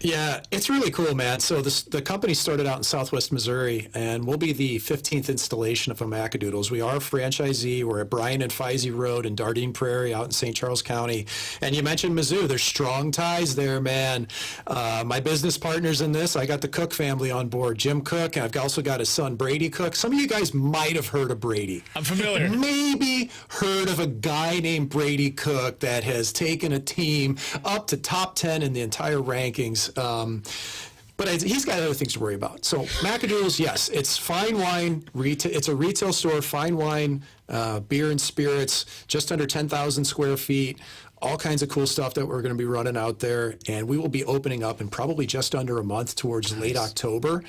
Yeah, it's really cool, man. So the company started out in Southwest Missouri, and we'll be the 15th installation of a Macadoodles. We are a franchisee. We're at Bryan and Feisey Road in Dardenne Prairie out in St. Charles County. And you mentioned Mizzou. There's strong ties there, man. My business partners in this, I got the Cook family on board, Jim Cook, and I've also got his son, Brady Cook. Some of you guys might have heard of Brady. I'm familiar. Maybe heard of a guy named Brady Cook that has taken a team up to top 10 in the entire rankings. But he's got other things to worry about. So Macadoodles, yes, it's fine wine. It's a retail store, fine wine, beer and spirits, just under 10,000 square feet. All kinds of cool stuff that we're going to be running out there. And we will be opening up in probably just under a month towards late October.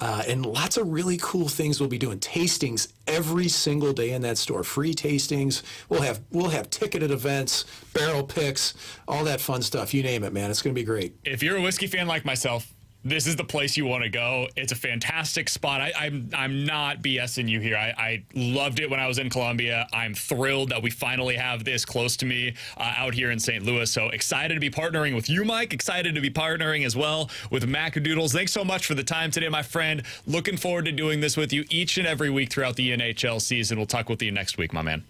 And lots of really cool things we'll be doing. Tastings every single day in that store. Free tastings. We'll have ticketed events, barrel picks, all that fun stuff. You name it, man. It's going to be great. If you're a whiskey fan like myself, this is the place you want to go. It's a fantastic spot. I'm not BSing you here. I loved it when I was in Columbia. I'm thrilled that we finally have this close to me out here in St. Louis. So excited to be partnering with you, Mike. Excited to be partnering as well with Macadoodles. Thanks so much for the time today, my friend. Looking forward to doing this with you each and every week throughout the NHL season. We'll talk with you next week, my man.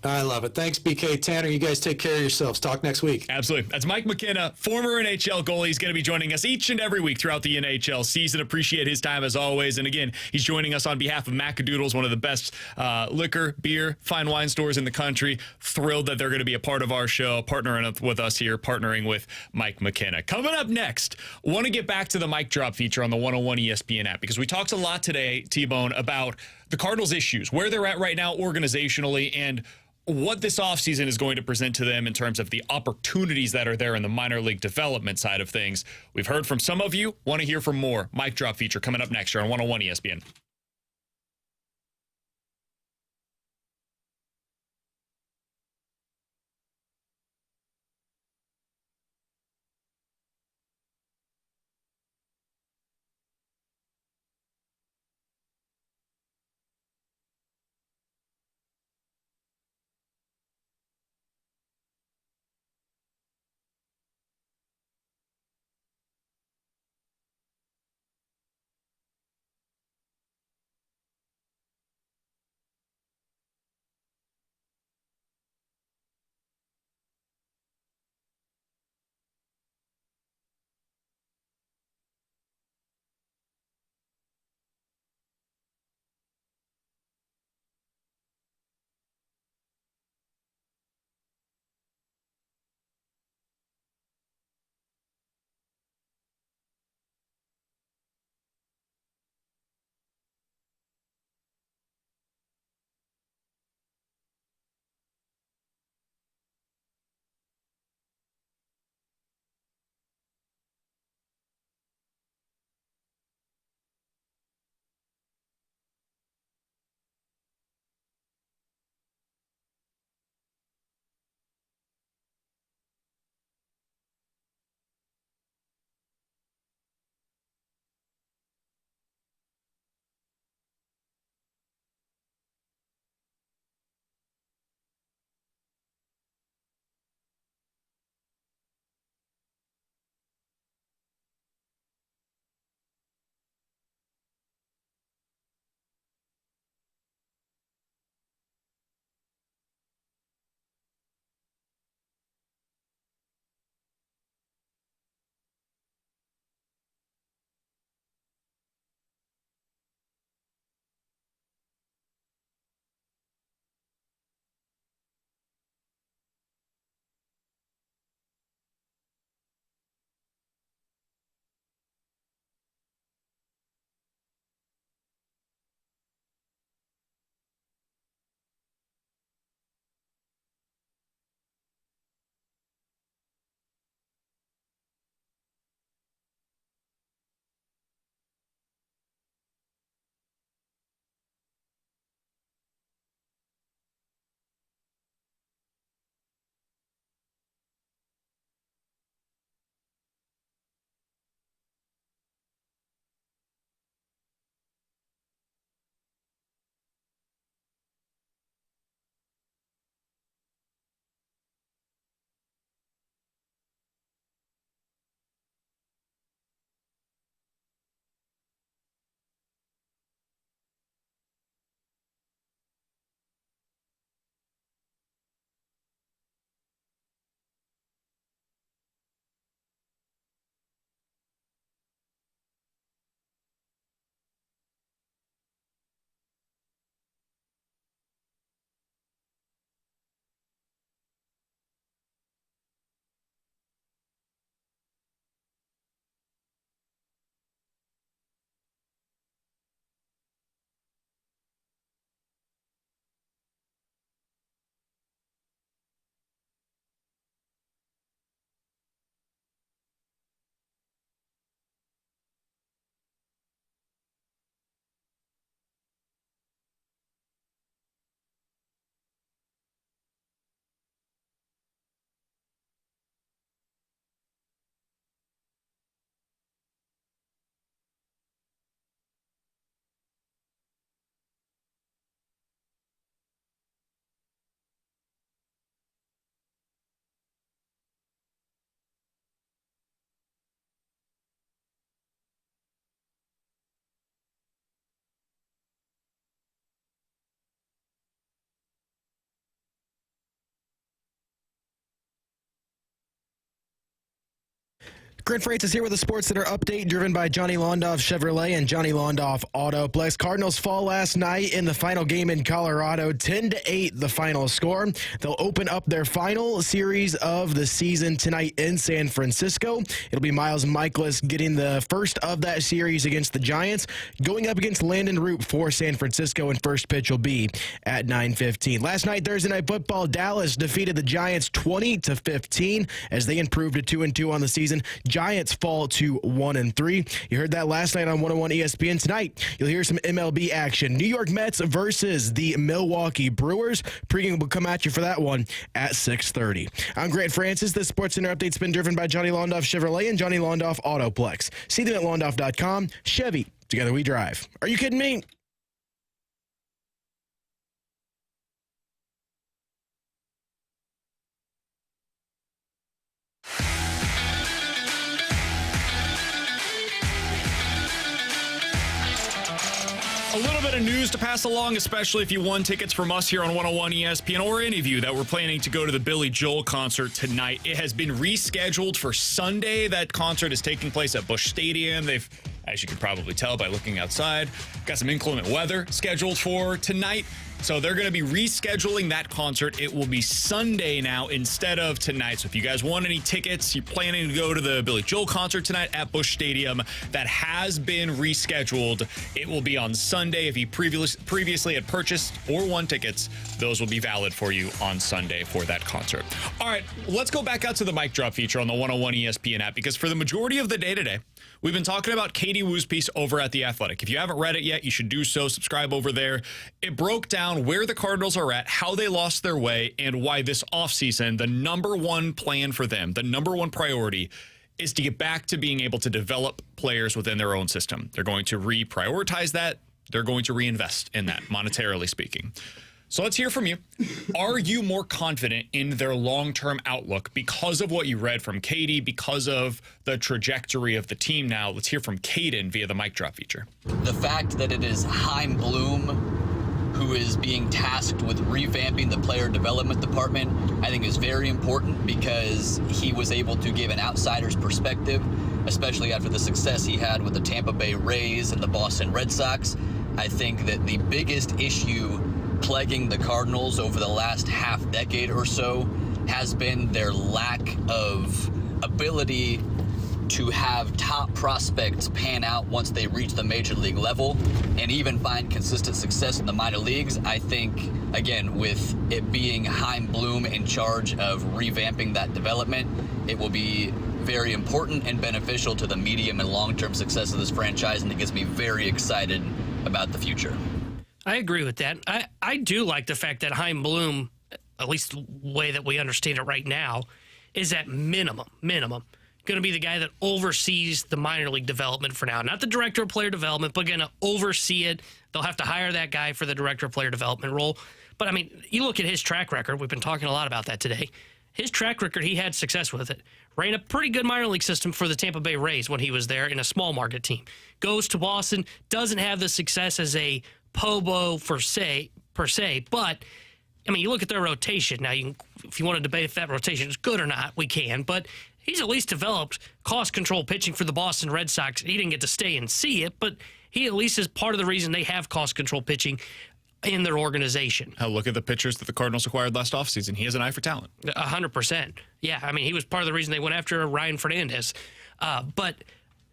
I love it. Thanks, BK. Tanner, you guys take care of yourselves. Talk next week. Absolutely. That's Mike McKenna, former NHL goalie. He's going to be joining us each and every week throughout the NHL season. Appreciate his time as always. And again, he's joining us on behalf of Macadoodles, one of the best liquor, beer, fine wine stores in the country. Thrilled that they're going to be a part of our show, partnering with us here, partnering with Mike McKenna. Coming up next, want to get back to the mic drop feature on the 101 ESPN app because we talked a lot today, T-Bone, about the Cardinals' issues, where they're at right now organizationally, and what this offseason is going to present to them in terms of the opportunities that are there in the minor league development side of things. We've heard from some of you, want to hear from more. Mic drop feature coming up next year on 101 ESPN. Grant Francis here with a SportsCenter update driven by Johnny Londoff Chevrolet and Johnny Londoff Autoplex. Cardinals fall last night in the final game in Colorado, 10-8 the final score. They'll open up their final series of the season tonight in San Francisco. It'll be Miles Michaelis getting the first of that series against the Giants, going up against Landon Root for San Francisco, and first pitch will be at 9:15. Last night, Thursday Night Football, Dallas defeated the Giants 20-15 as they improved to 2-2 on the season. Giants fall to 1-3. You heard that last night on 101 ESPN. Tonight, you'll hear some MLB action. New York Mets versus the Milwaukee Brewers. Pregame will come at you for that one at 6:30. I'm Grant Francis. This SportsCenter update's been driven by Johnny Londoff Chevrolet and Johnny Londoff Autoplex. See them at londoff.com. Chevy, together we drive. Are you kidding me? A little bit of news to pass along, especially if you won tickets from us here on 101 ESPN, or any of you that were planning to go to the Billy Joel concert tonight. It has been rescheduled for Sunday. That concert is taking place at Busch Stadium. They've, as you can probably tell by looking outside, got some inclement weather scheduled for tonight. So they're going to be rescheduling that concert. It will be Sunday now instead of tonight. So if you guys want any tickets, you're planning to go to the Billy Joel concert tonight at Busch Stadium, that has been rescheduled. It will be on Sunday. If you previously had purchased or won tickets, those will be valid for you on Sunday for that concert. All right, let's go back out to the mic drop feature on the 101 ESPN app, because for the majority of the day today, we've been talking about Katie Woo's piece over at The Athletic. If you haven't read it yet, you should do so. Subscribe over there. It broke down where the Cardinals are at, how they lost their way, and why this offseason, the number one plan for them, the number one priority, is to get back to being able to develop players within their own system. They're going to reprioritize that. They're going to reinvest in that, monetarily speaking. So let's hear from you. Are you more confident in their long-term outlook because of what you read from Katie, because of the trajectory of the team now? Let's hear from Caden via the mic drop feature. The fact that it is Chaim Bloom who is being tasked with revamping the player development department, I think is very important, because he was able to give an outsider's perspective, especially after the success he had with the Tampa Bay Rays and the Boston Red Sox. I think that the biggest issue plaguing the Cardinals over the last half decade or so has been their lack of ability to have top prospects pan out once they reach the major league level and even find consistent success in the minor leagues. I think, again, with it being Chaim Bloom in charge of revamping that development, it will be very important and beneficial to the medium and long-term success of this franchise, and it gets me very excited about the future. I agree with that. I do like the fact that Chaim Bloom, at least the way that we understand it right now, is at minimum, going to be the guy that oversees the minor league development for now. Not the director of player development, but going to oversee it. They'll have to hire that guy for the director of player development role. But, I mean, you look at his track record. We've been talking a lot about that today. His track record, he had success with it. Ran a pretty good minor league system for the Tampa Bay Rays when he was there in a small market team. Goes to Boston, doesn't have the success as a Pobo per se, but I mean, you look at their rotation. Now, if you want to debate if that rotation is good or not, we can, but he's at least developed cost control pitching for the Boston Red Sox. He didn't get to stay and see it, but he at least is part of the reason they have cost control pitching in their organization. Look at the pitchers that the Cardinals acquired last offseason. He has an eye for talent. 100%. Yeah, I mean, he was part of the reason they went after Ryan Fernandez. But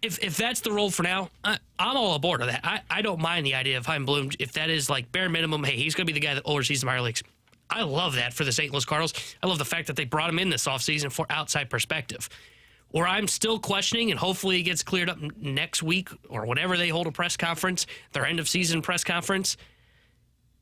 if that's the role for now, I'm all aboard of that. I don't mind the idea of Chaim Bloom. If that is like bare minimum, hey, he's going to be the guy that oversees the minor leagues. I love that for the St. Louis Cardinals. I love the fact that they brought him in this offseason for outside perspective. Where I'm still questioning, and hopefully it gets cleared up next week or whenever they hold a press conference, their end-of-season press conference,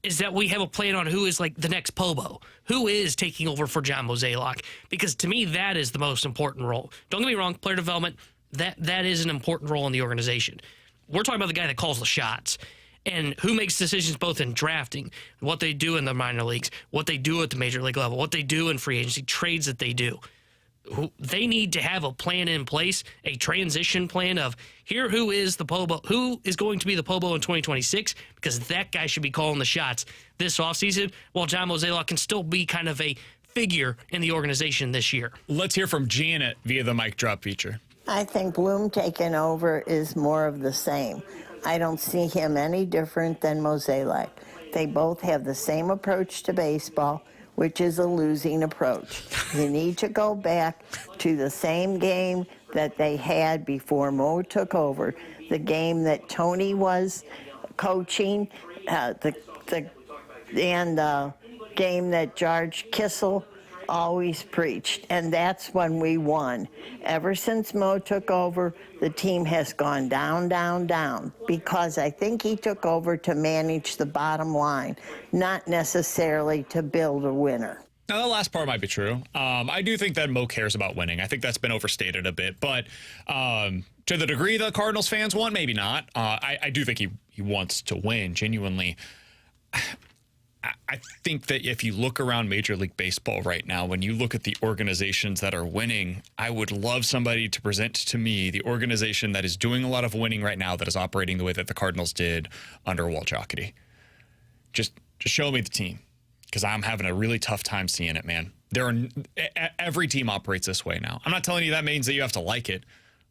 is that we have a plan on who is like the next Pobo, who is taking over for John Mozeliak. Because to me, that is the most important role. Don't get me wrong, player development, that is an important role in the organization. We're talking about the guy that calls the shots and who makes decisions both in drafting, what they do in the minor leagues, what they do at the major league level, what they do in free agency, trades that they do. They need to have a plan in place, a transition plan of here who is the Pobo, who is going to be the Pobo in 2026, because that guy should be calling the shots this offseason, while John Mozeliak can still be kind of a figure in the organization this year. Let's hear from Janet via the mic drop feature. I think Bloom taking over is more of the same. I don't see him any different than Mozeliak. They both have the same approach to baseball, which is a losing approach. You need to go back to the same game that they had before Mo took over, the game that Tony was coaching, and the game that George Kissel always preached, and that's when we won. Ever since Mo took over, the team has gone down, down, down, because I think he took over to manage the bottom line, not necessarily to build a winner. Now, the last part might be true. I do think that Mo cares about winning. I think that's been overstated a bit, but to the degree the Cardinals fans want, maybe not. I do think he wants to win, genuinely. I think that if you look around Major League Baseball right now, when you look at the organizations that are winning, I would love somebody to present to me the organization that is doing a lot of winning right now that is operating the way that the Cardinals did under Walt Jocketty. Just show me the team, because I'm having a really tough time seeing it, man. Every team operates this way now. I'm not telling you that means that you have to like it.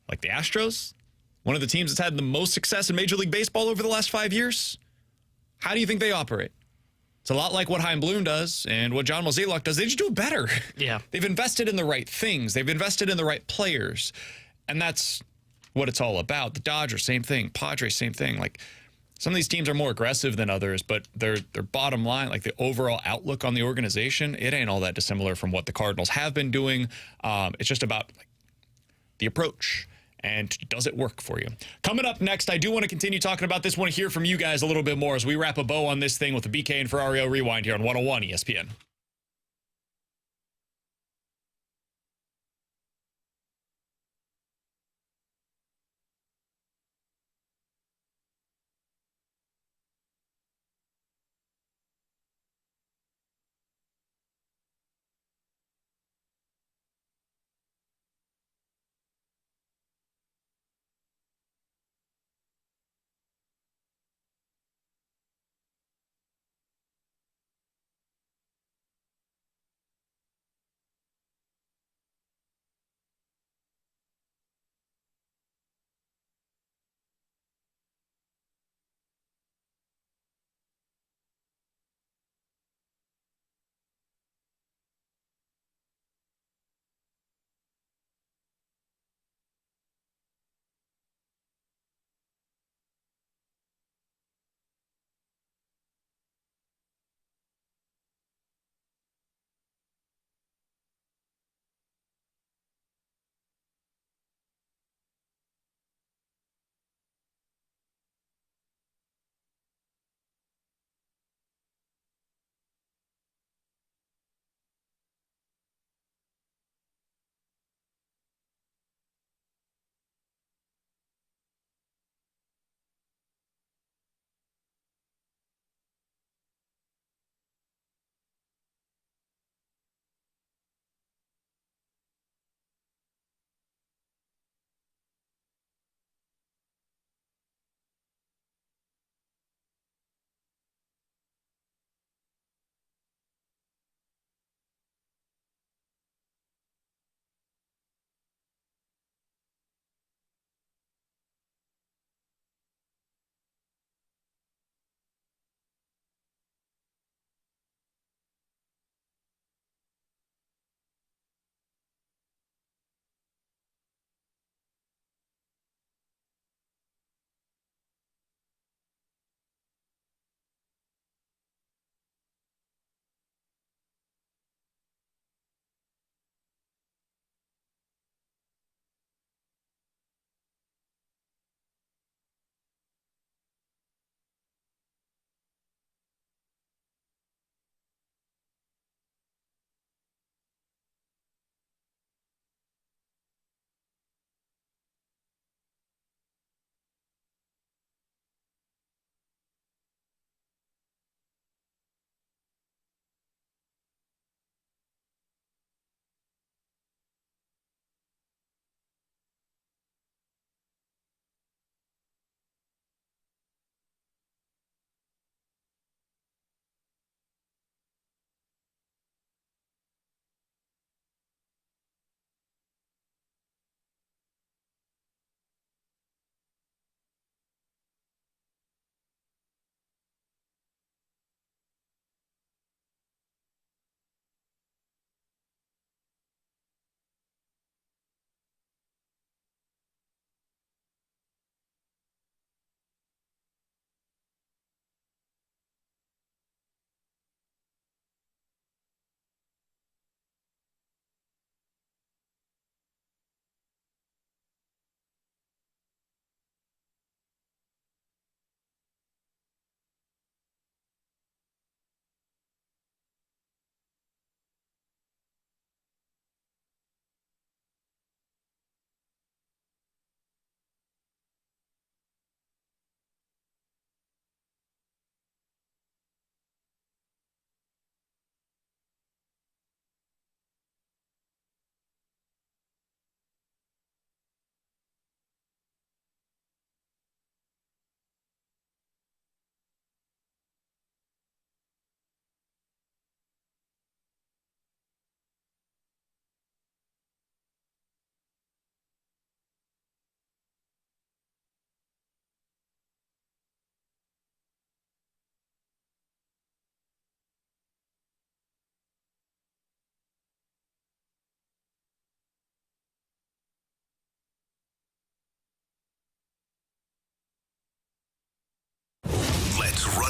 Like the Astros, one of the teams that's had the most success in Major League Baseball over the last 5 years. How do you think they operate? It's a lot like what Chaim Bloom does and what John Mozeliak does. They just do it better. Yeah. They've invested in the right things. They've invested in the right players. And that's what it's all about. The Dodgers, same thing. Padres, same thing. Like, some of these teams are more aggressive than others, but their bottom line, like the overall outlook on the organization, it ain't all that dissimilar from what the Cardinals have been doing. It's just about the approach. And does it work for you? Coming up next, I do want to continue talking about this. Want to hear from you guys a little bit more as we wrap a bow on this thing with the BK and Ferrario Rewind here on 101 ESPN.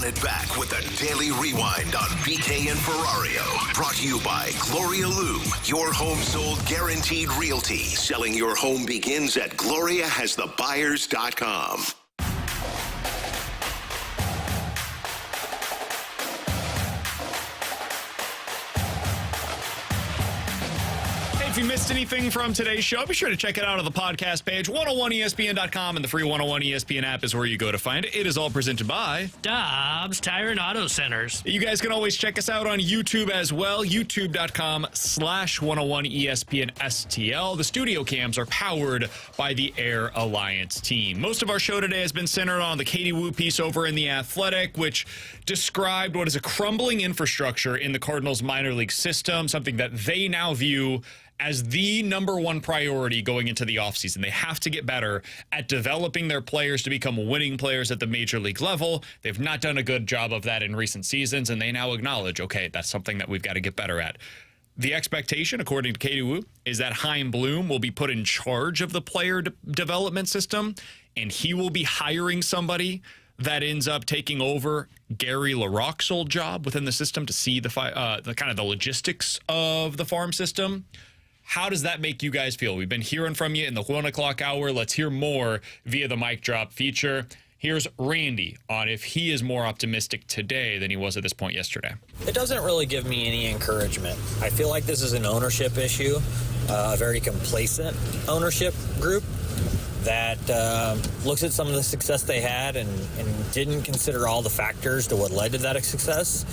Run it back with the Daily Rewind on BK and Ferrario. Brought to you by Gloria Loom, your home sold guaranteed realty. Selling your home begins at GloriaHasTheBuyers.com. If you missed anything from today's show, be sure to check it out on the podcast page. 101ESPN.com and the free 101 ESPN app is where you go to find it. It is all presented by Dobbs Tire and Auto Centers. You guys can always check us out on YouTube as well. YouTube.com/101ESPN STL. The studio cams are powered by the Air Alliance team. Most of our show today has been centered on the Katie Wu piece over in The Athletic, which described what is a crumbling infrastructure in the Cardinals minor league system, something that they now view as the number one priority going into the offseason. They have to get better at developing their players to become winning players at the major league level. They've not done a good job of that in recent seasons, and they now acknowledge, okay, that's something that we've got to get better at. The expectation, according to Katie Wu, is that Chaim Bloom will be put in charge of the player development system, and he will be hiring somebody that ends up taking over Gary LaRocque's old job within the system to see the kind of the logistics of the farm system. How does that make you guys feel? We've been hearing from you in the 1 o'clock hour. Let's hear more via the Mic Drop feature. Here's Randy on if he is more optimistic today than he was at this point yesterday. It doesn't really give me any encouragement. I feel like this is an ownership issue, a very complacent ownership group that looks at some of the success they had and didn't consider all the factors to what led to that success.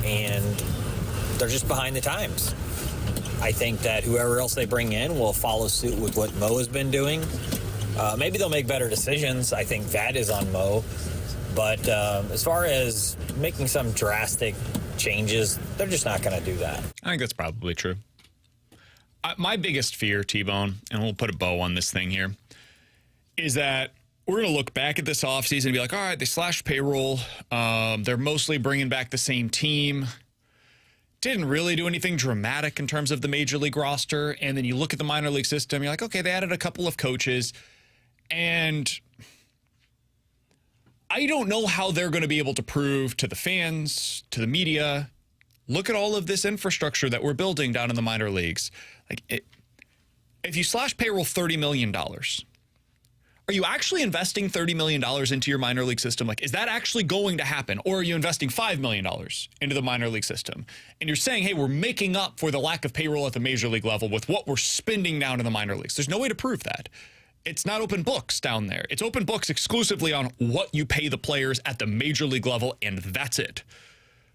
And they're just behind the times. I think that whoever else they bring in will follow suit with what Mo has been doing. Maybe they'll make better decisions. I think that is on Mo. But as far as making some drastic changes, they're just not going to do that. I think that's probably true. My biggest fear, T-Bone, and we'll put a bow on this thing here, is that we're going to look back at this offseason and be like, all right, they slashed payroll. They're mostly bringing back the same team. Didn't really do anything dramatic in terms of the major league roster. And then you look at the minor league system, you're like, okay, they added a couple of coaches. And I don't know how they're going to be able to prove to the fans, to the media, look at all of this infrastructure that we're building down in the minor leagues. Like, if you slash payroll $30 million, are you actually investing $30 million into your minor league system? Like, is that actually going to happen? Or are you investing $5 million into the minor league system? And you're saying, hey, we're making up for the lack of payroll at the major league level with what we're spending down in the minor leagues. There's no way to prove that. It's not open books down there. It's open books exclusively on what you pay the players at the major league level, and that's it.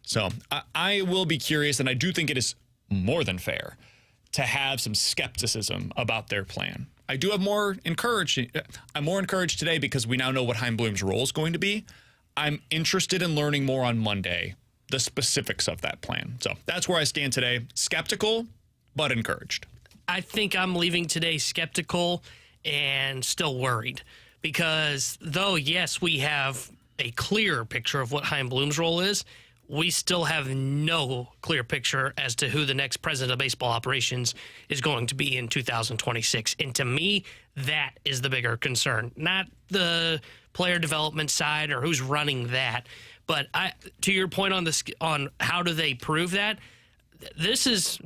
So I will be curious, and I do think it is more than fair to have some skepticism about their plan. I do have more encouraged. I'm more encouraged today because we now know what Chaim Bloom's role is going to be. I'm interested in learning more on Monday, the specifics of that plan. So that's where I stand today. Skeptical, but encouraged. I think I'm leaving today skeptical and still worried because though, yes, we have a clear picture of what Chaim Bloom's role is, we still have no clear picture as to who the next president of baseball operations is going to be in 2026. And to me, that is the bigger concern, not the player development side or who's running that. But to your point on this, on how do they prove that, this is,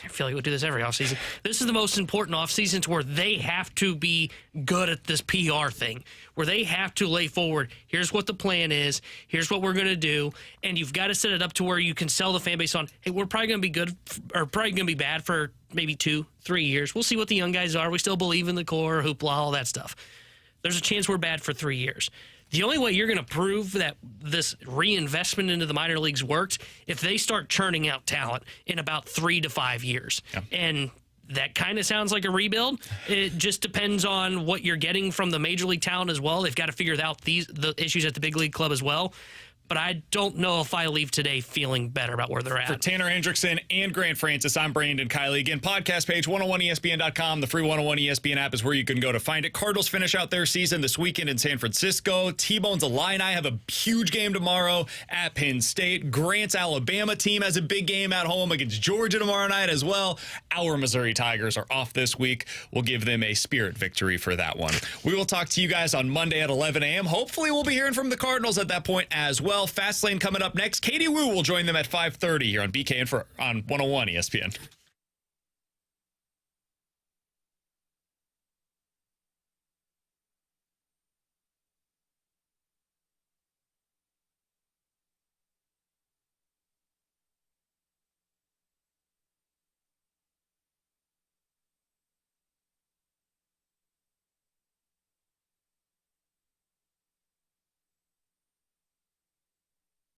I feel like we'll do this every offseason. This is the most important offseason to where they have to be good at this PR thing, where they have to lay forward, here's what the plan is, here's what we're going to do, and you've got to set it up to where you can sell the fan base on, hey, we're probably going to be good or probably going to be bad for maybe 2-3 years. We'll see what the young guys are. We still believe in the core, hoopla, all that stuff. There's a chance we're bad for 3 years. The only way you're going to prove that this reinvestment into the minor leagues works if they start churning out talent in about 3 to 5 years. Yeah. And that kind of sounds like a rebuild. It just depends on what you're getting from the major league talent as well. They've got to figure out the issues at the big league club as well. but I don't know if I leave today feeling better about where they're at. For Tanner Hendrickson and Grant Francis, I'm Brandon Kiley. Again, podcast page, 101ESPN.com. The free 101 ESPN app is where you can go to find it. Cardinals finish out their season this weekend in San Francisco. T-Bone's Illini have a huge game tomorrow at Penn State. Grant's Alabama team has a big game at home against Georgia tomorrow night as well. Our Missouri Tigers are off this week. We'll give them a spirit victory for that one. We will talk to you guys on Monday at 11 a.m. Hopefully we'll be hearing from the Cardinals at that point as well. Fastlane coming up next. Katie Woo will join them at 5:30 here on BK and on 101 ESPN.